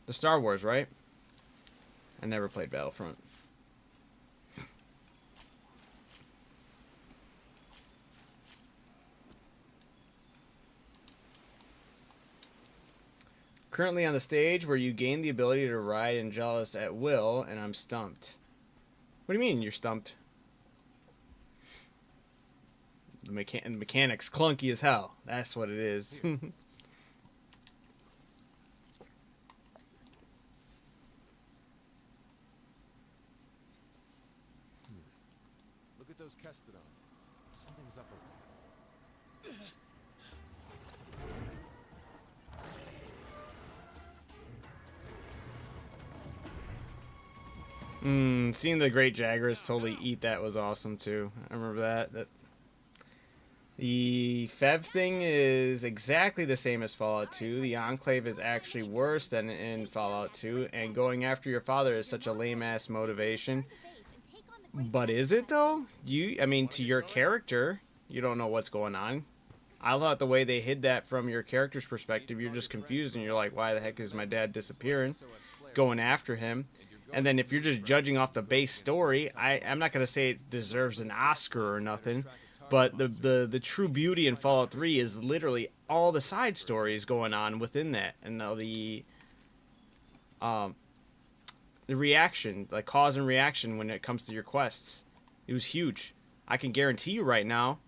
The Star Wars, right? I never played Battlefront. Currently on the stage where you gain the ability to ride Angelus at will, and I'm stumped. What do you mean you're stumped? The mechanic's clunky as hell. That's what it is. Look at those Kestodon. Something's up over there. Seeing the Great Jagras totally eat that was awesome too. I remember that. The Fev thing is exactly the same as Fallout 2. The Enclave is actually worse than in Fallout 2, and going after your father is such a lame-ass motivation. But is it though? I mean, to your character, you don't know what's going on. I thought the way they hid that from your character's perspective, you're just confused and you're like, why the heck is my dad disappearing? Going after him. And then if you're just judging off the base story, I'm not going to say it deserves an Oscar or nothing, but the true beauty in Fallout 3 is literally all the side stories going on within that, and the reaction, like cause and reaction when it comes to your quests. It was huge. I can guarantee you right now,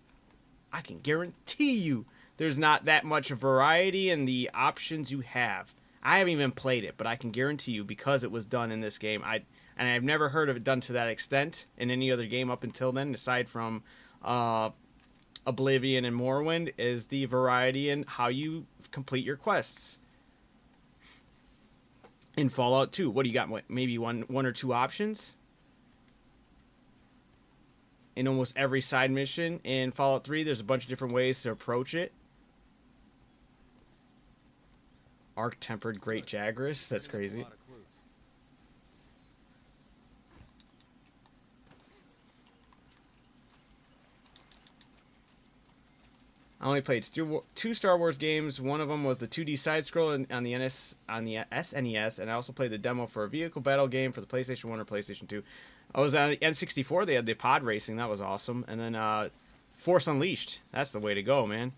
there's not that much variety in the options you have. I haven't even played it, but I can guarantee you, because it was done in this game, and I've never heard of it done to that extent in any other game up until then, aside from Oblivion and Morrowind, is the variety in how you complete your quests. In Fallout 2, what do you got? Maybe one or two options? In almost every side mission. In Fallout 3, there's a bunch of different ways to approach it. Arc-tempered Great Jagras? That's crazy. I only played 2 Star Wars games. One of them was the 2D side-scroll on the SNES, and I also played the demo for a vehicle battle game for the PlayStation 1 or PlayStation 2. I was on the N64. They had the pod racing. That was awesome. And then Force Unleashed. That's the way to go, man.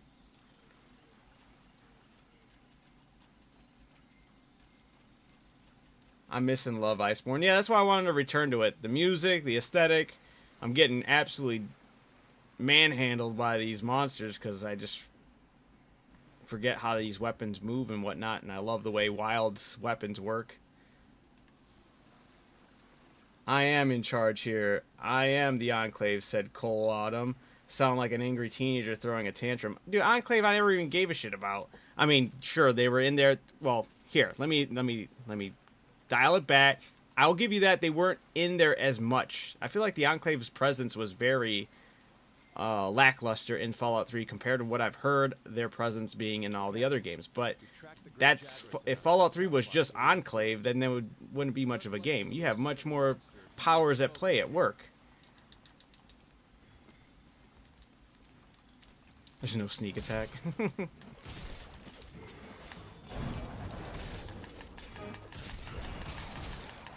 I'm missing Love Iceborne. Yeah, that's why I wanted to return to it. The music, the aesthetic. I'm getting absolutely manhandled by these monsters because I just forget how these weapons move and whatnot, and I love the way Wild's weapons work. I am in charge here. I am the Enclave, said Cole Autumn. Sound like an angry teenager throwing a tantrum. Dude, Enclave I never even gave a shit about. I mean, sure, they were in there. Well, here, let me dial it back. I'll give you that they weren't in there as much. I feel like the Enclave's presence was very lackluster in Fallout 3 compared to what I've heard their presence being in all the other games. But that's, if Fallout 3 was just Enclave, then there wouldn't be much of a game. You have much more powers at play at work. There's no sneak attack.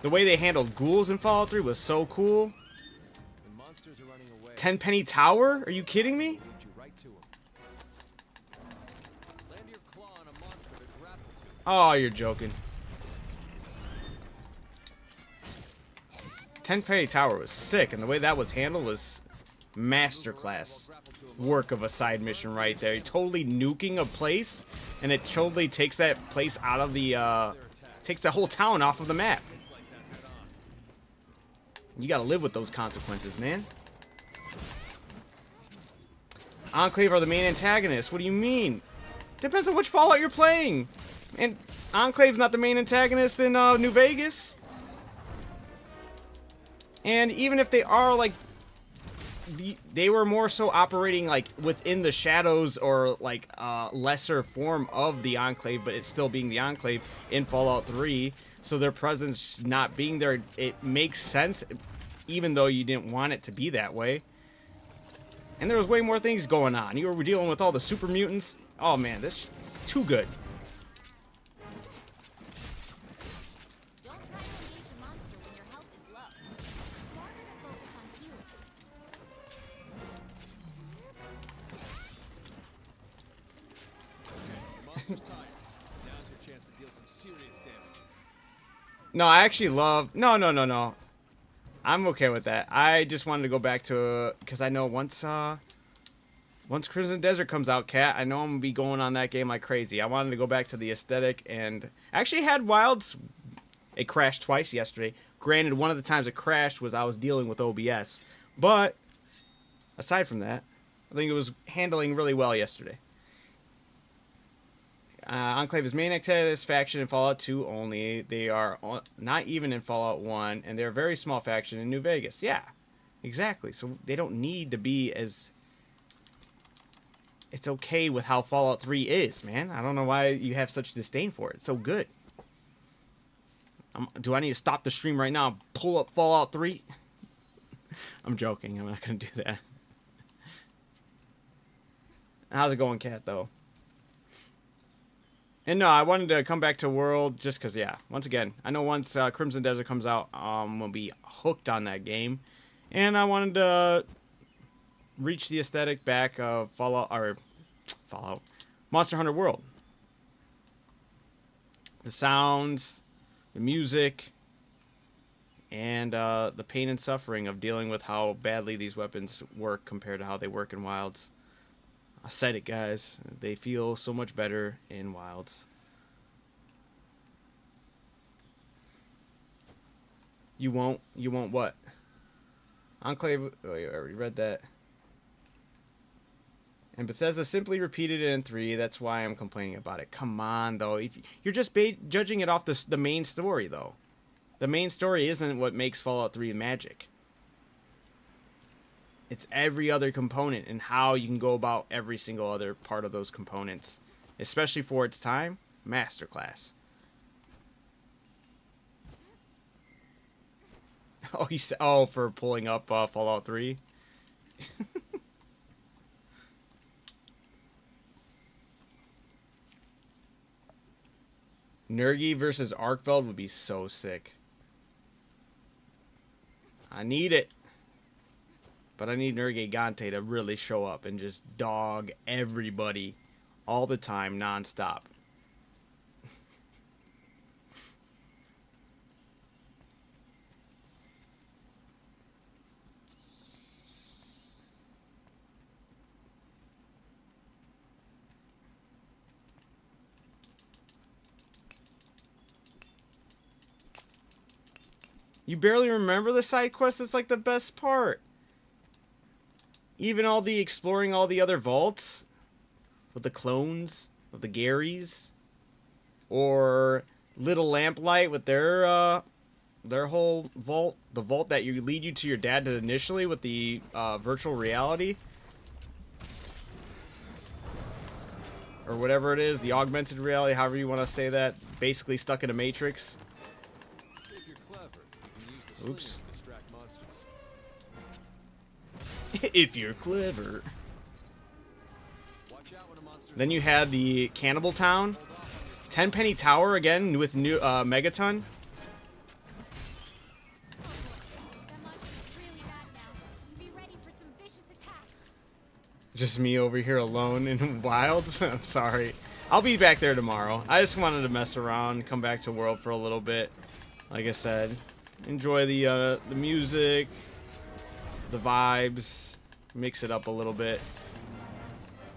The way they handled ghouls in Fallout 3 was so cool. 10-penny tower? Are you kidding me? Oh, you're joking. 10-penny tower was sick, and the way that was handled was masterclass work of a side mission right there. You're totally nuking a place, and it totally takes that place out of the takes the whole town off of the map. You gotta live with those consequences, man. Enclave are the main antagonists. What do you mean? Depends on which Fallout you're playing. And Enclave's not the main antagonist in New Vegas. And even if they are, like, they were more so operating, like, within the shadows or, like, lesser form of the Enclave, but it's still being the Enclave in Fallout 3. So their presence not being there, it makes sense, even though you didn't want it to be that way. And there was way more things going on. You were dealing with all the super mutants. Oh, man, this is too good. Don't try to engage a monster when your health is low. It's smarter to focus on healing. The monster's tired. Now's your chance to deal some serious damage. No, I actually love... No. I'm okay with that. I just wanted to go back to... Because I know once Crimson Desert comes out, Cat, I know I'm going to be going on that game like crazy. I wanted to go back to the aesthetic, and... I actually had Wilds... It crashed twice yesterday. Granted, one of the times it crashed was I was dealing with OBS. But, aside from that, I think it was handling really well yesterday. Enclave is main antagonist faction in Fallout 2 only. They are not even in Fallout 1, and they're a very small faction in New Vegas. Yeah, exactly. So they don't need to be as... It's okay with how Fallout 3 is, man. I don't know why you have such disdain for it. It's so good. Do I need to stop the stream right now and pull up Fallout 3? I'm joking. I'm not going to do that. How's it going, Cat, though? And no, I wanted to come back to World just because, yeah, once again, I know once Crimson Desert comes out, we'll be hooked on that game. And I wanted to reach the aesthetic back of Fallout, Monster Hunter World. The sounds, the music, and the pain and suffering of dealing with how badly these weapons work compared to how they work in Wilds. I said it, guys. They feel so much better in Wilds. You won't what? Enclave... Oh, you already read that. And Bethesda simply repeated it in 3. That's why I'm complaining about it. Come on, though. If you're just judging it off the main story, though. The main story isn't what makes Fallout 3 magic. It's every other component and how you can go about every single other part of those components. Especially for its time, masterclass. Oh, you said, oh, for pulling up Fallout 3? Nergi versus Arkveld would be so sick. I need it. But I need Nergigante to really show up and just dog everybody all the time, nonstop. You barely remember the side quest? It's like the best part. Even all the exploring all the other vaults with the clones of the Garys, or Little Lamplight with their whole vault, the vault that you lead you to your dad to initially with the virtual reality, or whatever it is, the augmented reality, however you want to say that, basically stuck in a matrix. If you're clever, you can use the sling Oops. to distract monsters. If you're clever. Watch out when a monster. Then you had the Cannibal Town, Tenpenny Tower again with new Megaton. That monster's really bad now. Be ready for some vicious attacks. Just me over here alone in Wilds. I'm sorry. I'll be back there tomorrow. I just wanted to mess around, come back to World for a little bit. Like I said, enjoy the music, the vibes, mix it up a little bit.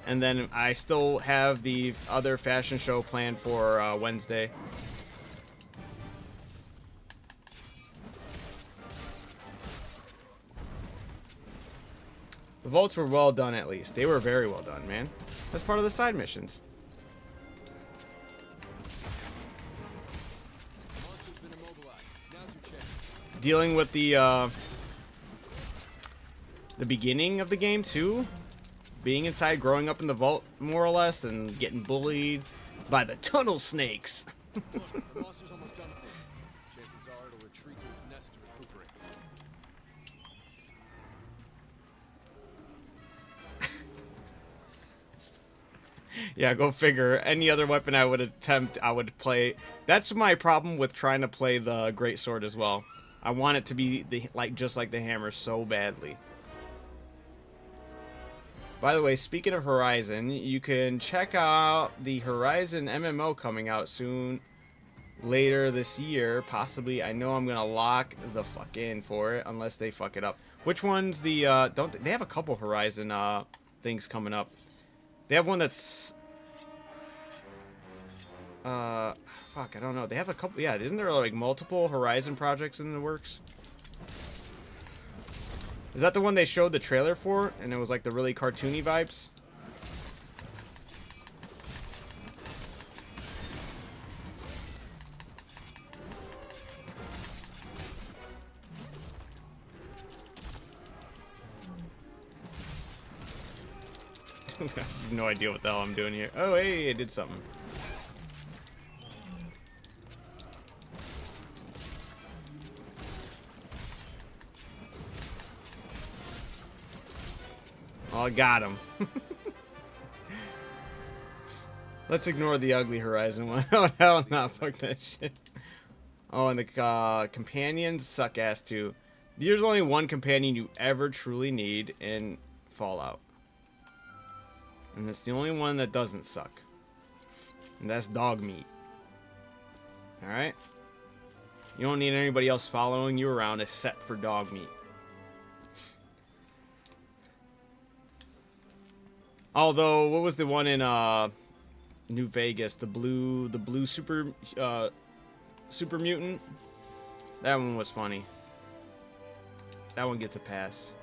And then I still have the other fashion show planned for Wednesday. The vaults were well done, at least. They were very well done, man. That's part of the side missions. Monster's been immobilized. Now's your chance. Dealing with the beginning of the game, too. Being inside, growing up in the vault, more or less, and getting bullied by the tunnel snakes. Look, the monster's almost done for. Chances are it'll retreat to its nest to recuperate. Yeah, go figure. Any other weapon I would attempt, I would play. That's my problem with trying to play the Great Sword as well. I want it to be just like the hammer so badly. By the way, speaking of Horizon, you can check out the Horizon MMO coming out soon, later this year, possibly. I know I'm gonna lock the fuck in for it unless they fuck it up. Which one's the? They have a couple Horizon things coming up. They have one that's fuck, I don't know. They have a couple. Yeah, isn't there like multiple Horizon projects in the works? Is that the one they showed the trailer for, and it was like the really cartoony vibes? I have no idea what the hell I'm doing here. Oh, hey, I did something. Oh, I got him. Let's ignore the ugly Horizon one. Oh, hell no. Fuck that shit. Oh, and the companions suck ass too. There's only one companion you ever truly need in Fallout. And it's the only one that doesn't suck. And that's dog meat. Alright? You don't need anybody else following you around except for dog meat. Although, what was the one in New Vegas? The blue super mutant? That one was funny. That one gets a pass.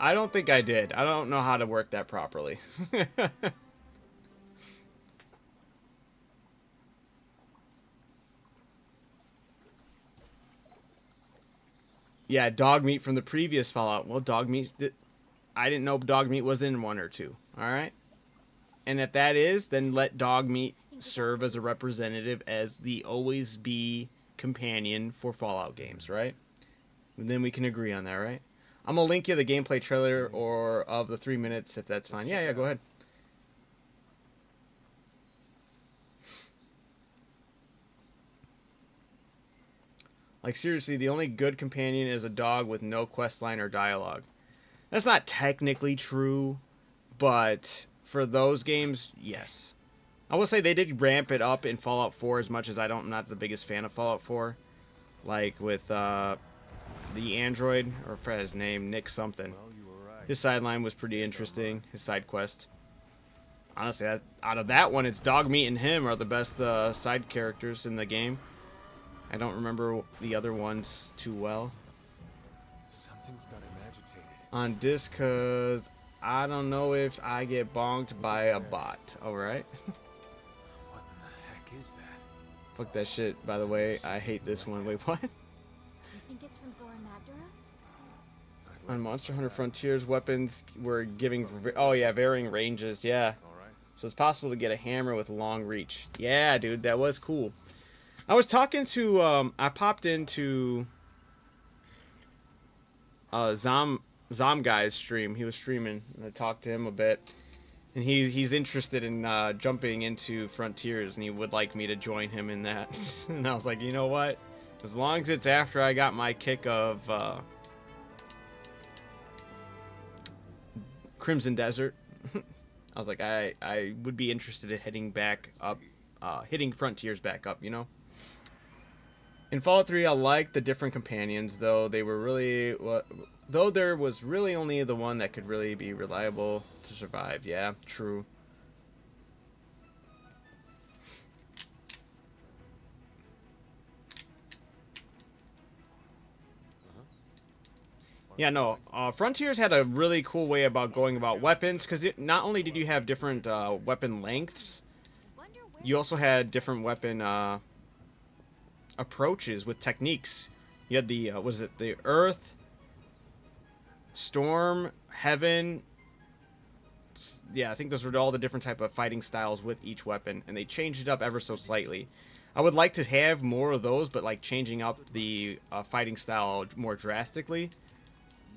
I don't think I did. I don't know how to work that properly. Yeah, dog meat from the previous Fallout. Well, dog meat... I didn't know dog meat was in 1 or 2. Alright? And if that is, then let dog meat serve as a representative as the always be companion for Fallout games, right? And then we can agree on that, right? I'm gonna link you the gameplay trailer or of the 3 minutes if that's fine. Yeah, go ahead. Like seriously, the only good companion is a dog with no quest line or dialogue. That's not technically true, but for those games, yes. I will say they did ramp it up in Fallout 4 as much as I'm not the biggest fan of Fallout 4. Like with the android, or for his name, Nick something. Well, you were right. His sideline was pretty interesting. His side quest. Honestly, out of that one, it's Dogmeat and him are the best side characters in the game. I don't remember the other ones too well. Something's got him agitated. On disc, cause I don't know if I get bonked by a bot. Alright. What in the heck is that? Fuck that shit, by the way. I hate this one. Wait, what? You think it's from Zora Magdaros? I'd On like Monster to Hunter find out. Frontiers, weapons were giving... Oh, yeah, varying ranges. Yeah. All right. So it's possible to get a hammer with long reach. Yeah, dude, that was cool. I was talking to... I popped into... Zom Guy's stream. He was streaming, and I talked to him a bit. And he's interested in jumping into Frontiers, and he would like me to join him in that. And I was like, you know what? As long as it's after I got my kick of Crimson Desert, I was like, I would be interested in heading back up, hitting Frontiers back up, you know? In Fallout 3, I liked the different companions, though they were really though there was really only the one that could really be reliable to survive. Yeah, true. Yeah, no. Frontiers had a really cool way about going about weapons, because not only did you have different weapon lengths, you also had different weapon approaches with techniques. You had the was it the Earth, Storm, Heaven? Yeah, I think those were all the different type of fighting styles with each weapon, and they changed it up ever so slightly. I would like to have more of those, but like changing up the fighting style more drastically.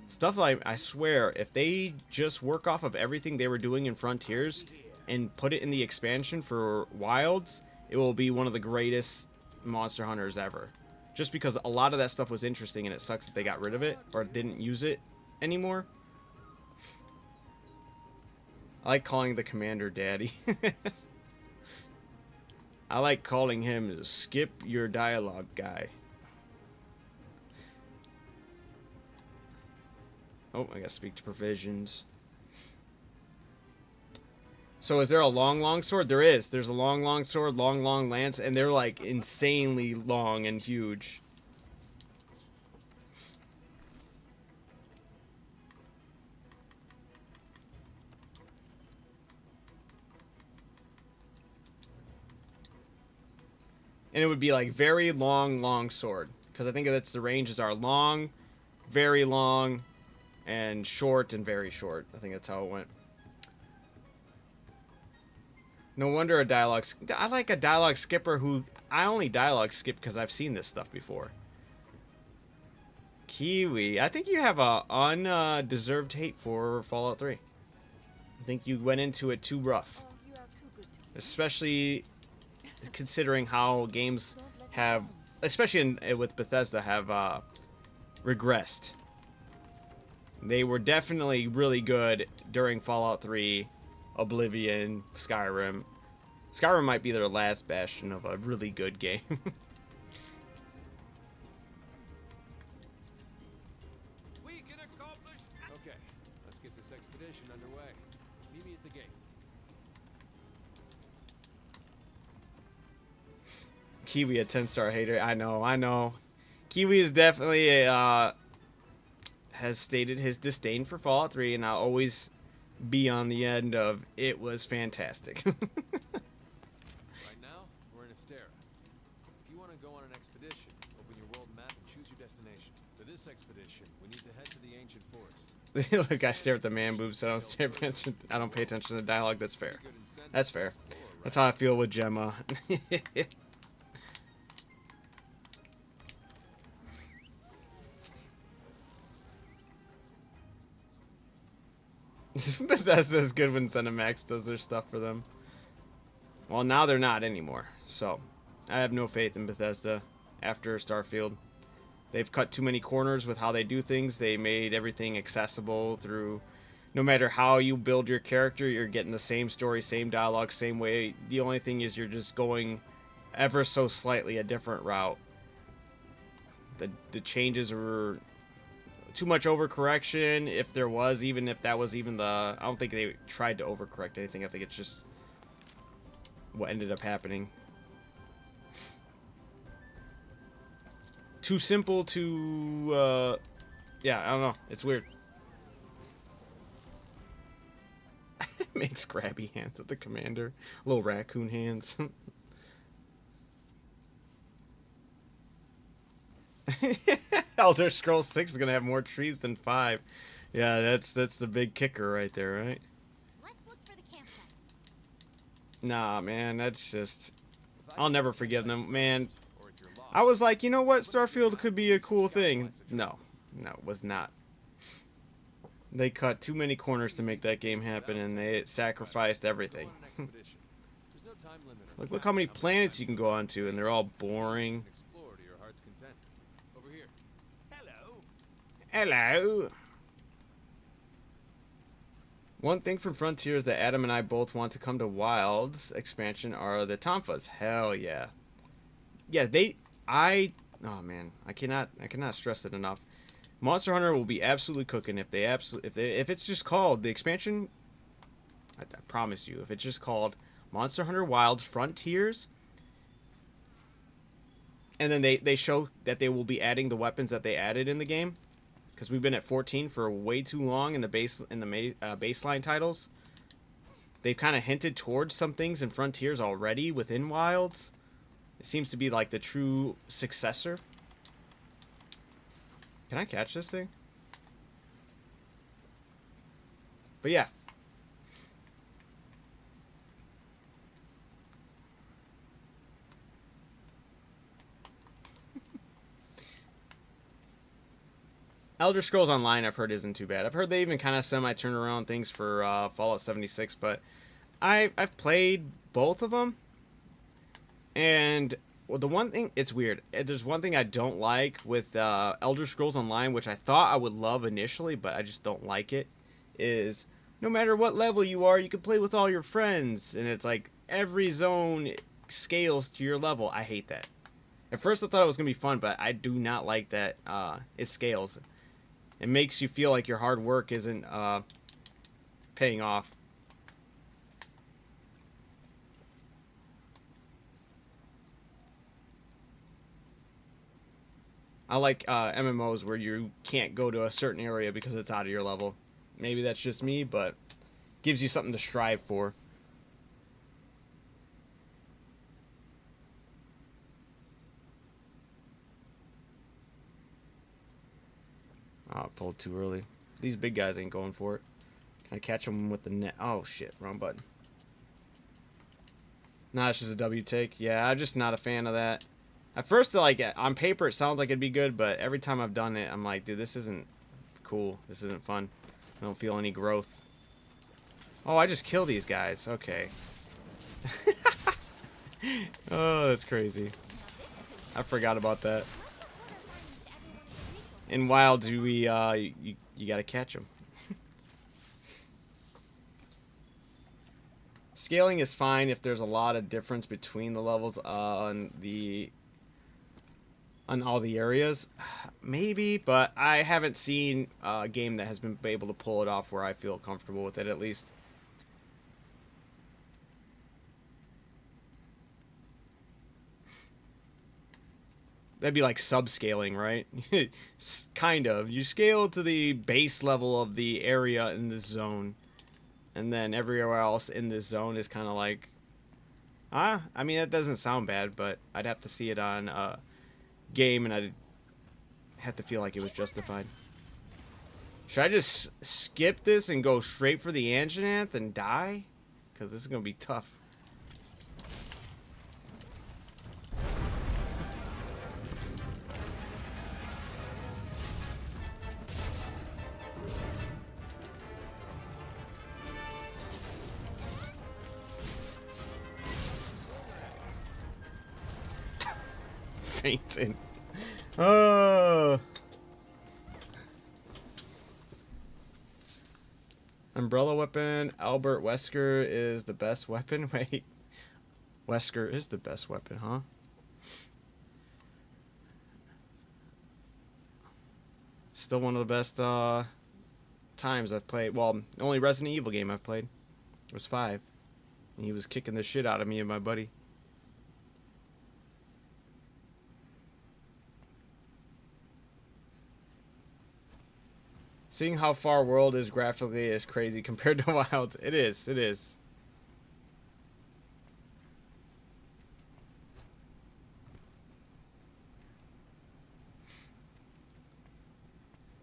Stuff like, I swear, if they just work off of everything they were doing in Frontiers and put it in the expansion for Wilds, it will be one of the greatest Monster Hunters ever. Just because a lot of that stuff was interesting, and it sucks that they got rid of it or didn't use it anymore. I like calling the commander Daddy. I like calling him Skip Your Dialogue Guy. Oh, I gotta speak to provisions. So is there a long sword? There is. There's a long sword, long lance, and they're like insanely long and huge. And it would be like very long sword. Because I think that's the ranges are long, very long, and short and very short. I think that's how it went. No wonder a dialogue... I like a dialogue skipper who... I only dialogue skip because I've seen this stuff before. Kiwi. I think you have a undeserved hate for Fallout 3. I think you went into it too rough. Especially considering how games have... Especially with Bethesda have regressed. They were definitely really good during Fallout 3, Oblivion, Skyrim. Skyrim might be their last bastion of a really good game. We can accomplish. Okay, let's get this expedition underway. Meet me at the gate. Kiwi, a 10-star hater. I know. Kiwi is definitely has stated his disdain for Fallout 3, and I'll always be on the end of it was fantastic. Right now, we're in Astera. If you want to go on an expedition, open your world map and choose your destination. For this expedition, we need to head to the ancient forest. Look, I stare at the man boobs, so I don't pay attention to the dialogue. That's fair. That's fair. That's how I feel with Gemma. Bethesda's good when ZeniMax does their stuff for them. Well, now they're not anymore. So, I have no faith in Bethesda after Starfield. They've cut too many corners with how they do things. They made everything accessible through... No matter how you build your character, you're getting the same story, same dialogue, same way. The only thing is you're just going ever so slightly a different route. The changes were... too much overcorrection, if there was, even if that was even the... I don't think they tried to overcorrect anything. I think it's just what ended up happening. Too simple, too... yeah, I don't know. It's weird. Makes grabby hands at the commander. Little raccoon hands. Elder Scrolls 6 is gonna have more trees than 5. Yeah, that's the big kicker right there, right? Let's look for the campsite. Nah, man, that's just... I'll never forgive them, man. I was like, you know what? Starfield could be a cool thing. No, it was not. They cut too many corners to make that game happen, and they sacrificed everything. Look how many planets you can go onto, and they're all boring. Hello. One thing from Frontiers that Adam and I both want to come to Wilds expansion are the Tonfas. Hell yeah. Yeah, Oh man, I cannot stress it enough. Monster Hunter will be absolutely cooking if if it's just called the expansion. I promise you, if it's just called Monster Hunter Wilds Frontiers, and then they show that they will be adding the weapons that they added in the game, because we've been at 14 for way too long in the baseline titles. They've kind of hinted towards some things in Frontiers already within Wilds. It seems to be like the true successor. Can I catch this thing? But yeah. Elder Scrolls Online, I've heard, isn't too bad. I've heard they even kind of semi-turn around things for Fallout 76, but I've played both of them. And well, the one thing, it's weird. There's one thing I don't like with Elder Scrolls Online, which I thought I would love initially, but I just don't like it, is no matter what level you are, you can play with all your friends. And it's like every zone scales to your level. I hate that. At first I thought it was going to be fun, but I do not like that it scales. It makes you feel like your hard work isn't paying off. I like MMOs where you can't go to a certain area because it's out of your level. Maybe that's just me, but gives you something to strive for. Oh, I pulled too early. These big guys ain't going for it. Can I catch them with the net? Oh, shit. Wrong button. Nah, it's just a W take. Yeah, I'm just not a fan of that. At first, like, on paper, it sounds like it'd be good, but every time I've done it, I'm like, dude, this isn't cool. This isn't fun. I don't feel any growth. Oh, I just kill these guys. Okay. Oh, that's crazy. I forgot about that. In Wilds, you gotta catch them. Scaling is fine if there's a lot of difference between the levels on all the areas. Maybe, but I haven't seen a game that has been able to pull it off where I feel comfortable with it, at least. That'd be like subscaling, right? Kind of. You scale to the base level of the area in this zone. And then everywhere else in this zone is kind of like... I mean, that doesn't sound bad, but I'd have to see it on a game, and I'd have to feel like it was justified. Should I just skip this and go straight for the Anjanath and die? Because this is going to be tough. Fainting. Oh. Umbrella weapon. Albert Wesker is the best weapon. Wait. Wesker is the best weapon, huh? Still one of the best times I've played. Well, the only Resident Evil game I've played was 5. And he was kicking the shit out of me and my buddy. Seeing how far World is graphically is crazy compared to Wild. It is. It is.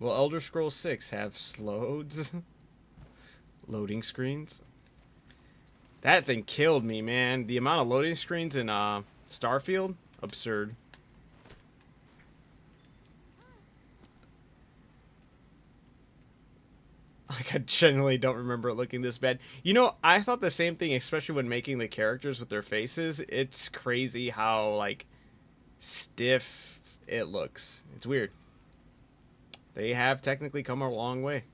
Will Elder Scrolls 6 have slows? Loading screens? That thing killed me, man. The amount of loading screens in Starfield? Absurd. Like, I genuinely don't remember it looking this bad. You know, I thought the same thing, especially when making the characters with their faces. It's crazy how, like, stiff it looks. It's weird. They have technically come a long way.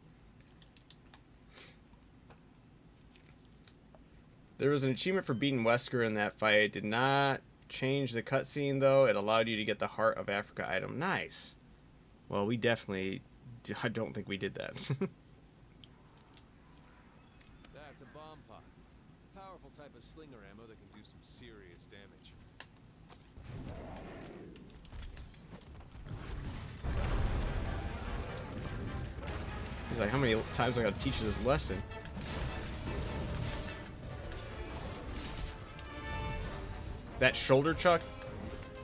There was an achievement for beating Wesker in that fight. Did not change the cutscene, though. It allowed you to get the Heart of Africa item. Nice. Well, we definitely... I don't think we did that. That's a bomb pod. Powerful type of slinger ammo that can do some serious damage. He's like, how many times I gotta teach this lesson? That shoulder chuck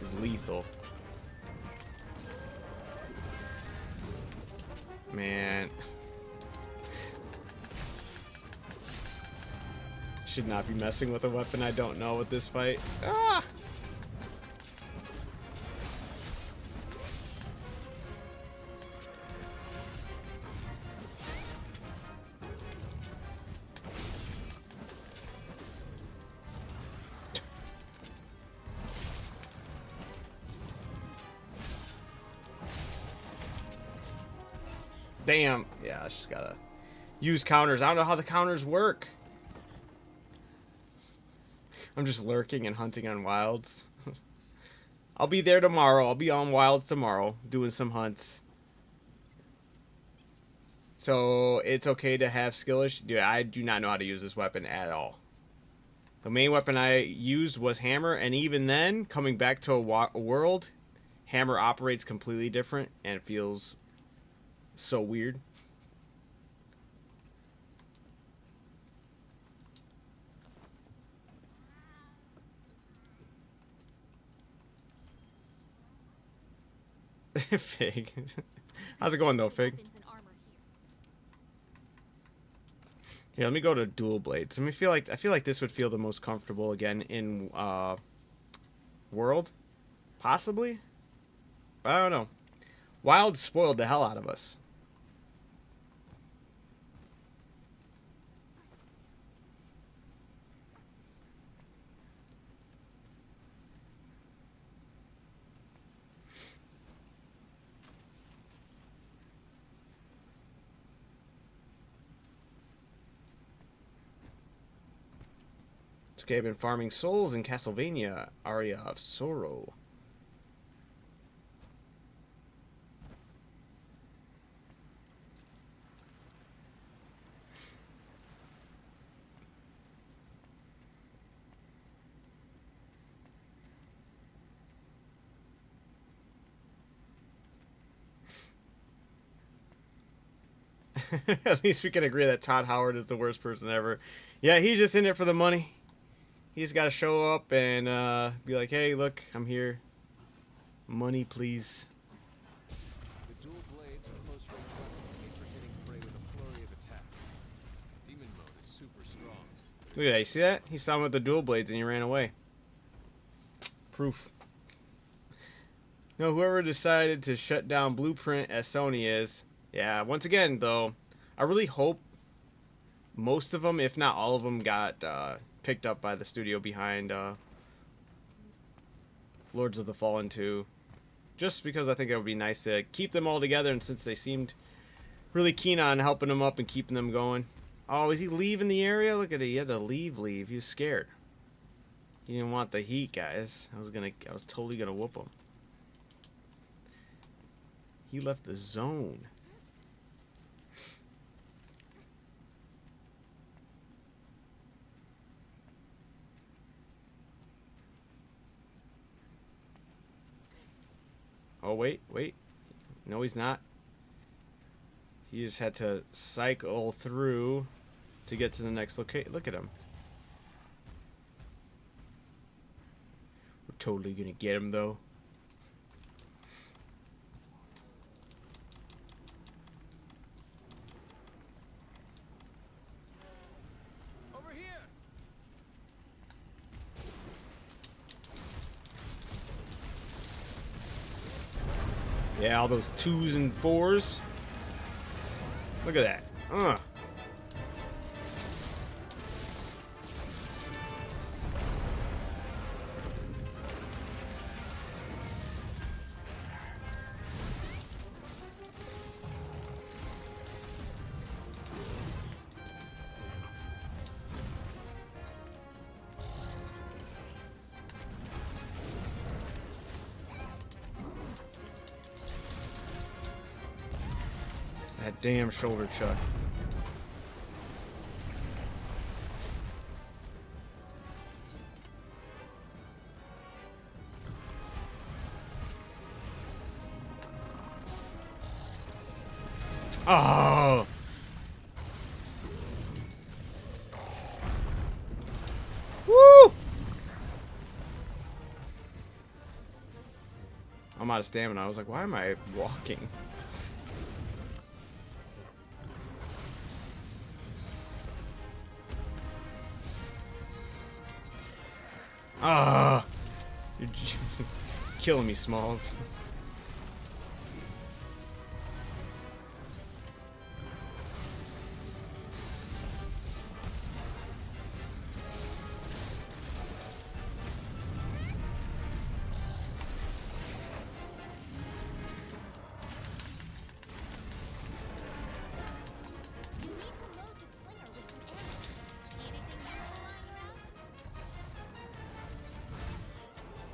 is lethal. Man. Should not be messing with a weapon I don't know with this fight. Ah! Damn. Yeah, I just gotta use counters. I don't know how the counters work. I'm just lurking and hunting on wilds. I'll be there tomorrow. I'll be on wilds tomorrow doing some hunts. So it's okay to have skill issue. Dude, I do not know how to use this weapon at all. The main weapon I used was hammer, and even then, coming back to a world, hammer operates completely different and it feels so weird. Fig. How's it going though, Fig? Weapons and armor here. Here, let me go to dual blades. I feel like this would feel the most comfortable again in world, possibly. But I don't know. Wild spoiled the hell out of us. It's okay, I've been farming souls in Castlevania, Aria of Sorrow. At least we can agree that Todd Howard is the worst person ever. Yeah, he's just in it for the money. He's got to show up and be like, hey, look, I'm here. Money, please. The dual blades are close-range weapons made for hitting prey with a flurry of attacks. Demon mode is super strong. Look at that. You see that? He saw him with the dual blades and he ran away. Proof. No, whoever decided to shut down Blueprint as Sony is. Yeah, once again, though, I really hope most of them, if not all of them, got picked up by the studio behind Lords of the Fallen 2. Just because I think it would be nice to keep them all together, and since they seemed really keen on helping them up and keeping them going. Oh, is he leaving the area? Look at it. He had to leave. He was scared. He didn't want the heat, guys. I was totally gonna whoop him. He left the zone. Oh, wait. No, he's not. He just had to cycle through to get to the next location. Look at him. We're totally gonna get him, though. Over here! Yeah, all those 2s and 4s. Look at that. That damn shoulder chuck. Oh. Woo! I'm out of stamina. I was like, why am I walking? Ah, you're killing me, Smalls. You need to load the slinger with some arrows. See anything useful lying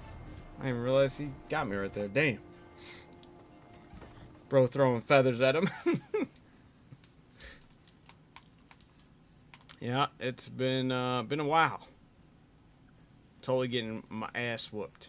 around? I didn't realize he got me right there. Damn. Bro throwing feathers at him. Yeah, it's been a while. Totally getting my ass whooped.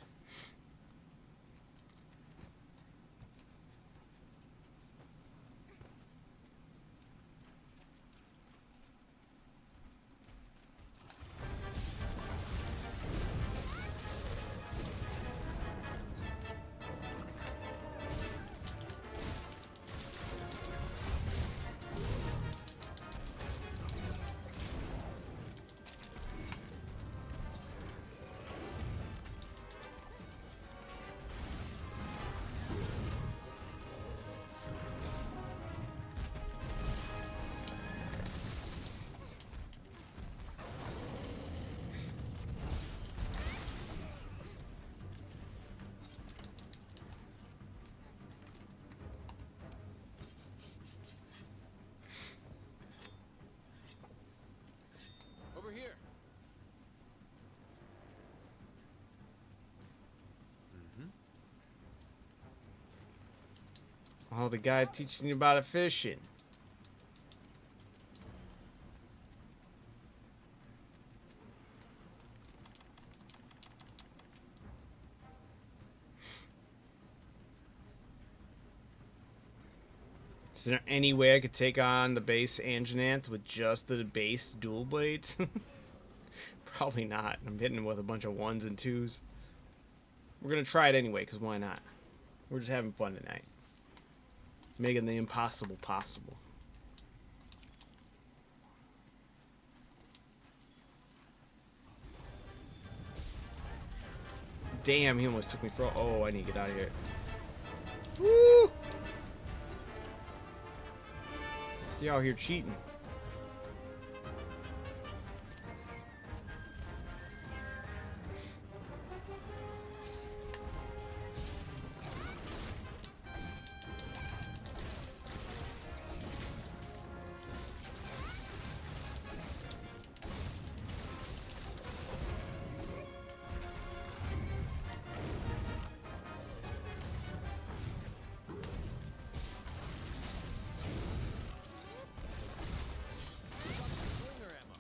Over here. Oh, the guy teaching you about fishing. Is there any way I could take on the base Anginant with just the base dual blades? Probably not. I'm hitting him with a bunch of 1s and 2s. We're going to try it anyway, because why not? We're just having fun tonight. Making the impossible possible. Damn, he almost took me for... Oh, I need to get out of here. Woo! You out here cheating. Slinger ammo.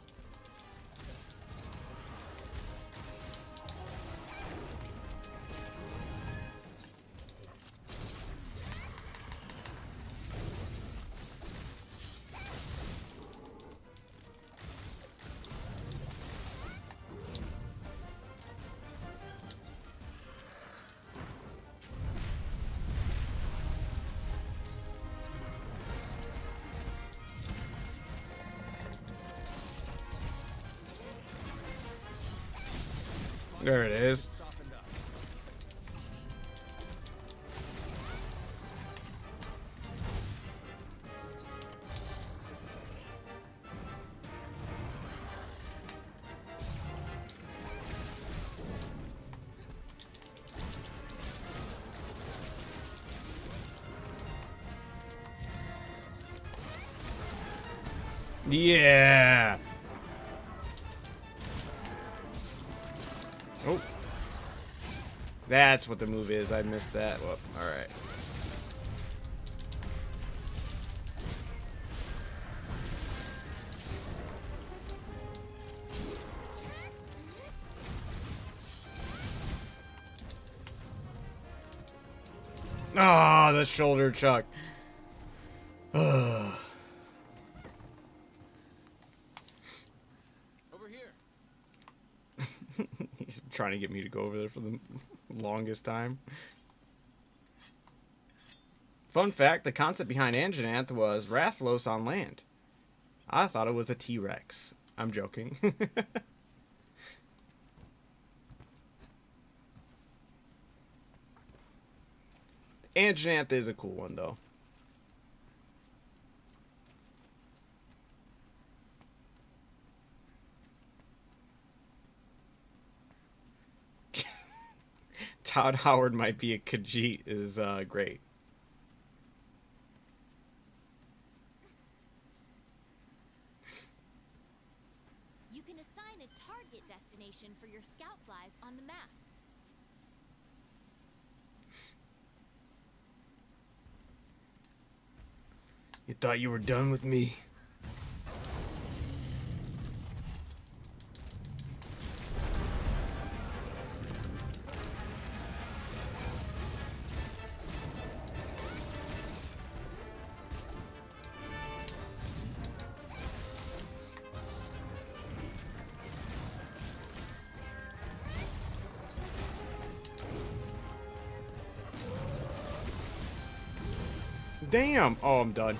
There it is. Softened up. Yeah. Oh. That's what the move is. I missed that. Well, all right. Ah, the shoulder chuck. Ugh. Over here. He's trying to get me to go over there for the longest time. Fun fact, the concept behind Anjanath was Rathalos on land. I thought it was a T-Rex. I'm joking. Anjanath is a cool one, though. Todd Howard might be a Khajiit is great. You can assign a target destination for your scout flies on the map. You thought you were done with me? Damn! Oh, I'm done.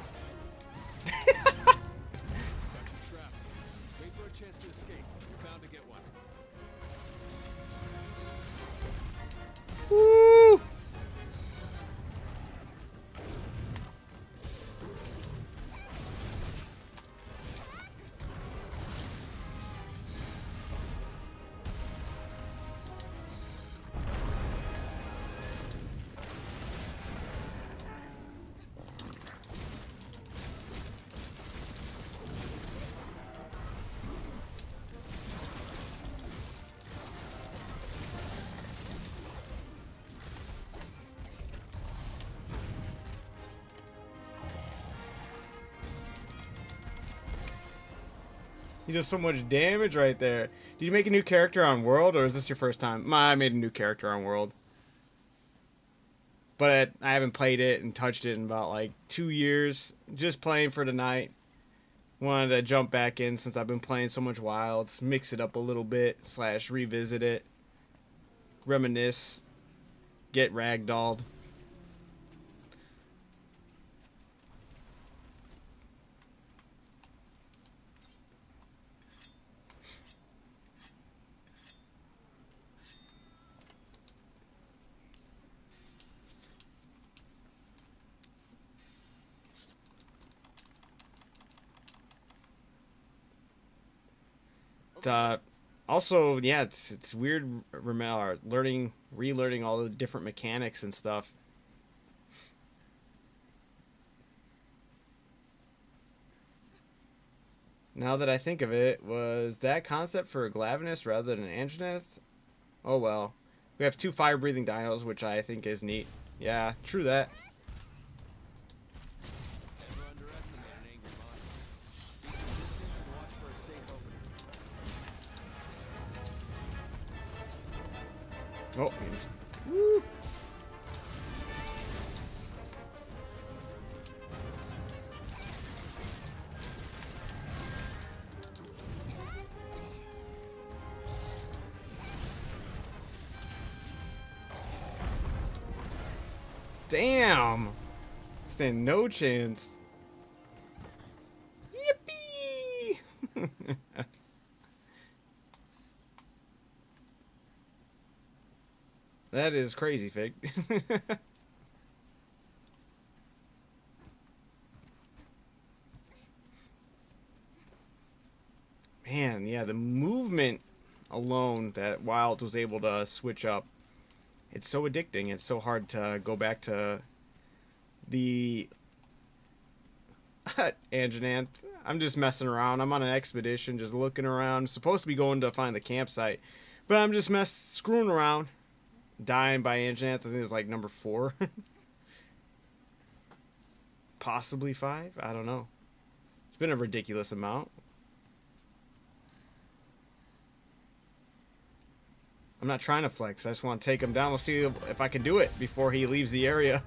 It's got you trapped. Wait for a chance to escape. You're bound to get one. Woo! He does so much damage right there. Did you make a new character on World, or is this your first time? I made a new character on World. But I haven't played it and touched it in about like 2 years. Just playing for tonight. Wanted to jump back in since I've been playing so much Wilds. Mix it up a little bit, / revisit it. Reminisce. Get ragdolled. Also, yeah, it's weird relearning all the different mechanics and stuff. Now that I think of it, was that concept for Glavenus rather than Anjanath? Oh well. We have 2 fire-breathing dinos, which I think is neat. Yeah, true that. Never underestimate an angry monster. Keep your distance and watch for a safe opening. Oh, woo. Damn! Stand no chance. Yippee! That is crazy, Fig. Man, yeah, the movement alone that Wild was able to switch up. It's so addicting. It's so hard to go back to the Anjanath. I'm just messing around. I'm on an expedition, just looking around. I'm supposed to be going to find the campsite, but I'm just screwing around. Dying by Anjanath, I think it's like number 4. Possibly 5. I don't know. It's been a ridiculous amount. I'm not trying to flex. I just want to take him down. We'll see if I can do it before he leaves the area.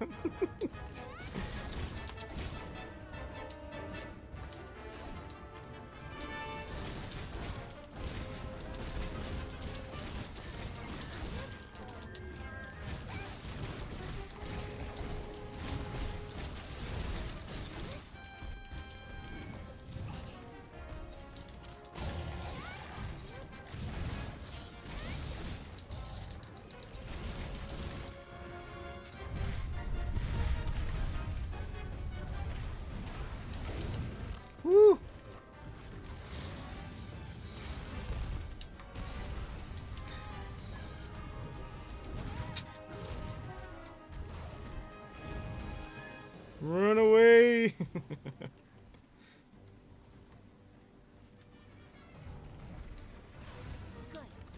Woo! Run away! Good.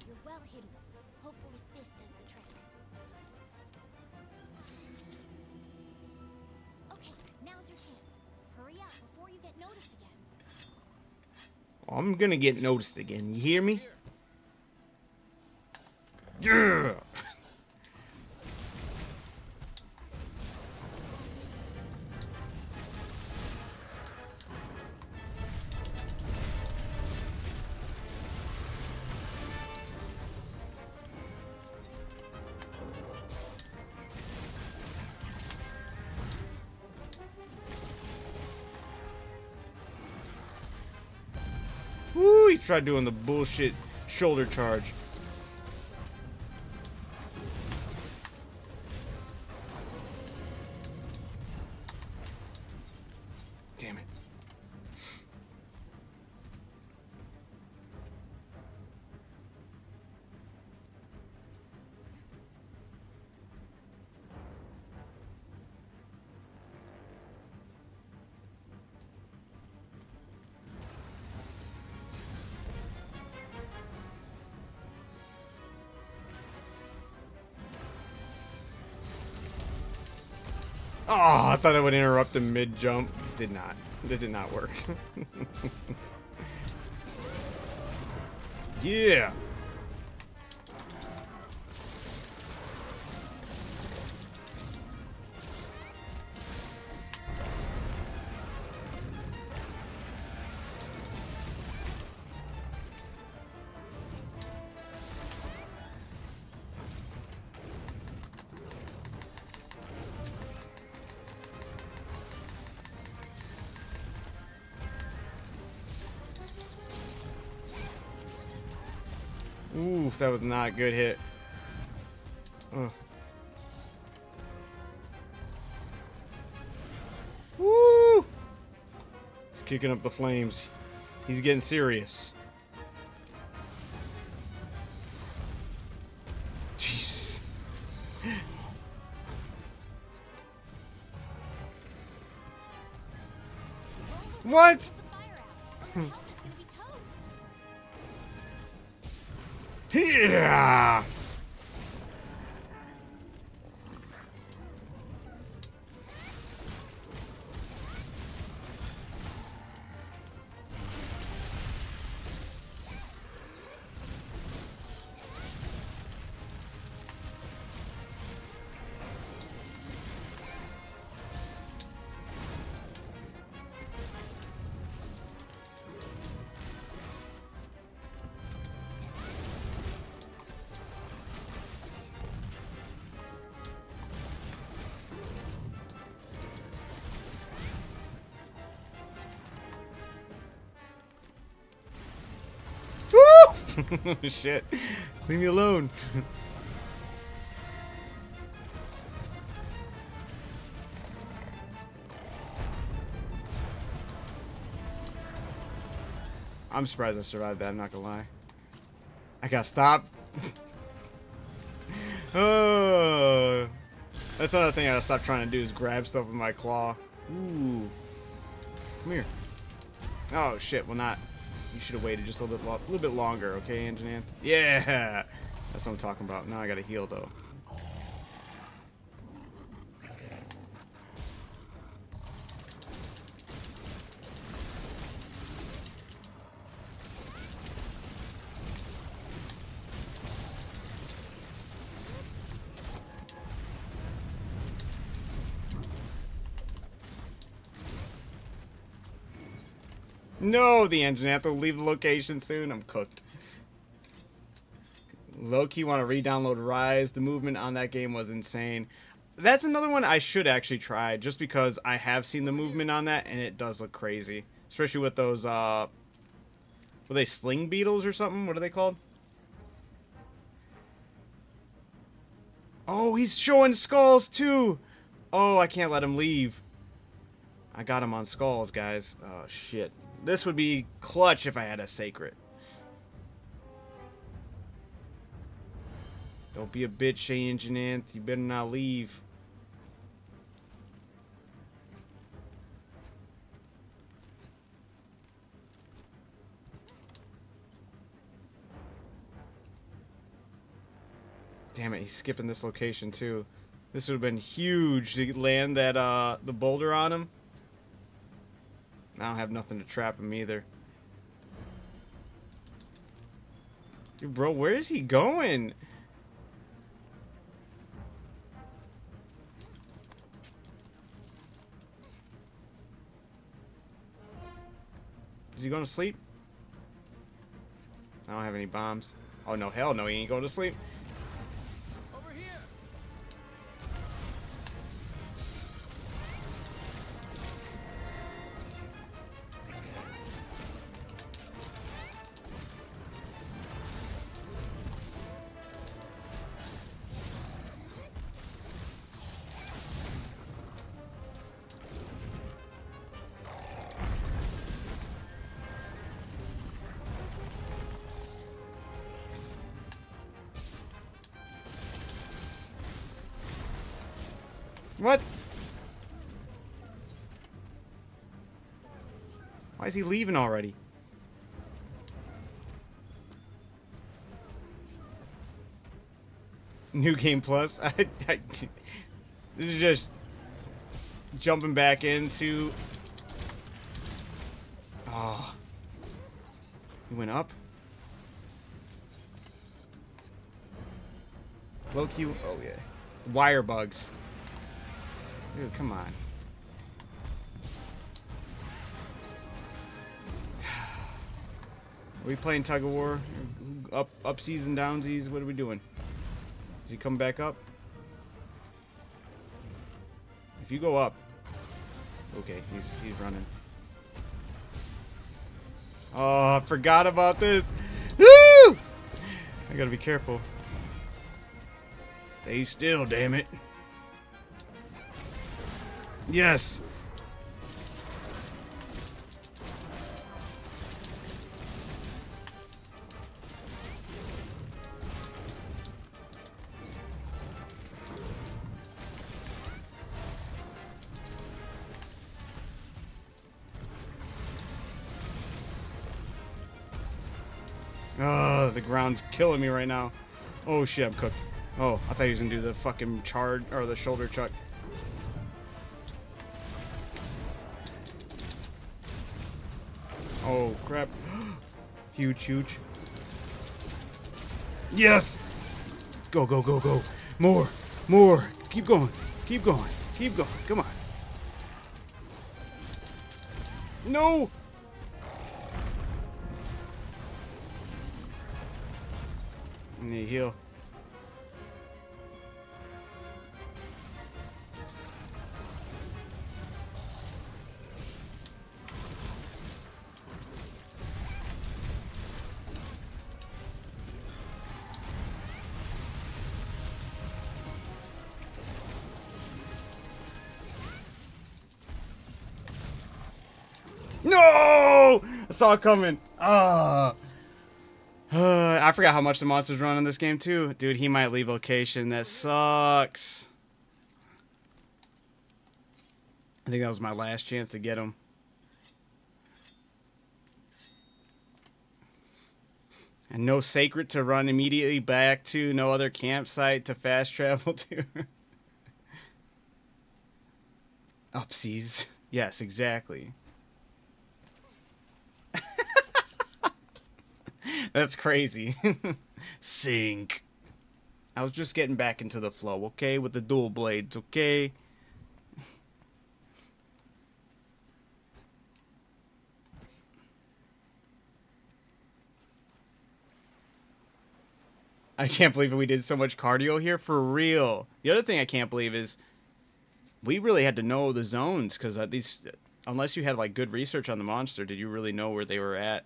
You're well hidden. Hopefully this does the trick. Okay, now's your chance. Hurry up before you get noticed again. I'm gonna get noticed again. You hear me? Yeah! Woo! He tried doing the bullshit shoulder charge. Damn it. Oh, I thought that would interrupt him mid-jump. Did not. That did not work. Yeah. Oof, that was not a good hit. Ugh. Woo! He's kicking up the flames. He's getting serious. Jeez. What? The fire out. Or the helmet's gonna be toast. Yeah. Woo! Shit. Leave me alone. I'm surprised I survived that, I'm not gonna lie. I gotta stop. Oh, that's another thing I gotta stop trying to do is grab stuff with my claw. Ooh. Come here. Oh shit, well not. You should have waited just a little bit longer, okay, Anjananth? Yeah! That's what I'm talking about. Now I gotta heal though. No, the engine. I have to leave the location soon. I'm cooked. Low-key want to re-download Rise. The movement on that game was insane. That's another one I should actually try, just because I have seen the movement on that, and it does look crazy. Especially with those, were they sling beetles or something? What are they called? Oh, he's showing skulls, too! Oh, I can't let him leave. I got him on skulls, guys. Oh, shit. This would be clutch if I had a sacred. Don't be a bitch, Ancient Ant. You better not leave. Damn it, he's skipping this location too. This would have been huge to land that the boulder on him. I don't have nothing to trap him either. Dude, bro, where is he going? Is he going to sleep? I don't have any bombs. Oh no, hell no, he ain't going to sleep. Over here. What? Why is he leaving already? New Game Plus. This is just jumping back into. Oh, he went up. Low Q. Oh yeah, wire bugs. Dude, come on. Are we playing tug of war? Upsies and downsies? What are we doing? Is he coming back up? If you go up. Okay, he's running. Oh, I forgot about this. Woo! I gotta be careful. Stay still, damn it. Yes. Oh, the ground's killing me right now. Oh shit, I'm cooked. Oh, I thought he was gonna do the fucking charge or the shoulder chuck. Oh crap. Huge. Yes! Go, go, go, go. More. Keep going. Come on. No! I need to heal. No! I saw it coming. I forgot how much the monsters run in this game too. Dude, he might leave location. That sucks. I think that was my last chance to get him. And no sacred to run immediately back to. No other campsite to fast travel to. Upsies. Yes, exactly. That's crazy. Sink. I was just getting back into the flow, okay? With the dual blades, okay? I can't believe we did so much cardio here, for real. The other thing I can't believe is we really had to know the zones, because these, unless you had like good research on the monster, did you really know where they were at?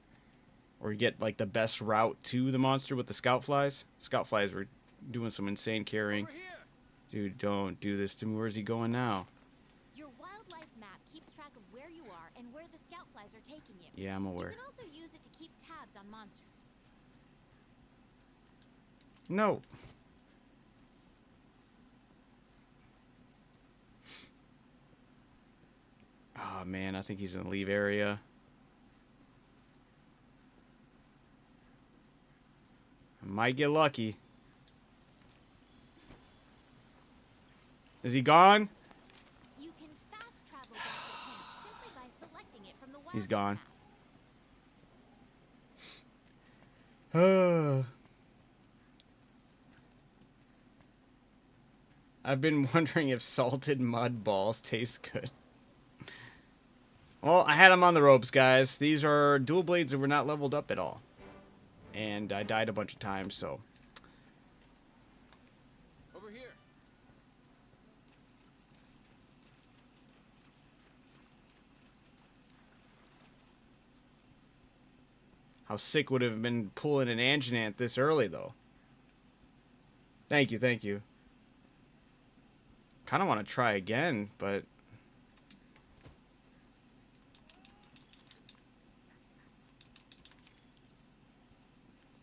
Or get like the best route to the monster with the scout flies? Scout flies were doing some insane carrying. Over here. Dude, don't do this to me. Where's he going now? Your wildlife map keeps track of where you are and where the scout flies are taking you. Yeah, I'm You aware. can also use it to keep tabs on monsters. No. Oh man, I think he's in the leave area. I might get lucky. Is he gone? You can fast travel back to camp simply by selecting it from the wildlife He's gone. map. I've been wondering if salted mud balls taste good. Well, I had them on the ropes, guys. These are dual blades that were not leveled up at all. And I died a bunch of times, so. Over here. How sick would it have been pulling an Anginant this early, though. Thank you, thank you. Kind of want to try again, but...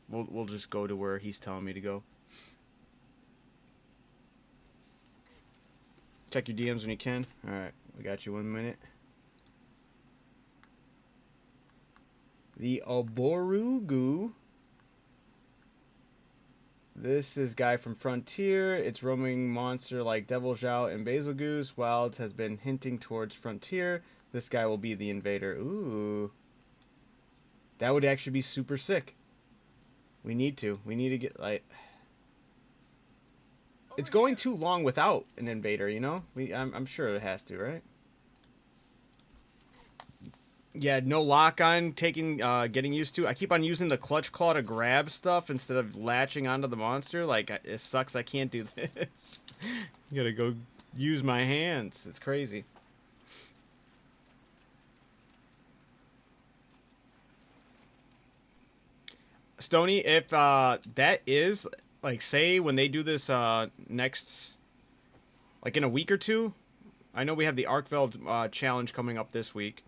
We'll just go to where he's telling me to go. Check your DMs when you can. Alright, we got you 1 minute. The Oborugu. This is guy from Frontier. It's roaming monster like Devil Zhao and Basil Goose. Wilds has been hinting towards Frontier. This guy will be the invader. Ooh. That would actually be super sick. We need to. We need to get, like... It's going too long without an invader, you know? I'm sure it has to, right? Yeah, no lock on taking, getting used to. I keep on using the clutch claw to grab stuff instead of latching onto the monster. Like, it sucks I can't do this. Gotta go use my hands. It's crazy. Stony, if that is, like, say when they do this next, like in a week or two, I know we have the Arkveld challenge coming up this week.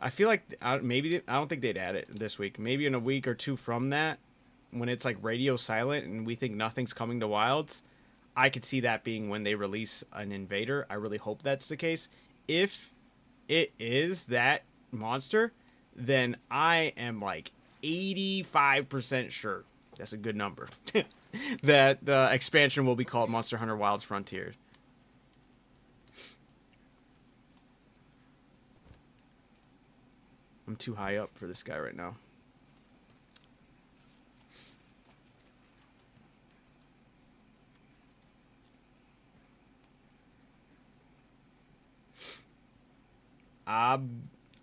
I feel like maybe, I don't think they'd add it this week. Maybe in a week or two from that, when it's like radio silent and we think nothing's coming to Wilds, I could see that being when they release an invader. I really hope that's the case. If it is that monster, then I am like 85% sure, that's a good number, that the expansion will be called Monster Hunter Wilds Frontier. I'm too high up for this guy right now.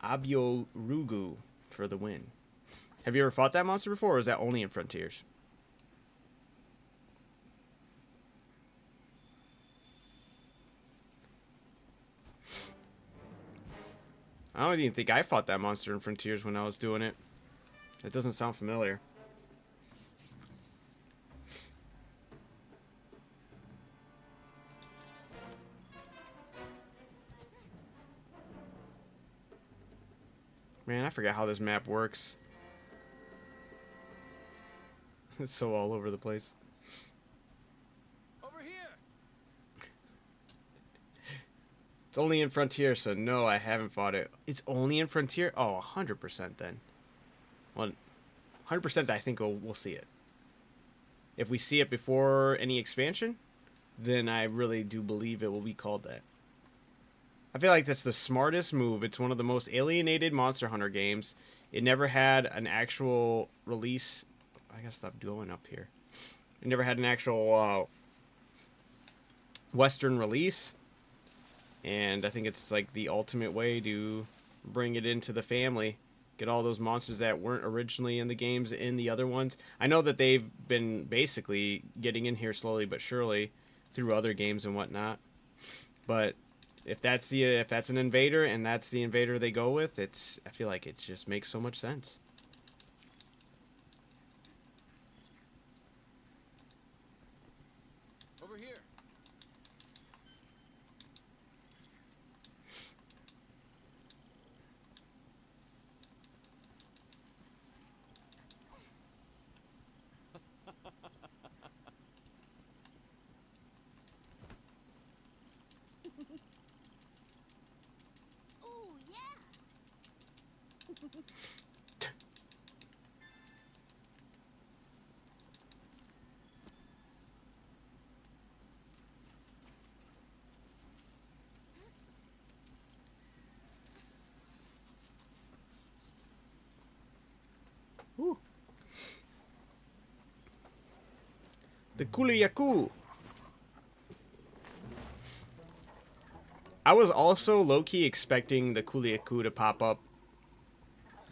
Abiorugu for the win. Have you ever fought that monster before, or is that only in Frontiers? I don't even think I fought that monster in Frontiers when I was doing it. It doesn't sound familiar. Man, I forgot how this map works. It's so all over the place. Over here. It's only in Frontier, so no, I haven't fought it. It's only in Frontier? Oh, 100% then. Well, 100% I think we'll see it. If we see it before any expansion, then I really do believe it will be called that. I feel like that's the smartest move. It's one of the most alienated Monster Hunter games. It never had an actual release. I gotta stop going up here. It never had an actual Western release. And I think it's like the ultimate way to bring it into the family. Get all those monsters that weren't originally in the games in the other ones. I know that they've been basically getting in here slowly but surely through other games and whatnot. But if that's an invader and that's the invader they go with, I feel like it just makes so much sense. Over here. Ooh, yeah. Ooh. The Kuliyaku. I was also low-key expecting the Kuliyaku to pop up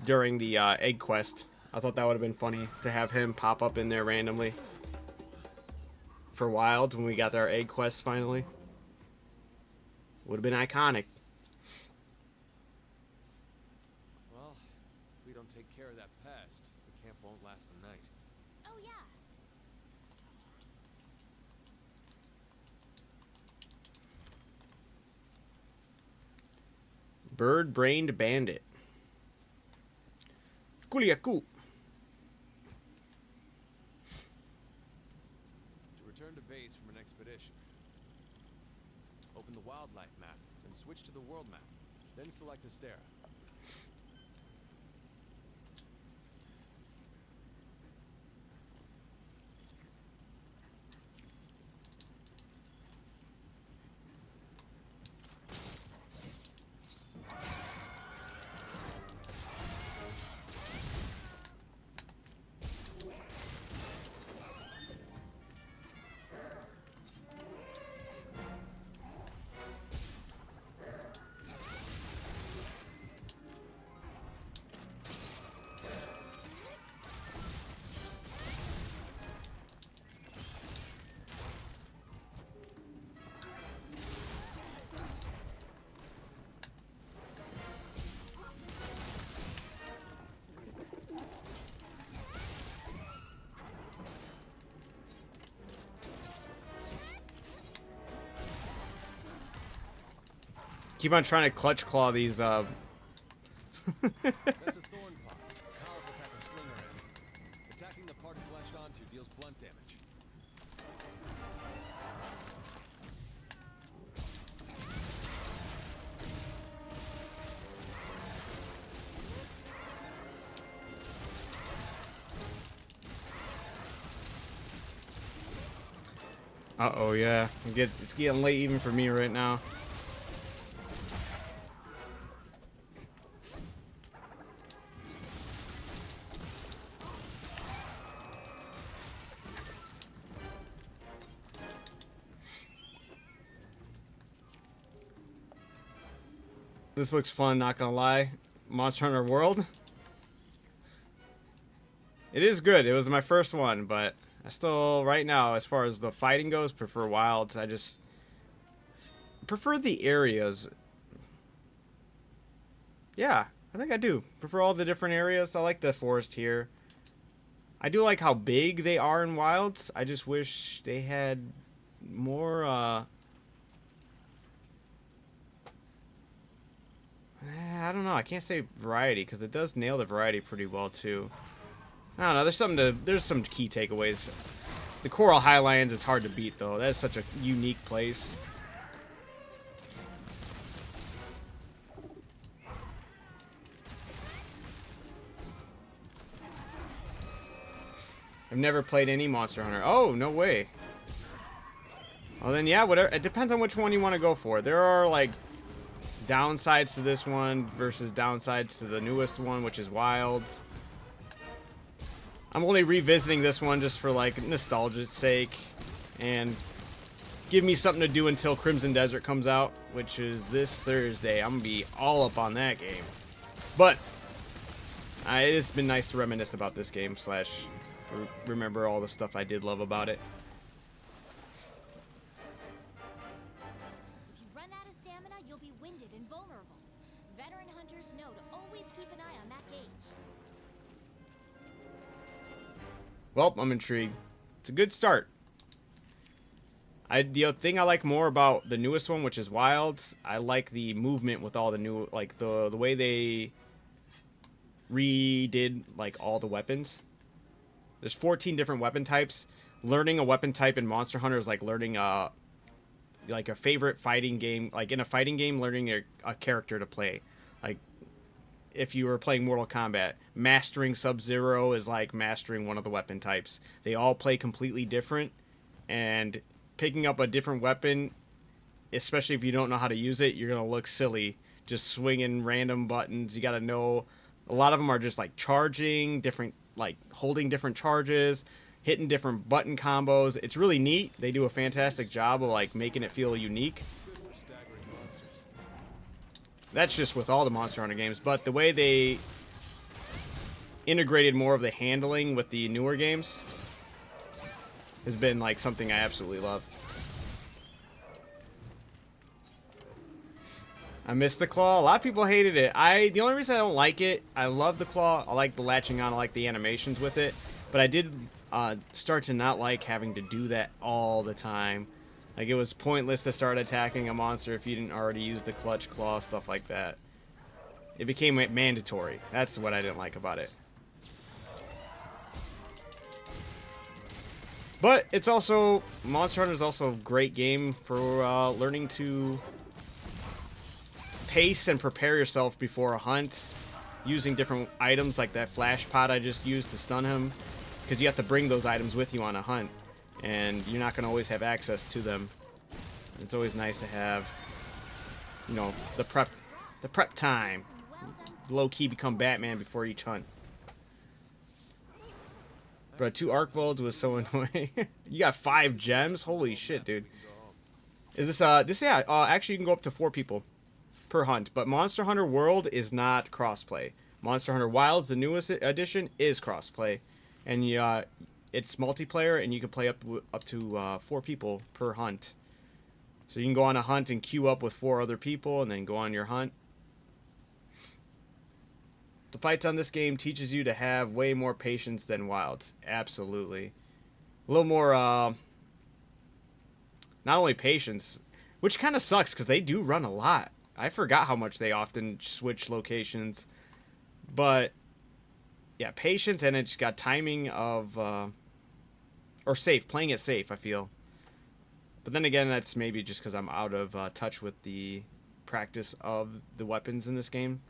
during the egg quest. I thought that would have been funny to have him pop up in there randomly for Wild when we got our egg quest finally. Would have been iconic. Well, if we don't take care of that pest, the camp won't last the night. Oh, yeah. Bird-brained bandit. Kuliyaku. To return to base from an expedition, open the wildlife map, then switch to the world map, then select Astera. Keep on trying to clutch claw these That's a thorn pot, a powerful type of slinger animal. Attacking the part it's latched onto deals blunt damage. Uh-oh, yeah. It's getting late even for me right now. This looks fun, not gonna lie. Monster Hunter World. It is good. It was my first one, but I still, right now, as far as the fighting goes, prefer Wilds. I just prefer the areas. Yeah, I think I do. Prefer all the different areas. I like the forest here. I do like how big they are in Wilds. I just wish they had more, I don't know. I can't say variety because it does nail the variety pretty well too. I don't know. There's some key takeaways. The Coral Highlands is hard to beat though. That is such a unique place. I've never played any Monster Hunter. Oh, no way. Well then, yeah, whatever. It depends on which one you want to go for. There are like downsides to this one versus downsides to the newest one, which is Wilds. I'm only revisiting this one just for like nostalgia's sake and give me something to do until Crimson Desert comes out, which is this Thursday. I'm gonna be all up on that game. But It has been nice to reminisce about this game slash remember all the stuff I did love about it. If you run out of stamina, you'll be winded and vulnerable. Veteran hunters know to always keep an eye on that gauge. Well, I'm intrigued. It's a good start. The thing I like more about the newest one, which is Wilds, I like the movement with all the new, like the way they redid like all the weapons. There's 14 different weapon types. Learning a weapon type in Monster Hunter is like learning like a favorite fighting game. Like in a fighting game, learning a character to play. Like if you were playing Mortal Kombat, mastering Sub-Zero is like mastering one of the weapon types. They all play completely different, and picking up a different weapon, especially if you don't know how to use it, you're gonna look silly just swinging random buttons. You gotta know. A lot of them are just like charging, different, like holding different charges, hitting different button combos. It's really neat. They do a fantastic job of like making it feel unique. That's just with all the Monster Hunter games, but the way they integrated more of the handling with the newer games has been like something I absolutely love. I miss the claw. A lot of people hated it. The only reason I don't like it, I love the claw. I like the latching on. I like the animations with it. But I did start to not like having to do that all the time. Like, it was pointless to start attacking a monster if you didn't already use the clutch claw, stuff like that. It became mandatory. That's what I didn't like about it. But it's also, Monster Hunter is also a great game for learning to pace and prepare yourself before a hunt, using different items like that flash pot I just used to stun him, because you have to bring those items with you on a hunt, and you're not going to always have access to them. It's always nice to have, you know, the prep time. Low-key become Batman before each hunt. Bro, 2 arc bolts was so annoying. You got 5 gems? Holy shit, dude. Is this, actually you can go up to 4 people per hunt, but Monster Hunter World is not crossplay. Monster Hunter Wilds, the newest edition, is crossplay, and it's multiplayer, and you can play up to 4 people per hunt. So you can go on a hunt and queue up with 4 other people, and then go on your hunt. The fights on this game teaches you to have way more patience than Wilds. Absolutely. A little more, not only patience, which kind of sucks because they do run a lot. I forgot how much they often switch locations. But, yeah, patience, and it's got timing of, or safe, playing it safe, I feel. But then again, that's maybe just because I'm out of touch with the practice of the weapons in this game.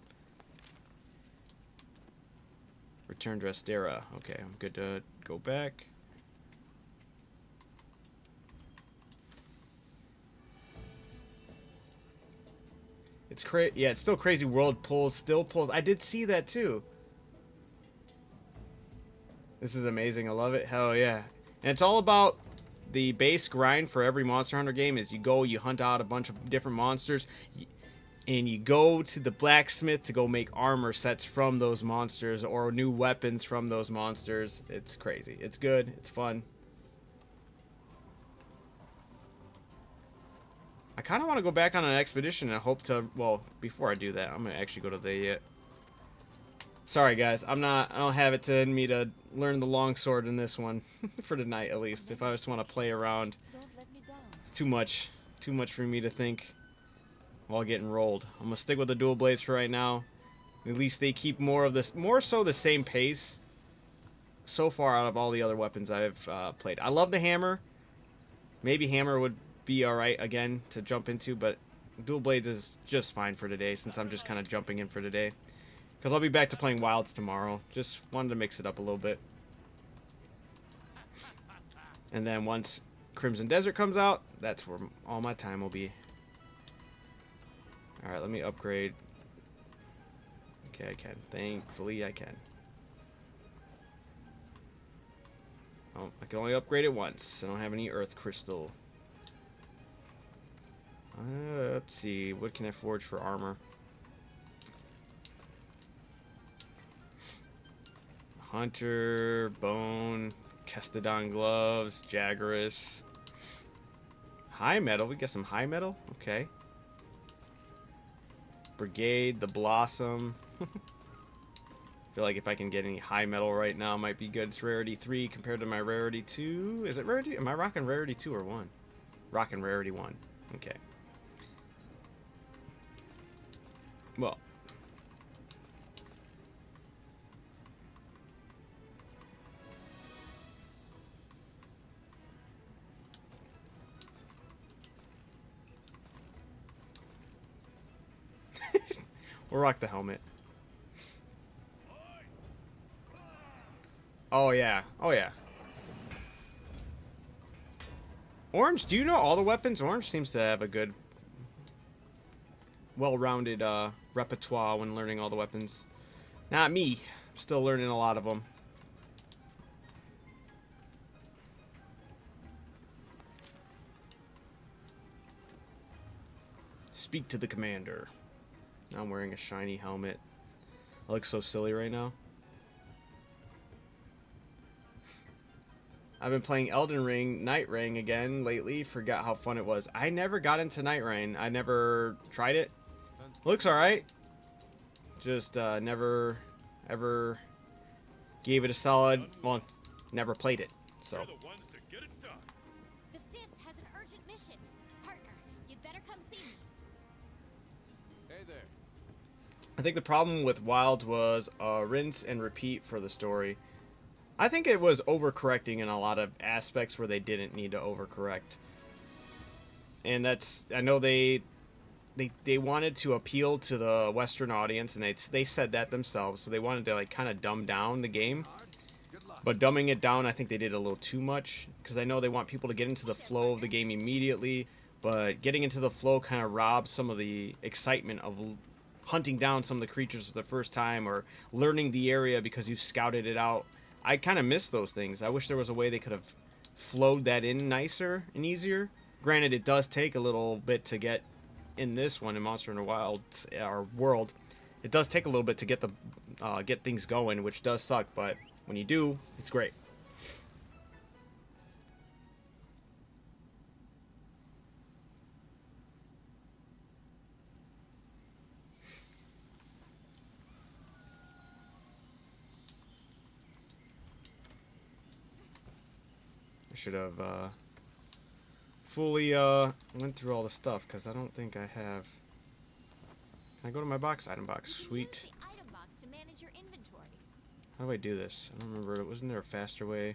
Return to Astera. Okay, I'm good to go back. It's yeah, it's still crazy. World still pulls. I did see that too. This is amazing. I love it. Hell yeah. And it's all about the base grind for every Monster Hunter game is you go, you hunt out a bunch of different monsters, and you go to the blacksmith to go make armor sets from those monsters or new weapons from those monsters. It's crazy. It's good. It's fun. I kind of want to go back on an expedition and hope to, well, before I do that, I'm going to actually go to the, sorry guys, I don't have it in me to learn the longsword in this one, for tonight at least, if I just want to play around. It's too much for me to think while getting rolled. I'm going to stick with the dual blades for right now. At least they keep more so the same pace so far out of all the other weapons I've played. I love the hammer. Maybe hammer would be alright again to jump into, but dual blades is just fine for today since I'm just kind of jumping in for today. Because I'll be back to playing Wilds tomorrow. Just wanted to mix it up a little bit. And then once Crimson Desert comes out, that's where all my time will be. Alright, let me upgrade. Okay, I can. Thankfully, I can. Oh, I can only upgrade it once. I don't have any Earth Crystal. Let's see. What can I forge for armor? Hunter, Bone, Kestodon gloves, Jagras. High metal. We get some high metal. Okay. Brigade, the Blossom. Feel like if I can get any high metal right now, it might be good. It's rarity 3 compared to my rarity 2. Is it rarity? Am I rocking rarity 2 or 1? Rocking rarity 1. Okay. Well. We'll rock the helmet. Oh, yeah. Oh, yeah. Orange, do you know all the weapons? Orange seems to have a good, well-rounded repertoire when learning all the weapons. Not me. I'm still learning a lot of them. Speak to the commander. Now I'm wearing a shiny helmet. I look so silly right now. I've been playing Elden Ring, Night Rain again lately. Forgot how fun it was. I never got into Night Rain. I never tried it. Looks alright. Just never, ever gave it a solid, well, never played it. So. We're the ones to get it done. The Fifth has an urgent mission. Partner, you'd better come see me. Hey there. I think the problem with Wilds was rinse and repeat for the story. I think it was overcorrecting in a lot of aspects where they didn't need to overcorrect. And that's, I know they wanted to appeal to the Western audience, and they said that themselves, so they wanted to like kind of dumb down the game. But dumbing it down, I think they did a little too much, because I know they want people to get into the flow of the game immediately, but getting into the flow kind of robs some of the excitement of hunting down some of the creatures for the first time, or learning the area because you scouted it out. I kind of miss those things. I wish there was a way they could have flowed that in nicer and easier. Granted, it does take a little bit to get in this one in Monster Hunter Wild or World. It does take a little bit to get the get things going, which does suck. But when you do, it's great. I should have fully went through all the stuff, because I don't think I have. Can I go to my box? Item box. Sweet. Use the item box to manage your inventory. How do I do this? I don't remember. Wasn't there a faster way?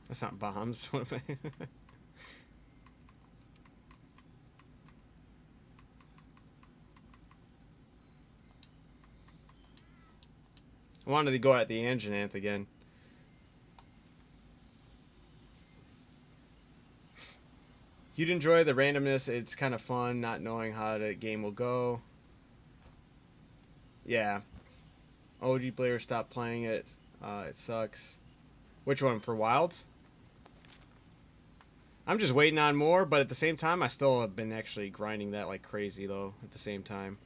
That's not bombs. What am I? I wanted to go at the Anjanath again. You'd enjoy the randomness. It's kind of fun not knowing how the game will go. Yeah. OG players stopped playing it. It sucks. Which one? For Wilds? I'm just waiting on more, but at the same time, I still have been actually grinding that like crazy, though, at the same time.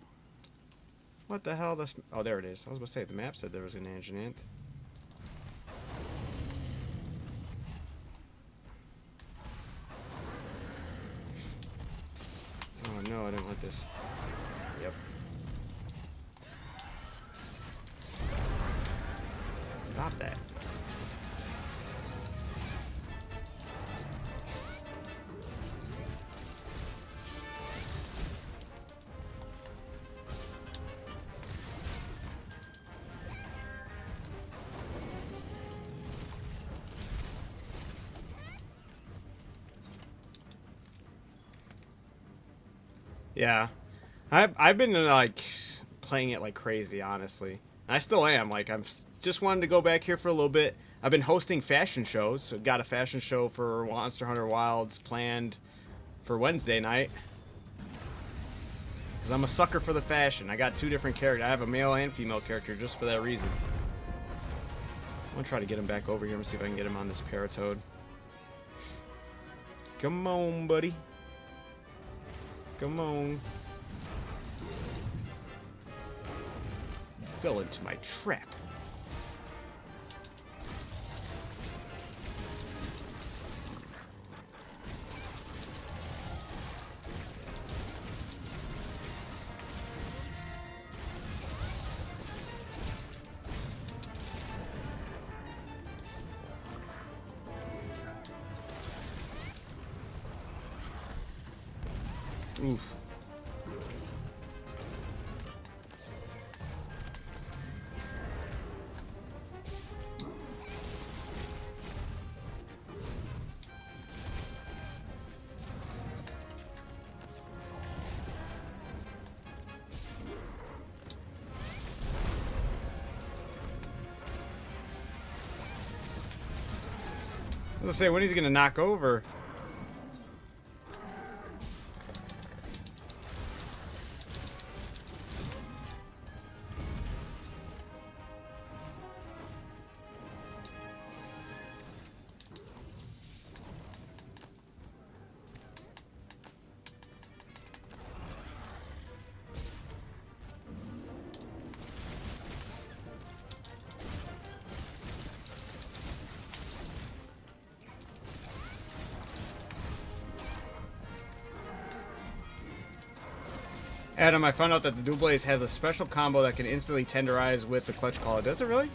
What the hell? Oh, there it is. I was going to say, the map said there was an Anjanath. Oh, no, I didn't want this. Yep. Stop that. Yeah, I've been like playing it like crazy, honestly. And I still am. Like just wanted to go back here for a little bit. I've been hosting fashion shows. So got a fashion show for Monster Hunter Wilds planned for Wednesday night. Because I'm a sucker for the fashion. I got 2 different characters. I have a male and female character just for that reason. gonna try to get him back over here and see if I can get him on this Paratoad. Come on, buddy. Come on. You fell into my trap. Oof. I was gonna say, when he's gonna knock over? Adam, I found out that the Doublade has a special combo that can instantly tenderize with the Clutch Claw. Does it really?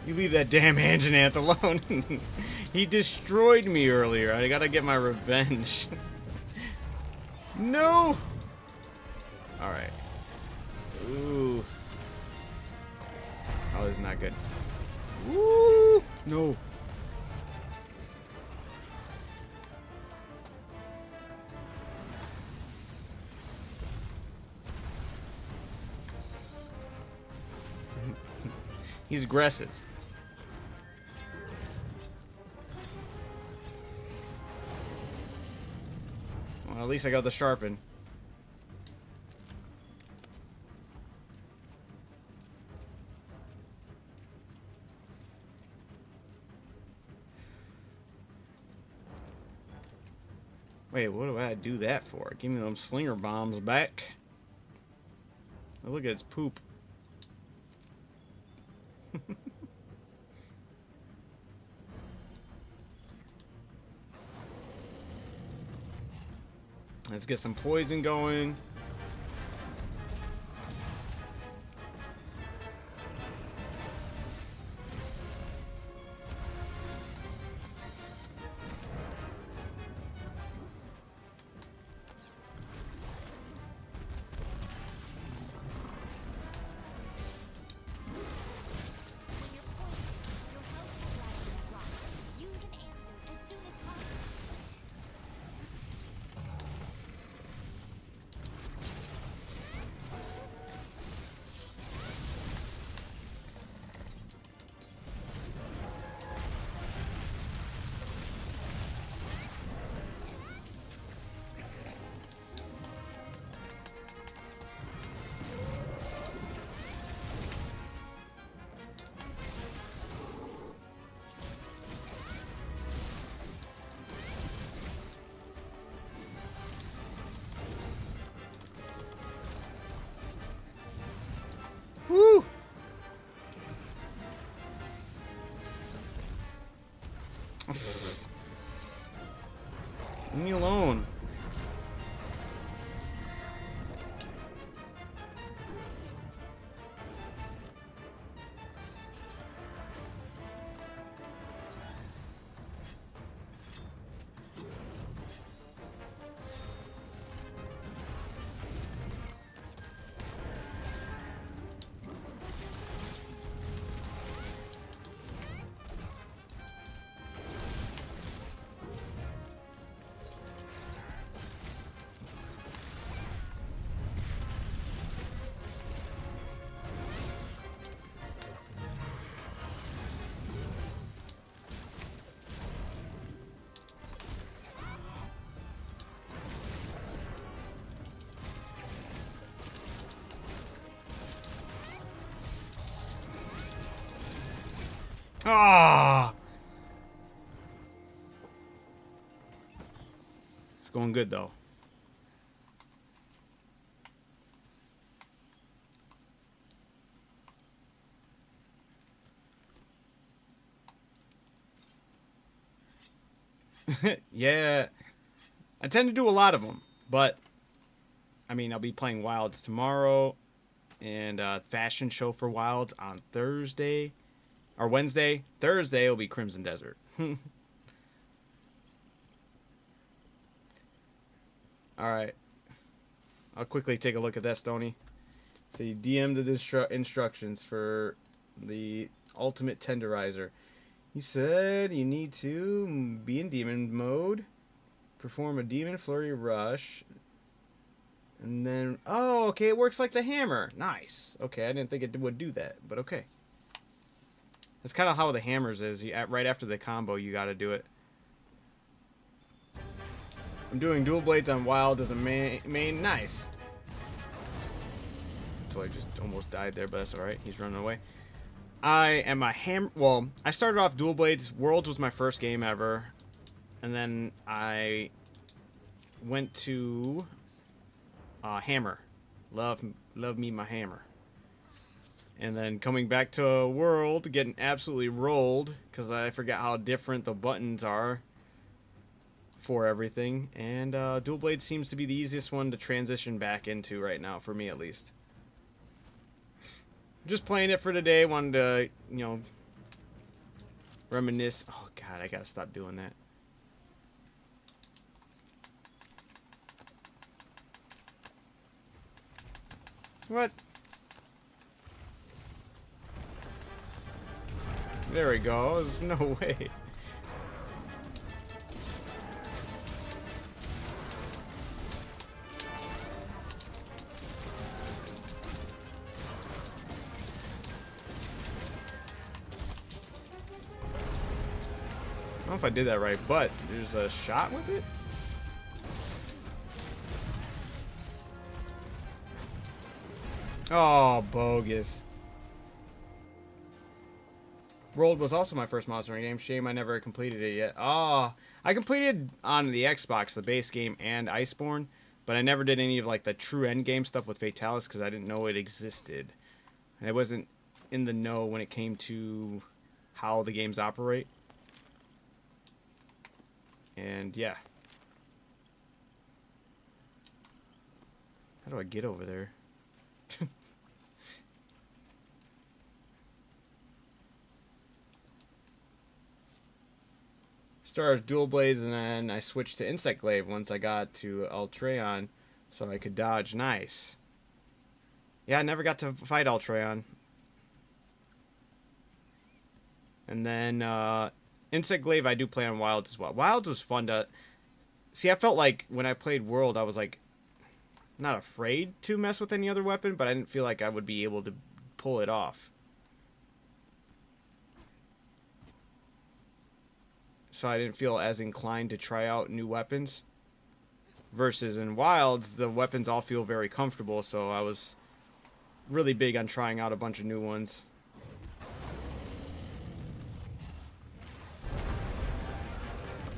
You leave that damn Anjanath alone. He destroyed me earlier. I gotta get my revenge. No! Alright. Ooh. Oh, this is not good. Woo! No. He's aggressive. Well, at least I got the sharpen. Wait, what do I do that for? Give me them slinger bombs back. Oh, look at its poop. Let's get some poison going. Use an antidote as soon as possible. Woo! Leave me alone. Ah! It's going good, though. Yeah. I tend to do a lot of them, but I mean, I'll be playing Wilds tomorrow and fashion show for Wilds on Thursday or Wednesday. Thursday will be Crimson Desert. All right. I'll quickly take a look at that, Stony. So you DM the instructions for the Ultimate Tenderizer. You said you need to be in demon mode, perform a demon flurry rush, and then... Oh, okay, it works like the hammer. Nice. Okay, I didn't think it would do that, but okay. That's kind of how the hammers is. Right after the combo, you got to do it. I'm doing dual blades on Wild as a main. Nice. So I just almost died there, but that's alright. He's running away. I am a hammer. Well, I started off dual blades. Worlds was my first game ever. And then I went to hammer. Love me my hammer. And then coming back to World, getting absolutely rolled because I forgot how different the buttons are for everything. And dual blade seems to be the easiest one to transition back into right now, for me at least. Just playing it for today. Wanted to, you know, reminisce. Oh God, I gotta stop doing that. What? There we go. There's no way. I don't know if I did that right, but there's a shot with it? Oh, bogus. World was also my first Monster Hunter game. Shame I never completed it yet. Oh, I completed on the Xbox, the base game, and Iceborne, but I never did any of like the true end game stuff with Fatalis because I didn't know it existed. And I wasn't in the know when it came to how the games operate. And yeah. How do I get over there? Started as dual blades and then I switched to Insect Glaive once I got to Ultreon so I could dodge. Nice. Yeah, I never got to fight Ultreon. And then Insect Glaive I do play on Wilds as well. Wilds was fun to... See, I felt like when I played World, I was like not afraid to mess with any other weapon, but I didn't feel like I would be able to pull it off. So I didn't feel as inclined to try out new weapons. Versus in Wilds, the weapons all feel very comfortable, so I was really big on trying out a bunch of new ones.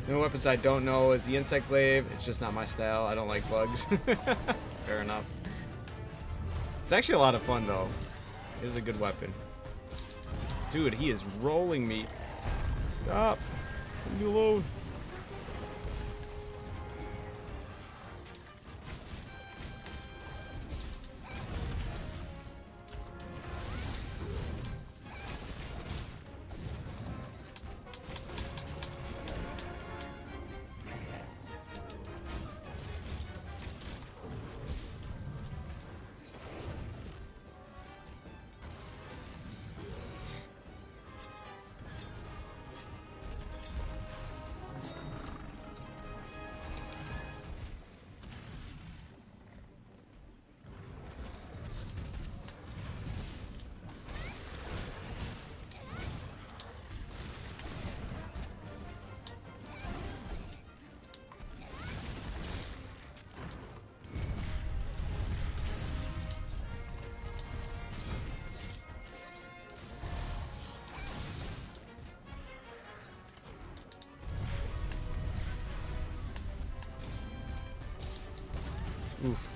The weapons I don't know is the Insect Glaive. It's just not my style. I don't like bugs. Fair enough. It's actually a lot of fun, though. It is a good weapon. Dude, he is rolling me. Stop. Leave me alone. Oof.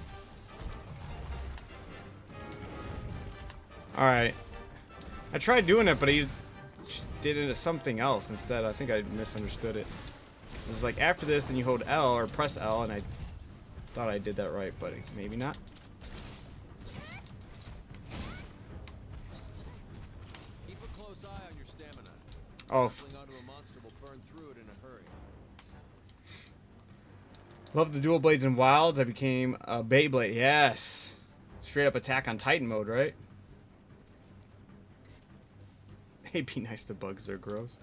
Alright. I tried doing it, but he did it as something else instead. I think I misunderstood it. It was like after this, then you hold L or press L, and I thought I did that right, but maybe not. Keep a close eye on your stamina. Oh, Wrestling onto a monster will burn through it in a hurry. love the dual blades in Wilds. I became a Beyblade. Yes. Straight up Attack on Titan mode, right? Hey, be nice to bugs. They're gross.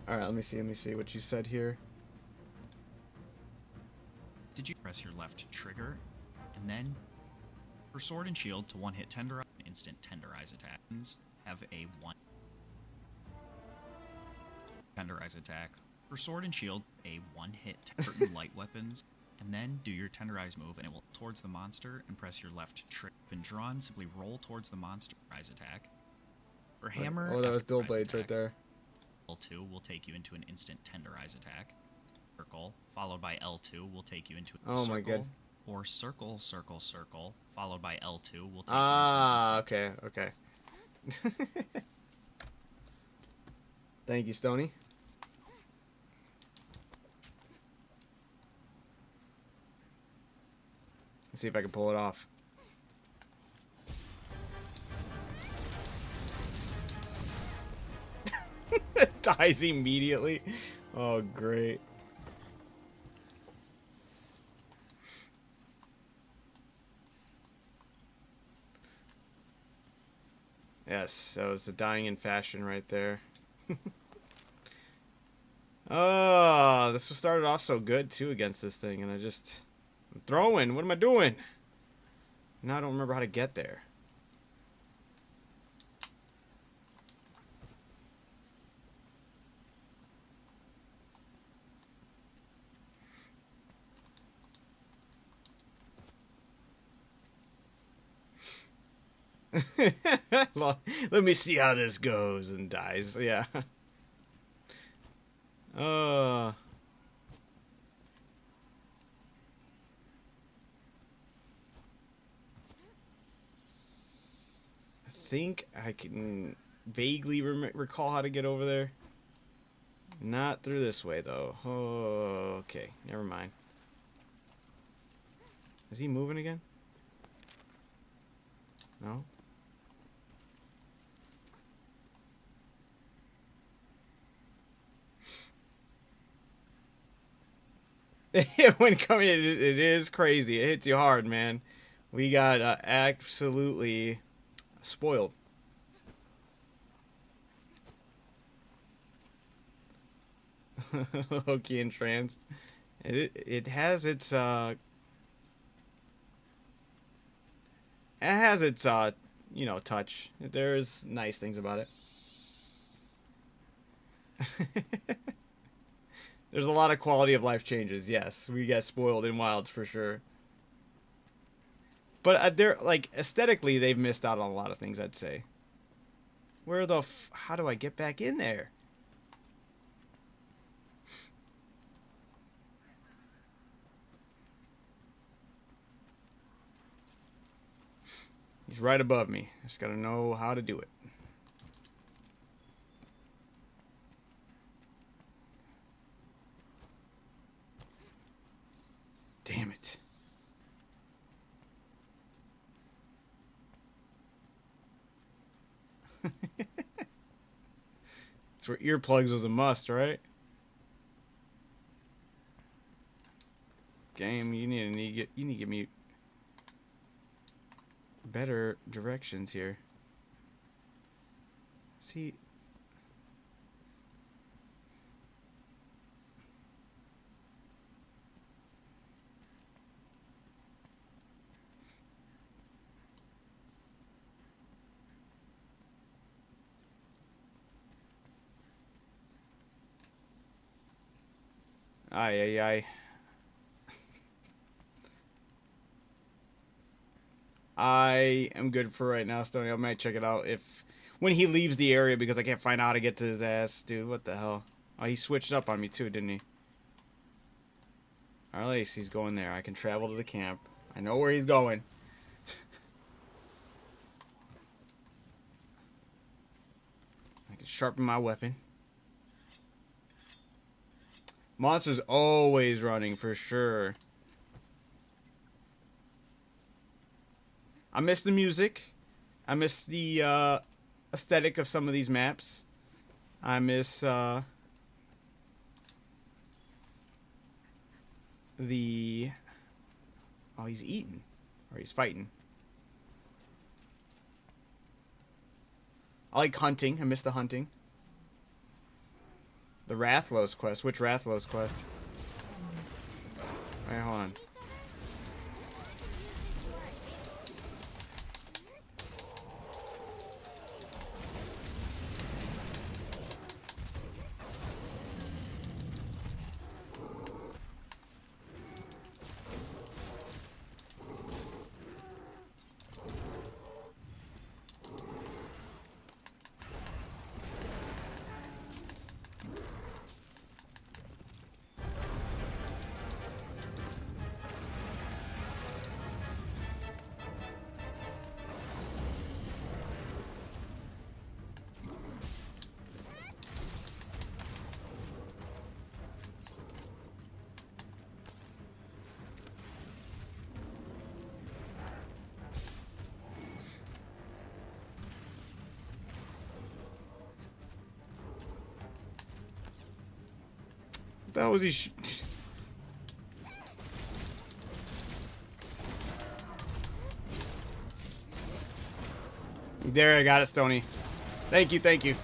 All right, let me see what you said here. Did you press your left trigger, and then for Sword and Shield to one-hit tenderize, instant tenderize attacks have a one tenderize attack. For Sword and Shield, a one-hit certain light weapons, and then do your tenderize move, and it will towards the monster and press your left trigger. When drawn, simply roll towards the monster rise attack. For hammer, Oh, that was after dual rise blades right attack, there. L2 will take you into an instant tenderize attack. Circle, followed by L2 will take you into a Oh circle. my god. Or circle, circle, circle, followed by L2 will take Ah, you into an instant. okay. Thank you, Stony. Let's see if I can pull it off. Dies immediately. Oh, great. Yes, that was the dying in fashion right there. Oh, this started off so good too against this thing, and I'm throwing. What am I doing? Now I don't remember how to get there. Let me see how this goes, and dies. Yeah. I think I can vaguely recall how to get over there. Not through this way, though. Oh, okay. Never mind. Is he moving again? No? When coming, it is crazy. It hits you hard, man. We got absolutely spoiled. Loki entranced. It has its you know, touch. There's nice things about it. There's a lot of quality of life changes. Yes, we get spoiled in Wilds for sure. But they're like aesthetically, they've missed out on a lot of things. I'd say. Where the how do I get back in there? He's right above me. Just gotta know how to do it. Damn it. That's where earplugs was a must, right? Game, you need to give me better directions here. See. Ay, ay, ay. I am good for right now, Stoney. I might check it out when he leaves the area because I can't find out how to get to his ass. Dude, what the hell? Oh, he switched up on me too, didn't he? Alright, he's going there. I can travel to the camp. I know where he's going. I can sharpen my weapon. Monster's always running for sure. I miss the music. I miss the aesthetic of some of these maps. I miss the... Oh, he's eating. Or he's fighting. I like hunting. I miss the hunting. The Rathlos quest. Which Rathlos quest? Wait, hold on. That was he. There, I got it, Stony. Thank you, thank you.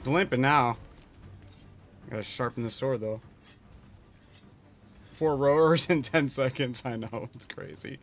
It's limping now. Gotta sharpen the sword though. 4 rowers in 10 seconds. I know, it's crazy.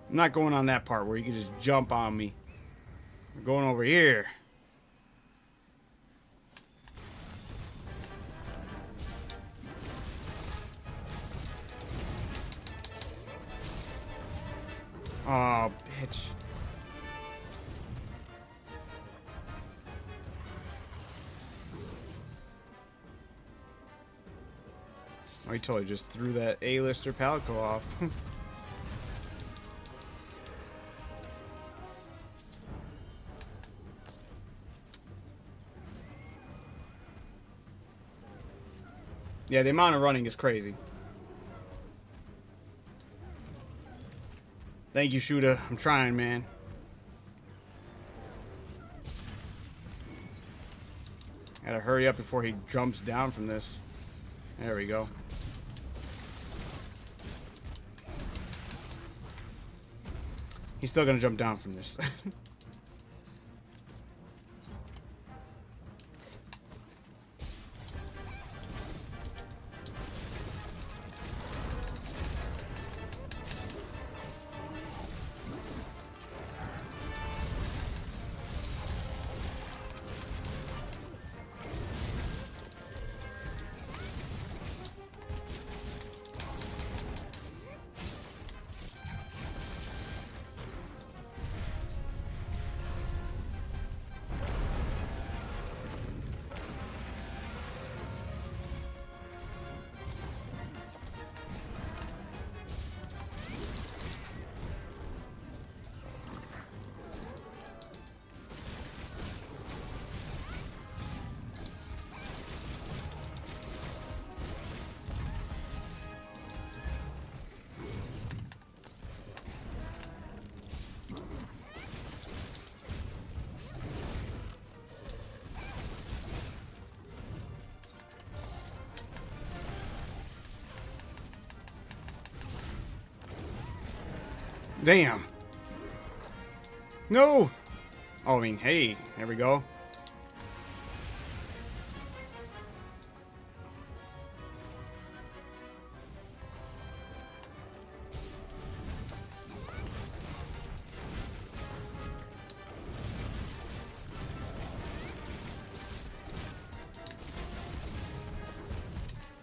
I'm not going on that part where you can just jump on me. I'm going over here. Oh, bitch. Oh, he totally just threw that A-lister Palico off. Yeah, the amount of running is crazy. Thank you, Shuda. I'm trying, man. Gotta hurry up before he jumps down from this. There we go. He's still gonna jump down from this. Damn. No. Oh, I mean, hey, there we go.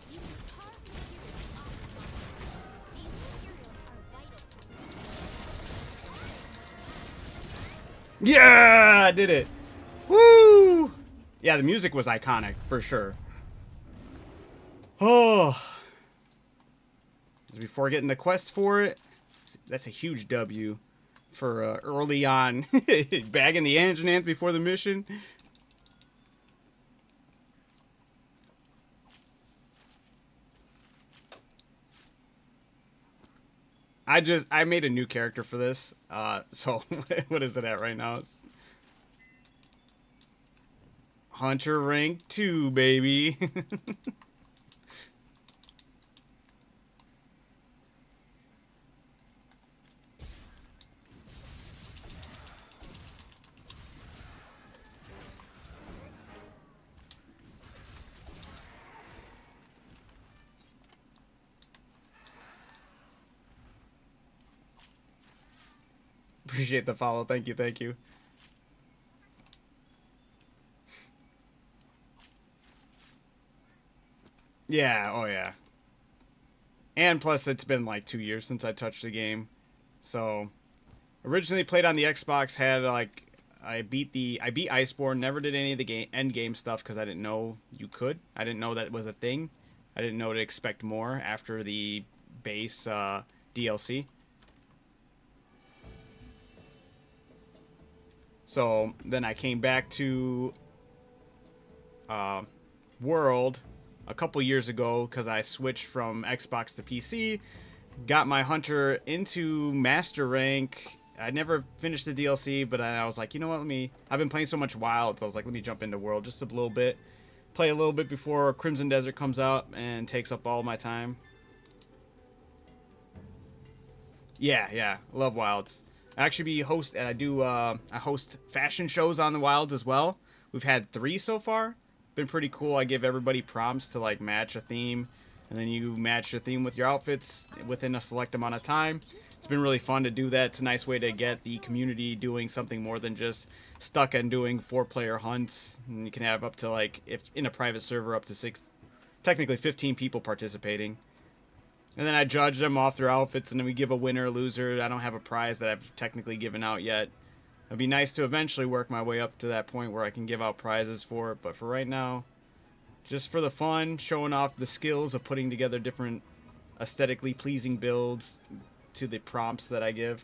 Using carved materials optimized. These materials are vital. Yeah, I did it. Woo! Yeah, the music was iconic for sure. Oh. Before getting the quest for it, that's a huge W for early on. Bagging the Anjanath before the mission. I made a new character for this. So what is it at right now? It's Hunter rank 2, baby. Appreciate the follow. Thank you, thank you. Yeah, oh yeah. And plus it's been like 2 years since I touched the game. So originally played on the Xbox, had like I beat Iceborne, never did any of the end game stuff because I didn't know you could. I didn't know that was a thing. I didn't know to expect more after the base DLC. So then I came back to World a couple years ago because I switched from Xbox to PC, got my Hunter into Master Rank. I never finished the DLC, but I was like, you know what, I've been playing so much Wilds, I was like, let me jump into World just a little bit. Play a little bit before Crimson Desert comes out and takes up all my time. Yeah, love Wilds. I actually I host fashion shows on the Wilds as well. We've had 3 so far. Been pretty cool. I give everybody prompts to like match a theme, and then you match your theme with your outfits within a select amount of time. It's been really fun to do that. It's a nice way to get the community doing something more than just stuck on doing 4-player hunts. And you can have up to like, if in a private server, up to technically 15 people participating. And then I judge them off their outfits, and then we give a winner or loser. I don't have a prize that I've technically given out yet. It'd be nice to eventually work my way up to that point where I can give out prizes for it. But for right now, just for the fun, showing off the skills of putting together different aesthetically pleasing builds to the prompts that I give.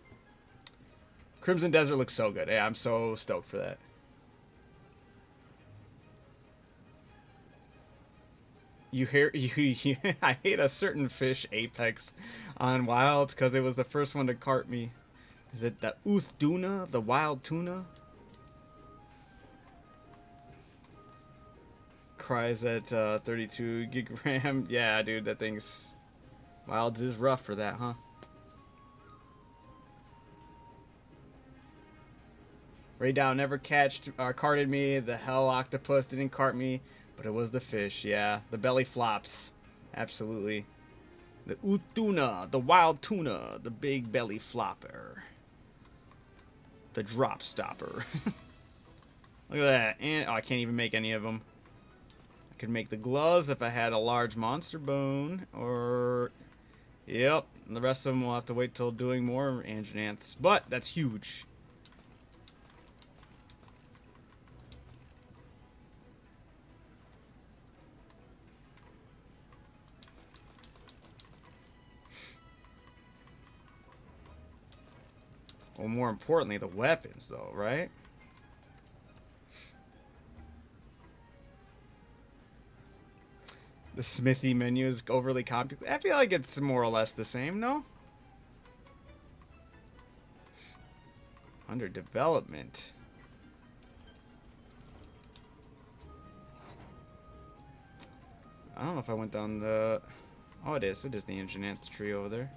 Crimson Desert looks so good. Yeah, I'm so stoked for that. I hate a certain fish, Apex, on Wild because it was the first one to cart me. Is it the Uthduna, the wild tuna? Cries at 32 gig RAM. Yeah, dude, that thing's... Wilds is rough for that, huh? Raydown never carted me. The Hell Octopus didn't cart me. But it was the fish, yeah. The belly flops. Absolutely. The Uthduna, the wild tuna, the big belly flopper. The drop stopper. Look at that. And I can't even make any of them. I could make the gloves if I had a large monster bone. Or... Yep. The rest of them will have to wait till doing more Anjanaths. But that's huge. Well, more importantly, the weapons, though, right? The smithy menu is overly complicated. I feel like it's more or less the same, no? Under development. I don't know if I went down the... Oh, it is. It is the Anjanath tree over there.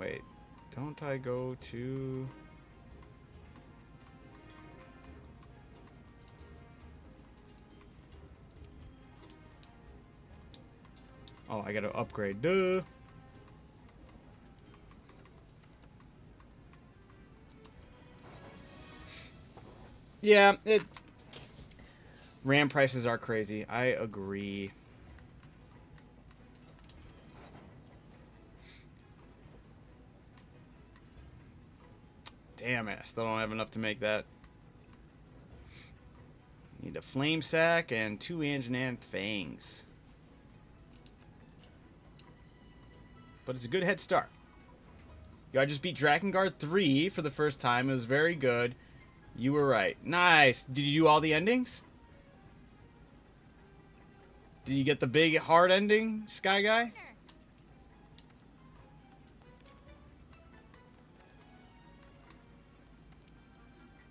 Wait, don't I go to... Oh, I gotta upgrade. Duh. Yeah, RAM prices are crazy. I agree. Damn it, I still don't have enough to make that. Need a flame sack and 2 Anjanath fangs. But it's a good head start. Yo, I just beat Drakengard 3 for the first time. It was very good. You were right. Nice. Did you do all the endings? Did you get the big hard ending, Sky Guy?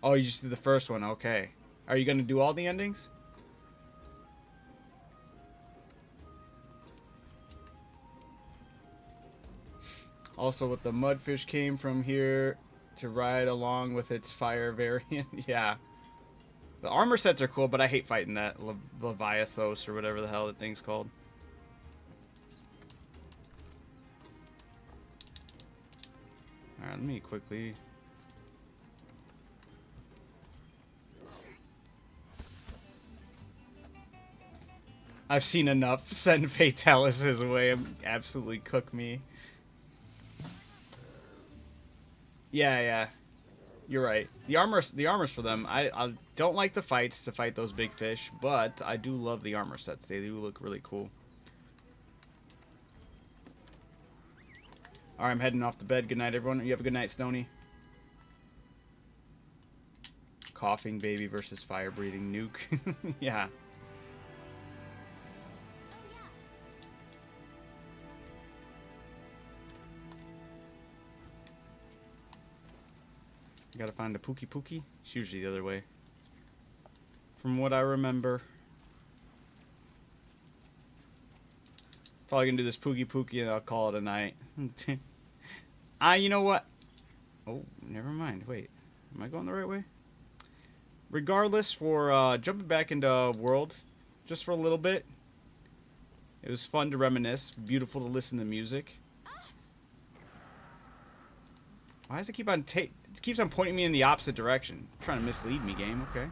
Oh, you just did the first one. Okay. Are you going to do all the endings? Also, with the Mudfish came from here to ride along with its fire variant. Yeah. The armor sets are cool, but I hate fighting that Leviathos or whatever the hell that thing's called. Alright, let me quickly... I've seen enough. Send Fatalis his way and absolutely cook me. Yeah. You're right. The armor's for them. I don't like the fights to fight those big fish, but I do love the armor sets. They do look really cool. Alright, I'm heading off to bed. Good night, everyone. You have a good night, Stony. Coughing baby versus fire-breathing nuke. Yeah. Gotta find a Pookie Pookie. It's usually the other way. From what I remember. Probably gonna do this Pookie Pookie and I'll call it a night. You know what? Oh, never mind. Wait. Am I going the right way? Regardless, for jumping back into World, just for a little bit. It was fun to reminisce. Beautiful to listen to music. Why does it keep on it keeps on pointing me in the opposite direction? Trying to mislead me, game. Okay.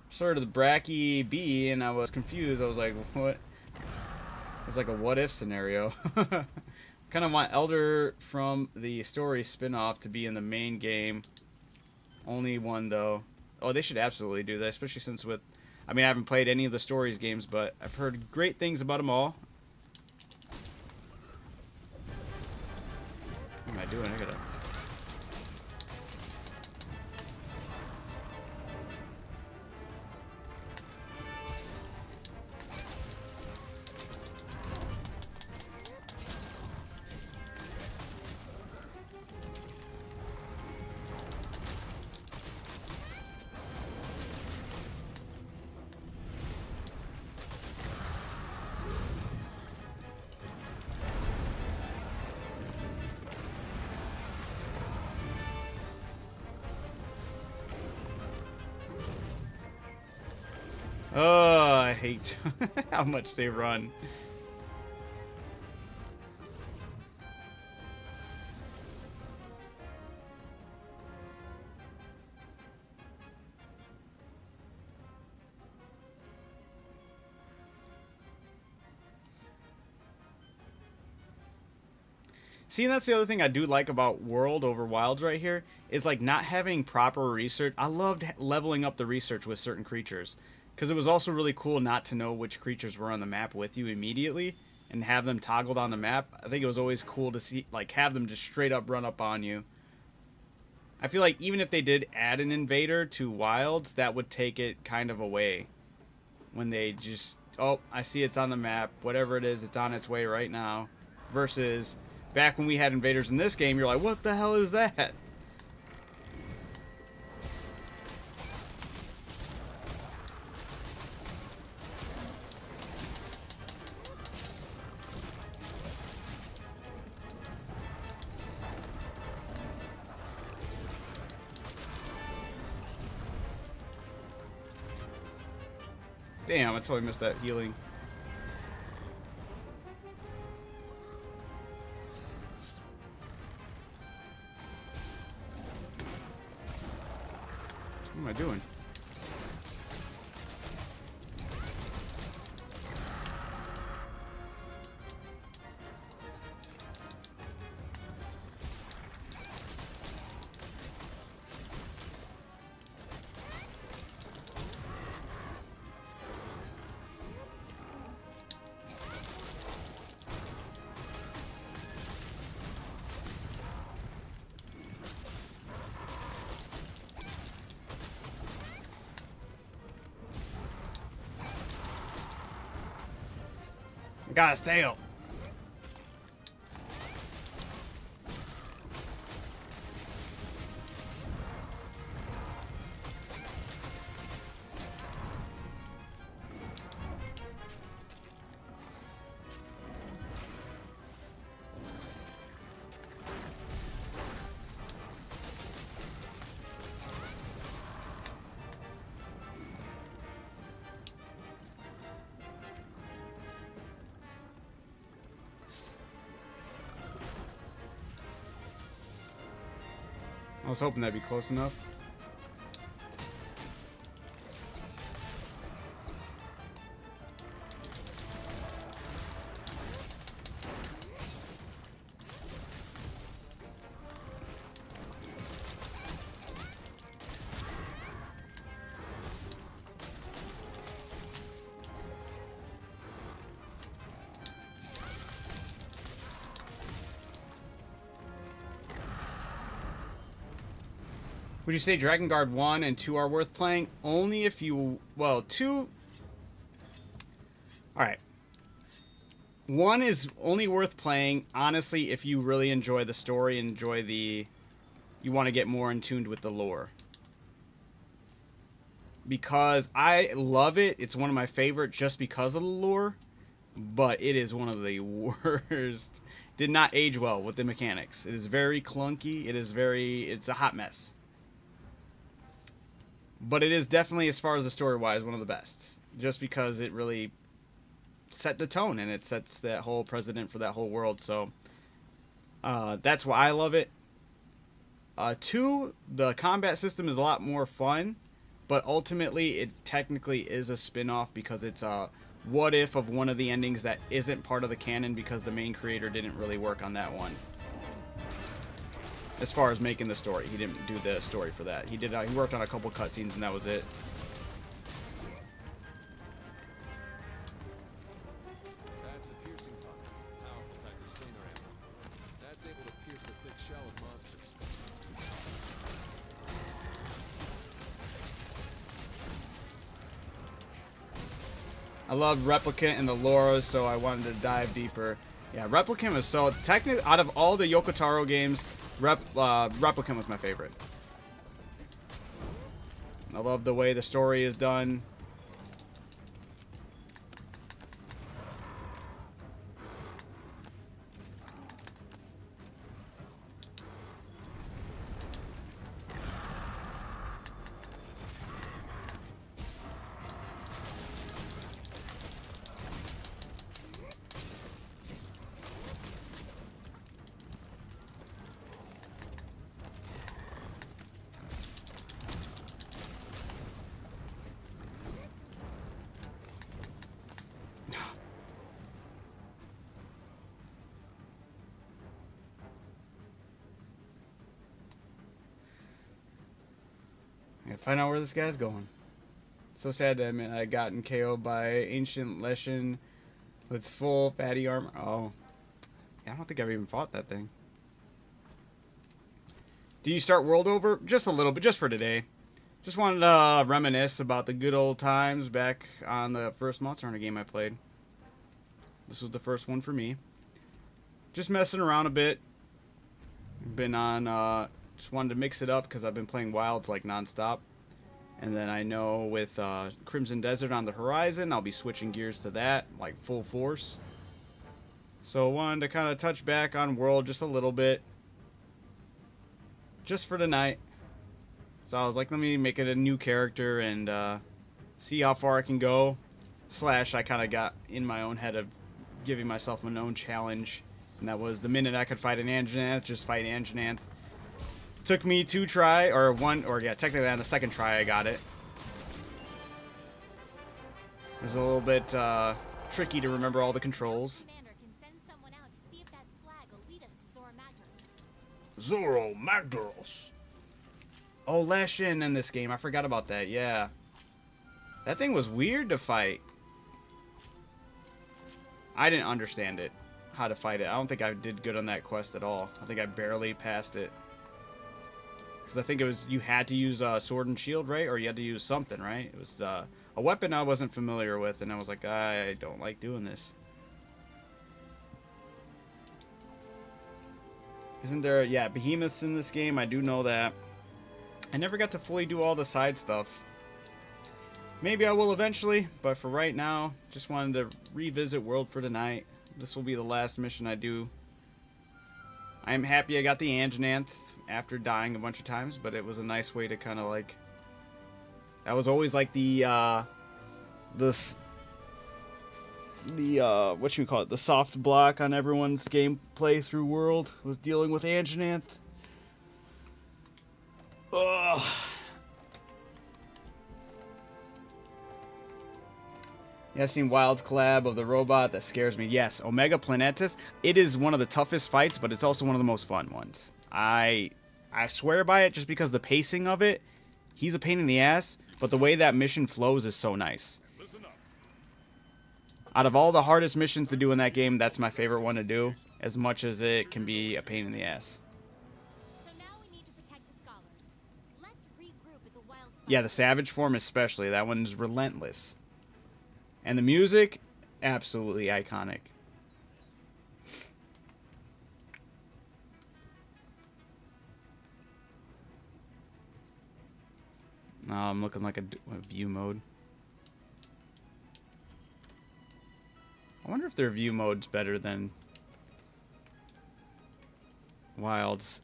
Sort of the Bracky bee, and I was confused. I was like, what? It was like a what if scenario. Kind of want Elder from the story spin-off to be in the main game. Only one, though. Oh, they should absolutely do that, especially since with... I mean, I haven't played any of the stories games, but I've heard great things about them all. What am I doing? I gotta... Oh, I hate how much they run. See, and that's the other thing I do like about World over Wilds right here, is like not having proper research. I loved leveling up the research with certain creatures. Because it was also really cool not to know which creatures were on the map with you immediately and have them toggled on the map. I think it was always cool to see, like, have them just straight up run up on you. I feel like even if they did add an invader to Wilds, that would take it kind of away. When they just, oh, I see it's on the map. Whatever it is, it's on its way right now. Versus back when we had invaders in this game, you're like, what the hell is that? Damn, I totally missed that healing. What am I doing? Gotta stay up. I was hoping that'd be close enough. Would you say Dragon Guard 1 and 2 are worth playing? Only if you... Well, 2... Alright. 1 is only worth playing, honestly, if you really enjoy the story, enjoy the... You want to get more in tuned with the lore. Because I love it. It's one of my favorite just because of the lore. But it is one of the worst. Did not age well with the mechanics. It is very clunky. It is very... It's a hot mess. But it is definitely, as far as the story-wise, one of the best. Just because it really set the tone, and it sets that whole precedent for that whole world. So, that's why I love it. 2, the combat system is a lot more fun. But ultimately, it technically is a spin-off because it's a what-if of one of the endings that isn't part of the canon because the main creator didn't really work on that one. As far as making the story, he didn't do the story for that. He did. He worked on a couple cutscenes, and that was it. That's a piercing puck. Powerful type of slinger ammo. That's able to pierce the thick shell of monsters. I love Replicant and the lore, so I wanted to dive deeper. Yeah, Replicant was so... Technically, out of all the Yoko Taro games, Replicant was my favorite. I love the way the story is done. Find out where this guy's going. So sad to admit I gotten KO'd by Ancient Leshen with full fatty armor. Oh. Yeah, I don't think I've even fought that thing. Do you start World over? Just a little bit, just for today. Just wanted to reminisce about the good old times back on the first Monster Hunter game I played. This was the first one for me. Just messing around a bit. Been on, just wanted to mix it up because I've been playing Wilds like non-stop. And then I know with Crimson Desert on the horizon, I'll be switching gears to that, like full force. So I wanted to kind of touch back on World just a little bit. Just for tonight. So I was like, let me make it a new character and see how far I can go. Slash, I kind of got in my own head of giving myself an own challenge. And that was the minute I could fight an Anjanath, just fight Anjanath. Took me 2 try, or 1, or yeah, technically on the 2nd try I got it. It was a little bit tricky to remember all the controls. Commander can send someone out to see if that slag will lead us to Zora Magdaros. Zoro Magdaros. Oh, Lashin in this game. I forgot about that. Yeah. That thing was weird to fight. I didn't understand it. How to fight it. I don't think I did good on that quest at all. I think I barely passed it. Because I think it was, you had to use sword and shield, right? Or you had to use something, right? It was a weapon I wasn't familiar with, and I was like, I don't like doing this. Isn't there, yeah, behemoths in this game? I do know that. I never got to fully do all the side stuff. Maybe I will eventually, but for right now, just wanted to revisit World for tonight. This will be the last mission I do. I'm happy I got the Anjanath after dying a bunch of times, but it was a nice way to kind of like... That was always like the what should we call it? The soft block on everyone's gameplay through World was dealing with Anjanath. Ugh. Yeah, I've seen Wild's collab of the robot. That scares me. Yes, Omega Planetus. It is one of the toughest fights, but it's also one of the most fun ones. I swear by it just because the pacing of it. He's a pain in the ass, but the way that mission flows is so nice. Out of all the hardest missions to do in that game, that's my favorite one to do, as much as it can be a pain in the ass. So now we need to protect the scholars. Let's regroup at the wild spot. Yeah, the Savage form especially. That one's relentless. And the music, absolutely iconic. Now I'm looking like a view mode. I wonder if their view mode's better than Wild's.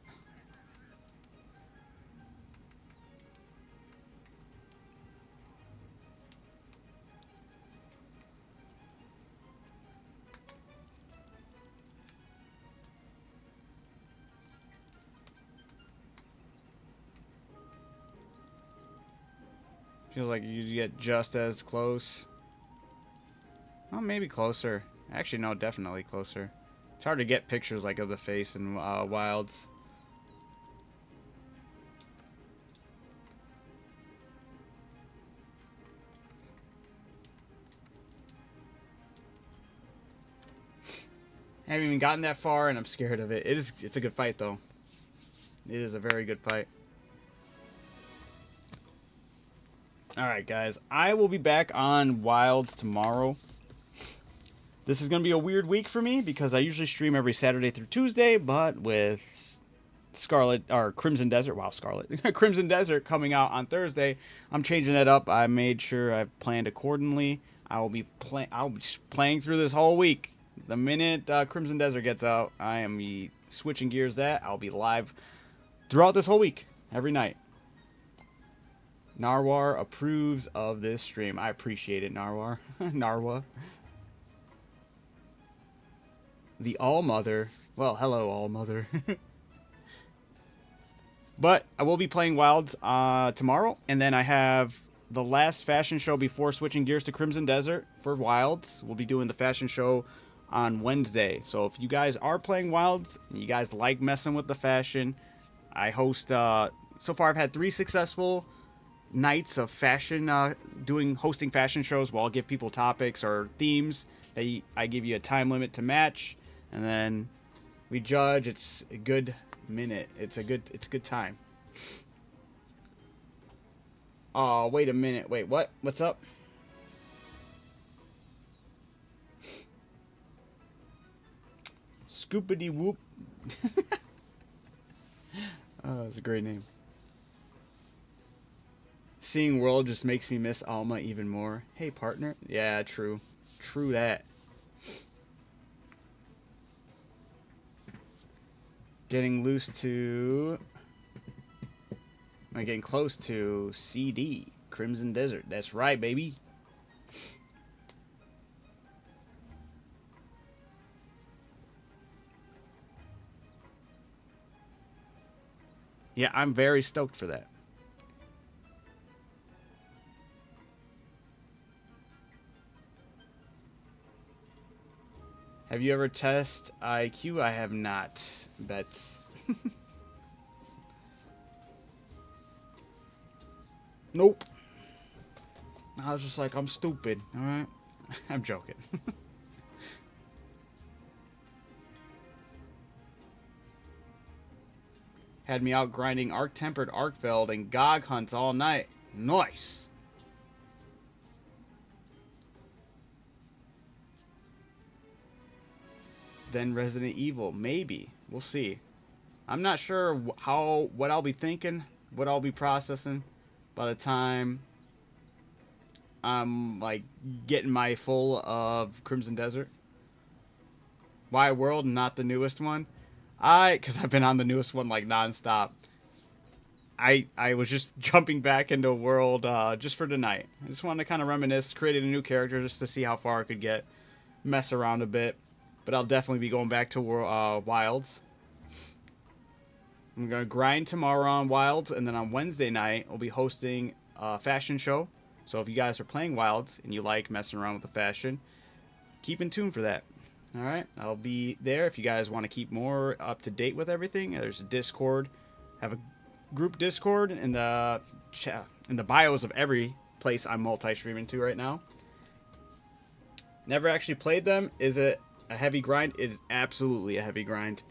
Feels like you get just as close. Well, maybe closer. Actually, no, definitely closer. It's hard to get pictures like of the face in Wilds. I haven't even gotten that far, and I'm scared of it. It's a good fight, though. It is a very good fight. Alright, guys. I will be back on Wilds tomorrow. This is going to be a weird week for me because I usually stream every Saturday through Tuesday, but with Scarlet or Crimson Desert, wow, Scarlet, Crimson Desert coming out on Thursday, I'm changing that up. I made sure I've planned accordingly. I'll be playing through this whole week. The minute Crimson Desert gets out, I am switching gears. I'll be live throughout this whole week, every night. Narwar approves of this stream. I appreciate it, Narwar. Narwa. The All-Mother. Well, hello, All-Mother. But I will be playing Wilds tomorrow. And then I have the last fashion show before switching gears to Crimson Desert for Wilds. We'll be doing the fashion show on Wednesday. So if you guys are playing Wilds, and you guys like messing with the fashion, I host... so far, I've had 3 successful nights of fashion, hosting fashion shows where I'll give people topics or themes. I give you a time limit to match, and then we judge. It's a good minute. It's a good time. Oh, wait a minute. Wait, what? What's up? Scoopity Whoop. Oh, that's a great name. Seeing World just makes me miss Alma even more. Hey, partner. Yeah, true. True that. Getting loose to... I'm getting close to CD. Crimson Desert. That's right, baby. Yeah, I'm very stoked for that. Have you ever tested IQ? I have not. Bets. Nope. I was just like, I'm stupid. All right. I'm joking. Had me out grinding Arc-Tempered Arcveld and Gog hunts all night. Nice. Then Resident Evil, maybe. We'll see. I'm not sure what I'll be thinking, what I'll be processing by the time I'm like getting my full of Crimson Desert. Why World, not the newest one? Because I've been on the newest one like nonstop. I was just jumping back into World just for tonight. I just wanted to kind of reminisce, created a new character just to see how far I could get, mess around a bit. But I'll definitely be going back to Wilds. I'm going to grind tomorrow on Wilds, and then on Wednesday night, I'll be hosting a fashion show. So if you guys are playing Wilds and you like messing around with the fashion, keep in tune for that. All right, I'll be there if you guys want to keep more up to date with everything. There's a Discord. Have a group Discord in the bios of every place I'm multi-streaming to right now. Never actually played them. Is it a heavy grind? It is absolutely a heavy grind.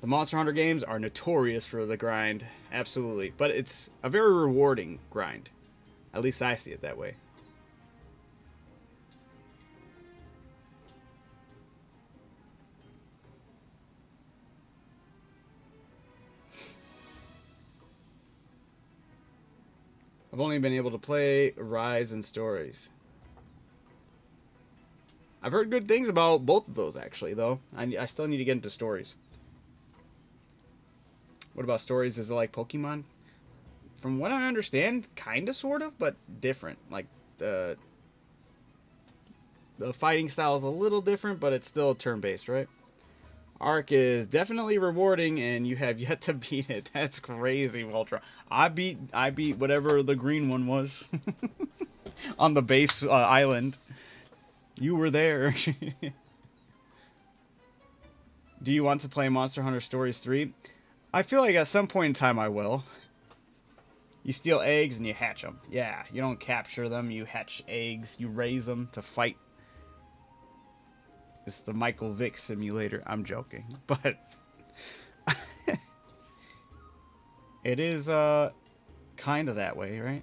The Monster Hunter games are notorious for the grind, absolutely. But it's a very rewarding grind. At least I see it that way. I've only been able to play Rise and Stories. I've heard good things about both of those, actually, though. I still need to get into Stories. What about Stories? Is it like Pokemon? From what I understand, kind of, sort of, but different. Like, the fighting style is a little different, but it's still turn-based, right? Arc is definitely rewarding, and you have yet to beat it. That's crazy, Voltron. I beat whatever the green one was on the base island. You were there. Do you want to play Monster Hunter Stories 3? I feel like at some point in time I will. You steal eggs and you hatch them. Yeah, you don't capture them. You hatch eggs. You raise them to fight. It's the Michael Vick simulator. I'm joking. But it is kind of that way, right?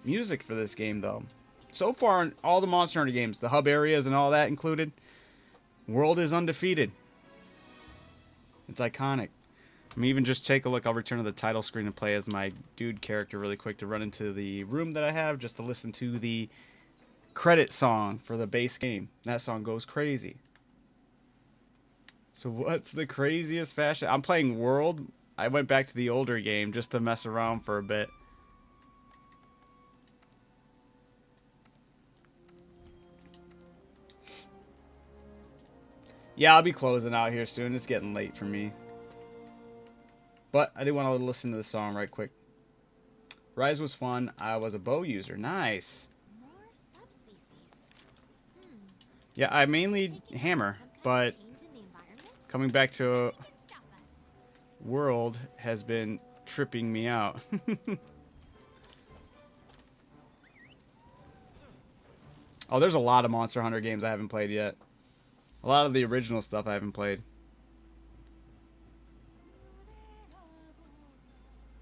Music for this game, though. So far, in all the Monster Hunter games, the hub areas and all that included, World is undefeated. It's iconic. I mean, even just take a look. I'll return to the title screen and play as my dude character really quick to run into the room that I have just to listen to the credit song for the base game. That song goes crazy. So what's the craziest fashion? I'm playing World. I went back to the older game just to mess around for a bit. Yeah, I'll be closing out here soon. It's getting late for me. But I did want to listen to the song right quick. Rise was fun. I was a bow user. Nice. More subspecies. Yeah, I mainly hammer, but coming back to World has been tripping me out. Oh, there's a lot of Monster Hunter games I haven't played yet. A lot of the original stuff I haven't played.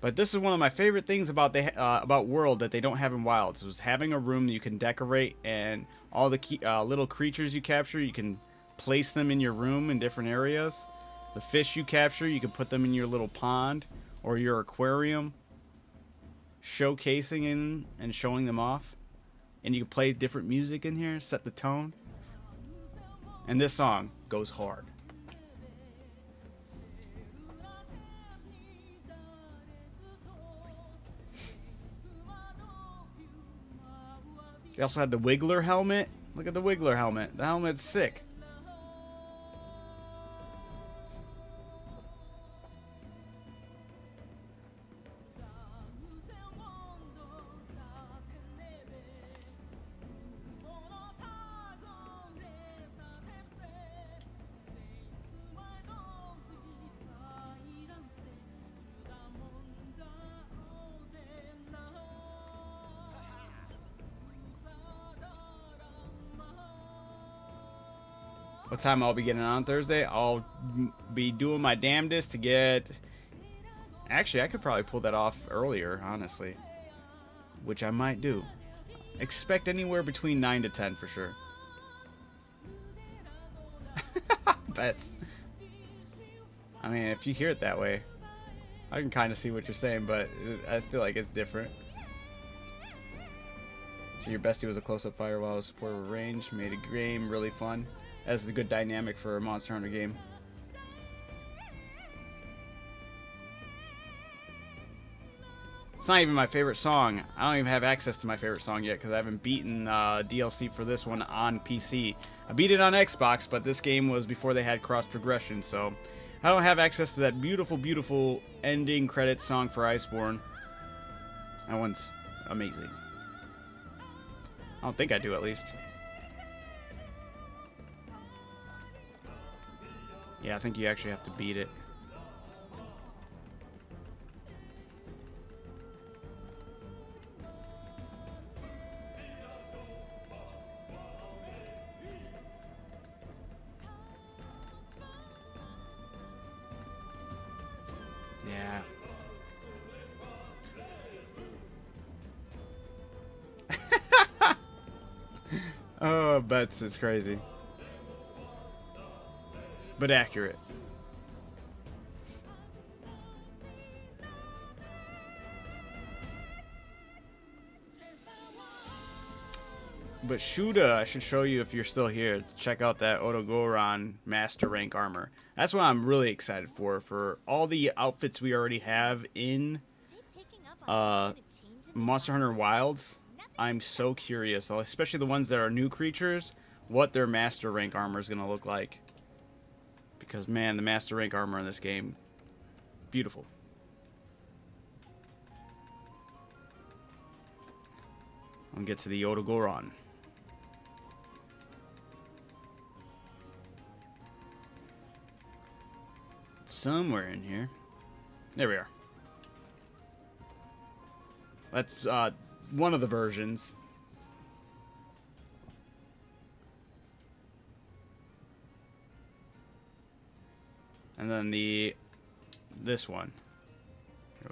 But this is one of my favorite things about about World that they don't have in Wilds. Was having a room that you can decorate, and all the little creatures you capture, you can place them in your room in different areas. The fish you capture, you can put them in your little pond or your aquarium, showcasing in and showing them off. And you can play different music in here, set the tone. And this song goes hard. They also had the Wiggler helmet. Look at the Wiggler helmet. The helmet's sick. What time I'll be getting on Thursday? I'll be doing my damnedest to get... Actually, I could probably pull that off earlier, honestly. Which I might do. Expect anywhere between 9 to 10 for sure. Bets. I mean, if you hear it that way, I can kind of see what you're saying, but I feel like it's different. So your bestie was a close-up fire while I was supportive of range. Made a game really fun. That's a good dynamic for a Monster Hunter game. It's not even my favorite song. I don't even have access to my favorite song yet because I haven't beaten DLC for this one on PC. I beat it on Xbox, but this game was before they had cross progression, so I don't have access to that beautiful, beautiful ending credits song for Iceborne. That one's amazing. I don't think I do, at least. Yeah, I think you actually have to beat it. Yeah. Oh, Bets is crazy. But accurate. But Shuda, I should show you if you're still here to check out that Otogoron Master Rank armor. That's what I'm really excited for all the outfits we already have in Monster Hunter Wilds. I'm so curious, especially the ones that are new creatures, what their Master Rank armor is going to look like. Because, man, the Master Rank armor in this game, beautiful. I'll get to the Otogoron. Somewhere in here. There we are. That's one of the versions. And then this one.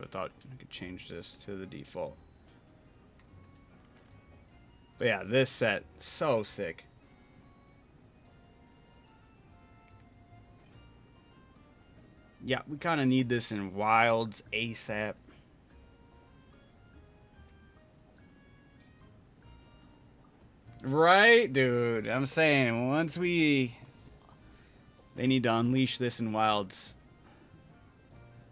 I thought I could change this to the default. But yeah, this set, so sick. Yeah, we kind of need this in Wilds ASAP. Right, dude? I'm saying, once they need to unleash this in Wilds.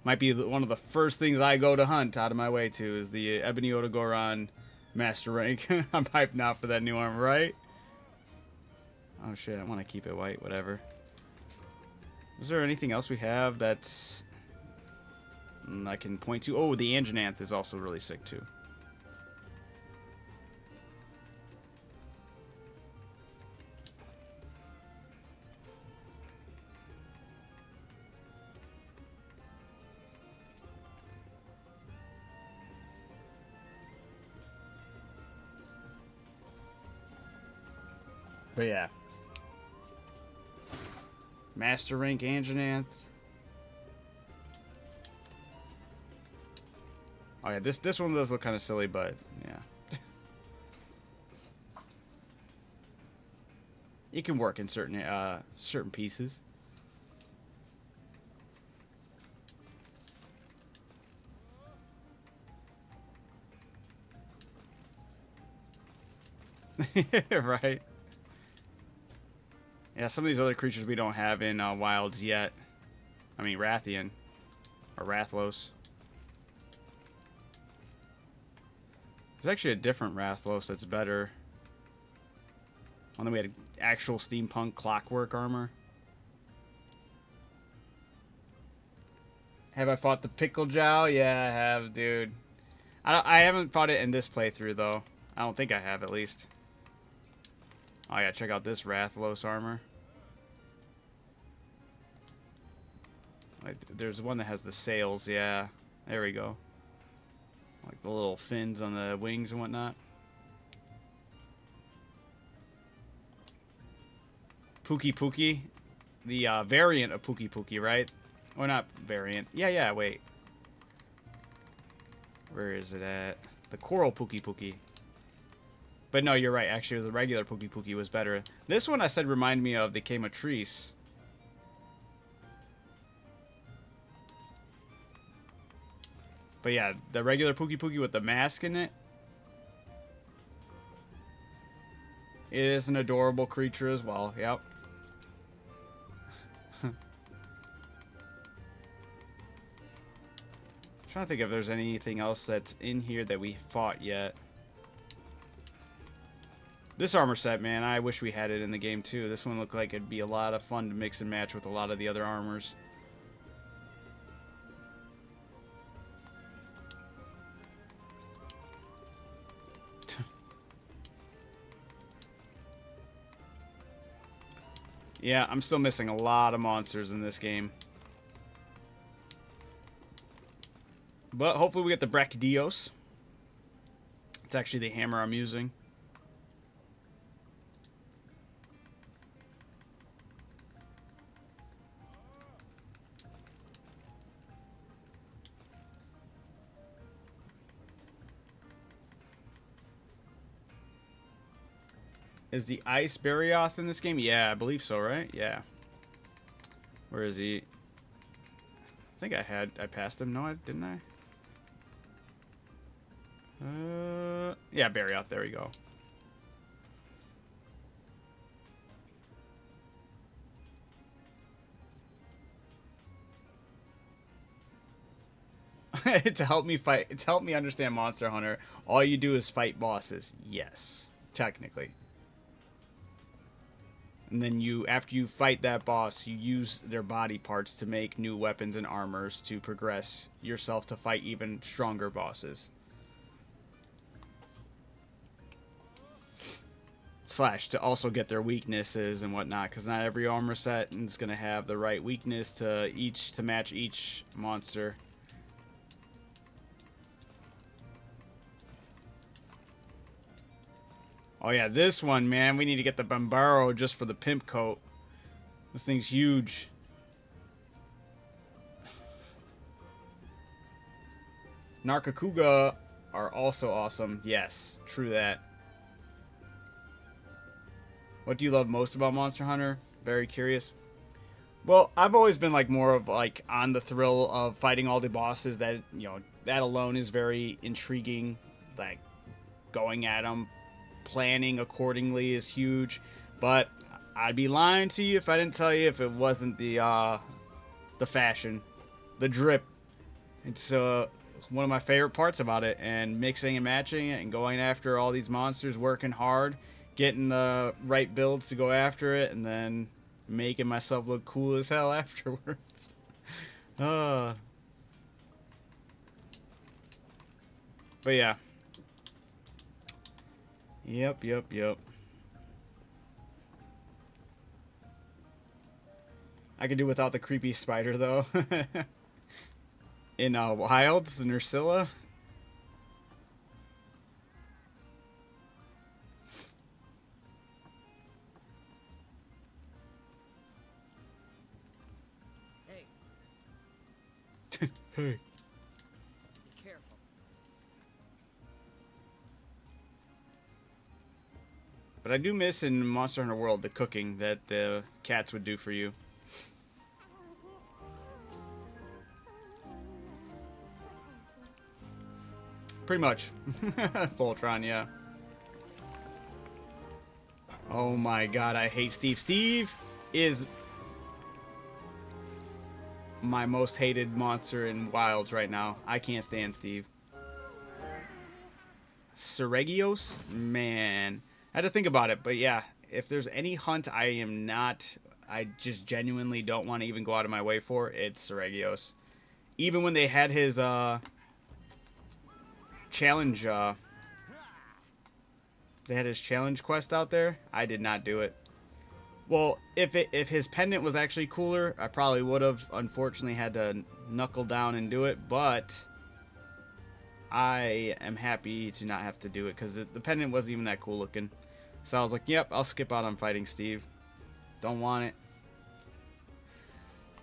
Might be one of the first things I go to hunt out of my way to is the Ebony Otogoron Master Rank. I'm hyped now for that new armor, right? Oh shit, I want to keep it white, whatever. Is there anything else we have that's I can point to? Oh, the Anjanath is also really sick too. But yeah. Master Rank Anjanath. Oh yeah, this one does look kind of silly, but yeah. It can work in certain pieces. Right. Yeah, some of these other creatures we don't have in Wilds yet. I mean, Rathian. Or Rathlos. There's actually a different Rathlos that's better. And then we had actual steampunk clockwork armor. Have I fought the Pickle Jow? Yeah, I have, dude. I haven't fought it in this playthrough, though. I don't think I have, at least. Oh, yeah, check out this Rathalos armor. Like, there's one that has the sails, yeah. There we go. Like the little fins on the wings and whatnot. Pookie Pookie. The variant of Pookie Pookie, right? Or not variant. Yeah, wait. Where is it at? The Coral Pookie Pookie. But no, you're right. Actually, the regular Pookie Pookie was better. This one I said reminded me of the Queimatrice. But yeah, the regular Pookie Pookie with the mask in it. It is an adorable creature as well. Yep. Trying to think if there's anything else that's in here that we fought yet. This armor set, man, I wish we had it in the game too. This one looked like it'd be a lot of fun to mix and match with a lot of the other armors. Yeah, I'm still missing a lot of monsters in this game. But hopefully we get the Brachydios. It's actually the hammer I'm using. Is the Ice Barioth in this game? Yeah, I believe so, right? Yeah. Where is he? I think I passed him. No, didn't I? Yeah, Barioth. There we go. To help me fight, to help me understand Monster Hunter, all you do is fight bosses. Yes, technically. And then after you fight that boss, you use their body parts to make new weapons and armors to progress yourself to fight even stronger bosses. Slash to also get their weaknesses and whatnot, because not every armor set is going to have the right weakness to match each monster. Oh yeah, this one, man, we need to get the Bambaro just for the pimp coat. This thing's huge. Narcocuga are also awesome. Yes, true that. What do you love most about Monster Hunter? Very curious. Well, I've always been like more of like on the thrill of fighting all the bosses. That, you know, that alone is very intriguing. Like going at them, planning accordingly is huge. But I'd be lying to you if I didn't tell you if it wasn't the fashion, the drip. It's one of my favorite parts about it, and mixing and matching it and going after all these monsters, working hard, getting the right builds to go after it, and then making myself look cool as hell afterwards. But yeah. Yep. I could do without the creepy spider, though. In Wilds, the Nursilla. Hey. Be careful. But I do miss in Monster Hunter World the cooking that the cats would do for you. Pretty much. Voltron, yeah. Oh my god, I hate Steve. Steve is my most hated monster in Wilds right now. I can't stand Steve. Seregios? Man. I had to think about it, but yeah. if there's any hunt I just genuinely don't want to even go out of my way for, it's Seregios. Even when they had his challenge, they had his challenge quest out there, I did not do it. Well, if his pendant was actually cooler, I probably would have unfortunately had to knuckle down and do it, but I am happy to not have to do it because the pendant wasn't even that cool looking. So I was like, yep, I'll skip out on fighting Steve. Don't want it.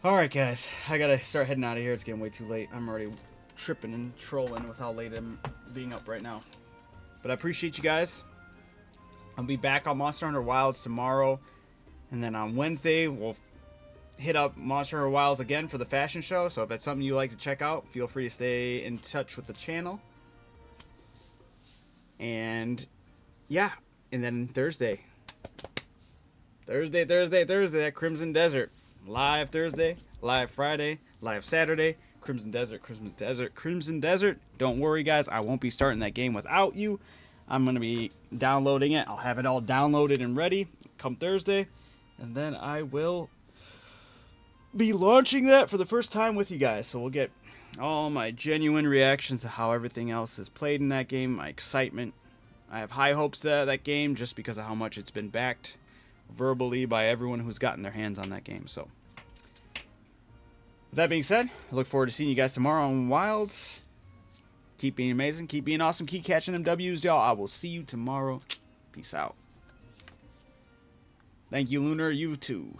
Alright, guys. I gotta start heading out of here. It's getting way too late. I'm already tripping and trolling with how late I'm being up right now. But I appreciate you guys. I'll be back on Monster Hunter Wilds tomorrow. And then on Wednesday, we'll hit up Monster Hunter Wilds again for the fashion show. So if that's something you like to check out, feel free to stay in touch with the channel. And yeah, and then Thursday, that Crimson Desert. Live Thursday, live Friday, live Saturday, Crimson Desert. Don't worry, guys, I won't be starting that game without you. I'm going to be downloading it. I'll have it all downloaded and ready come Thursday. And then I will be launching that for the first time with you guys. So we'll get all my genuine reactions to how everything else is played in that game, my excitement. I have high hopes of that game just because of how much it's been backed verbally by everyone who's gotten their hands on that game. So with that being said, I look forward to seeing you guys tomorrow on Wilds. Keep being amazing, keep being awesome, keep catching them W's, y'all. I will see you tomorrow. Peace out. Thank you, Lunar. You too.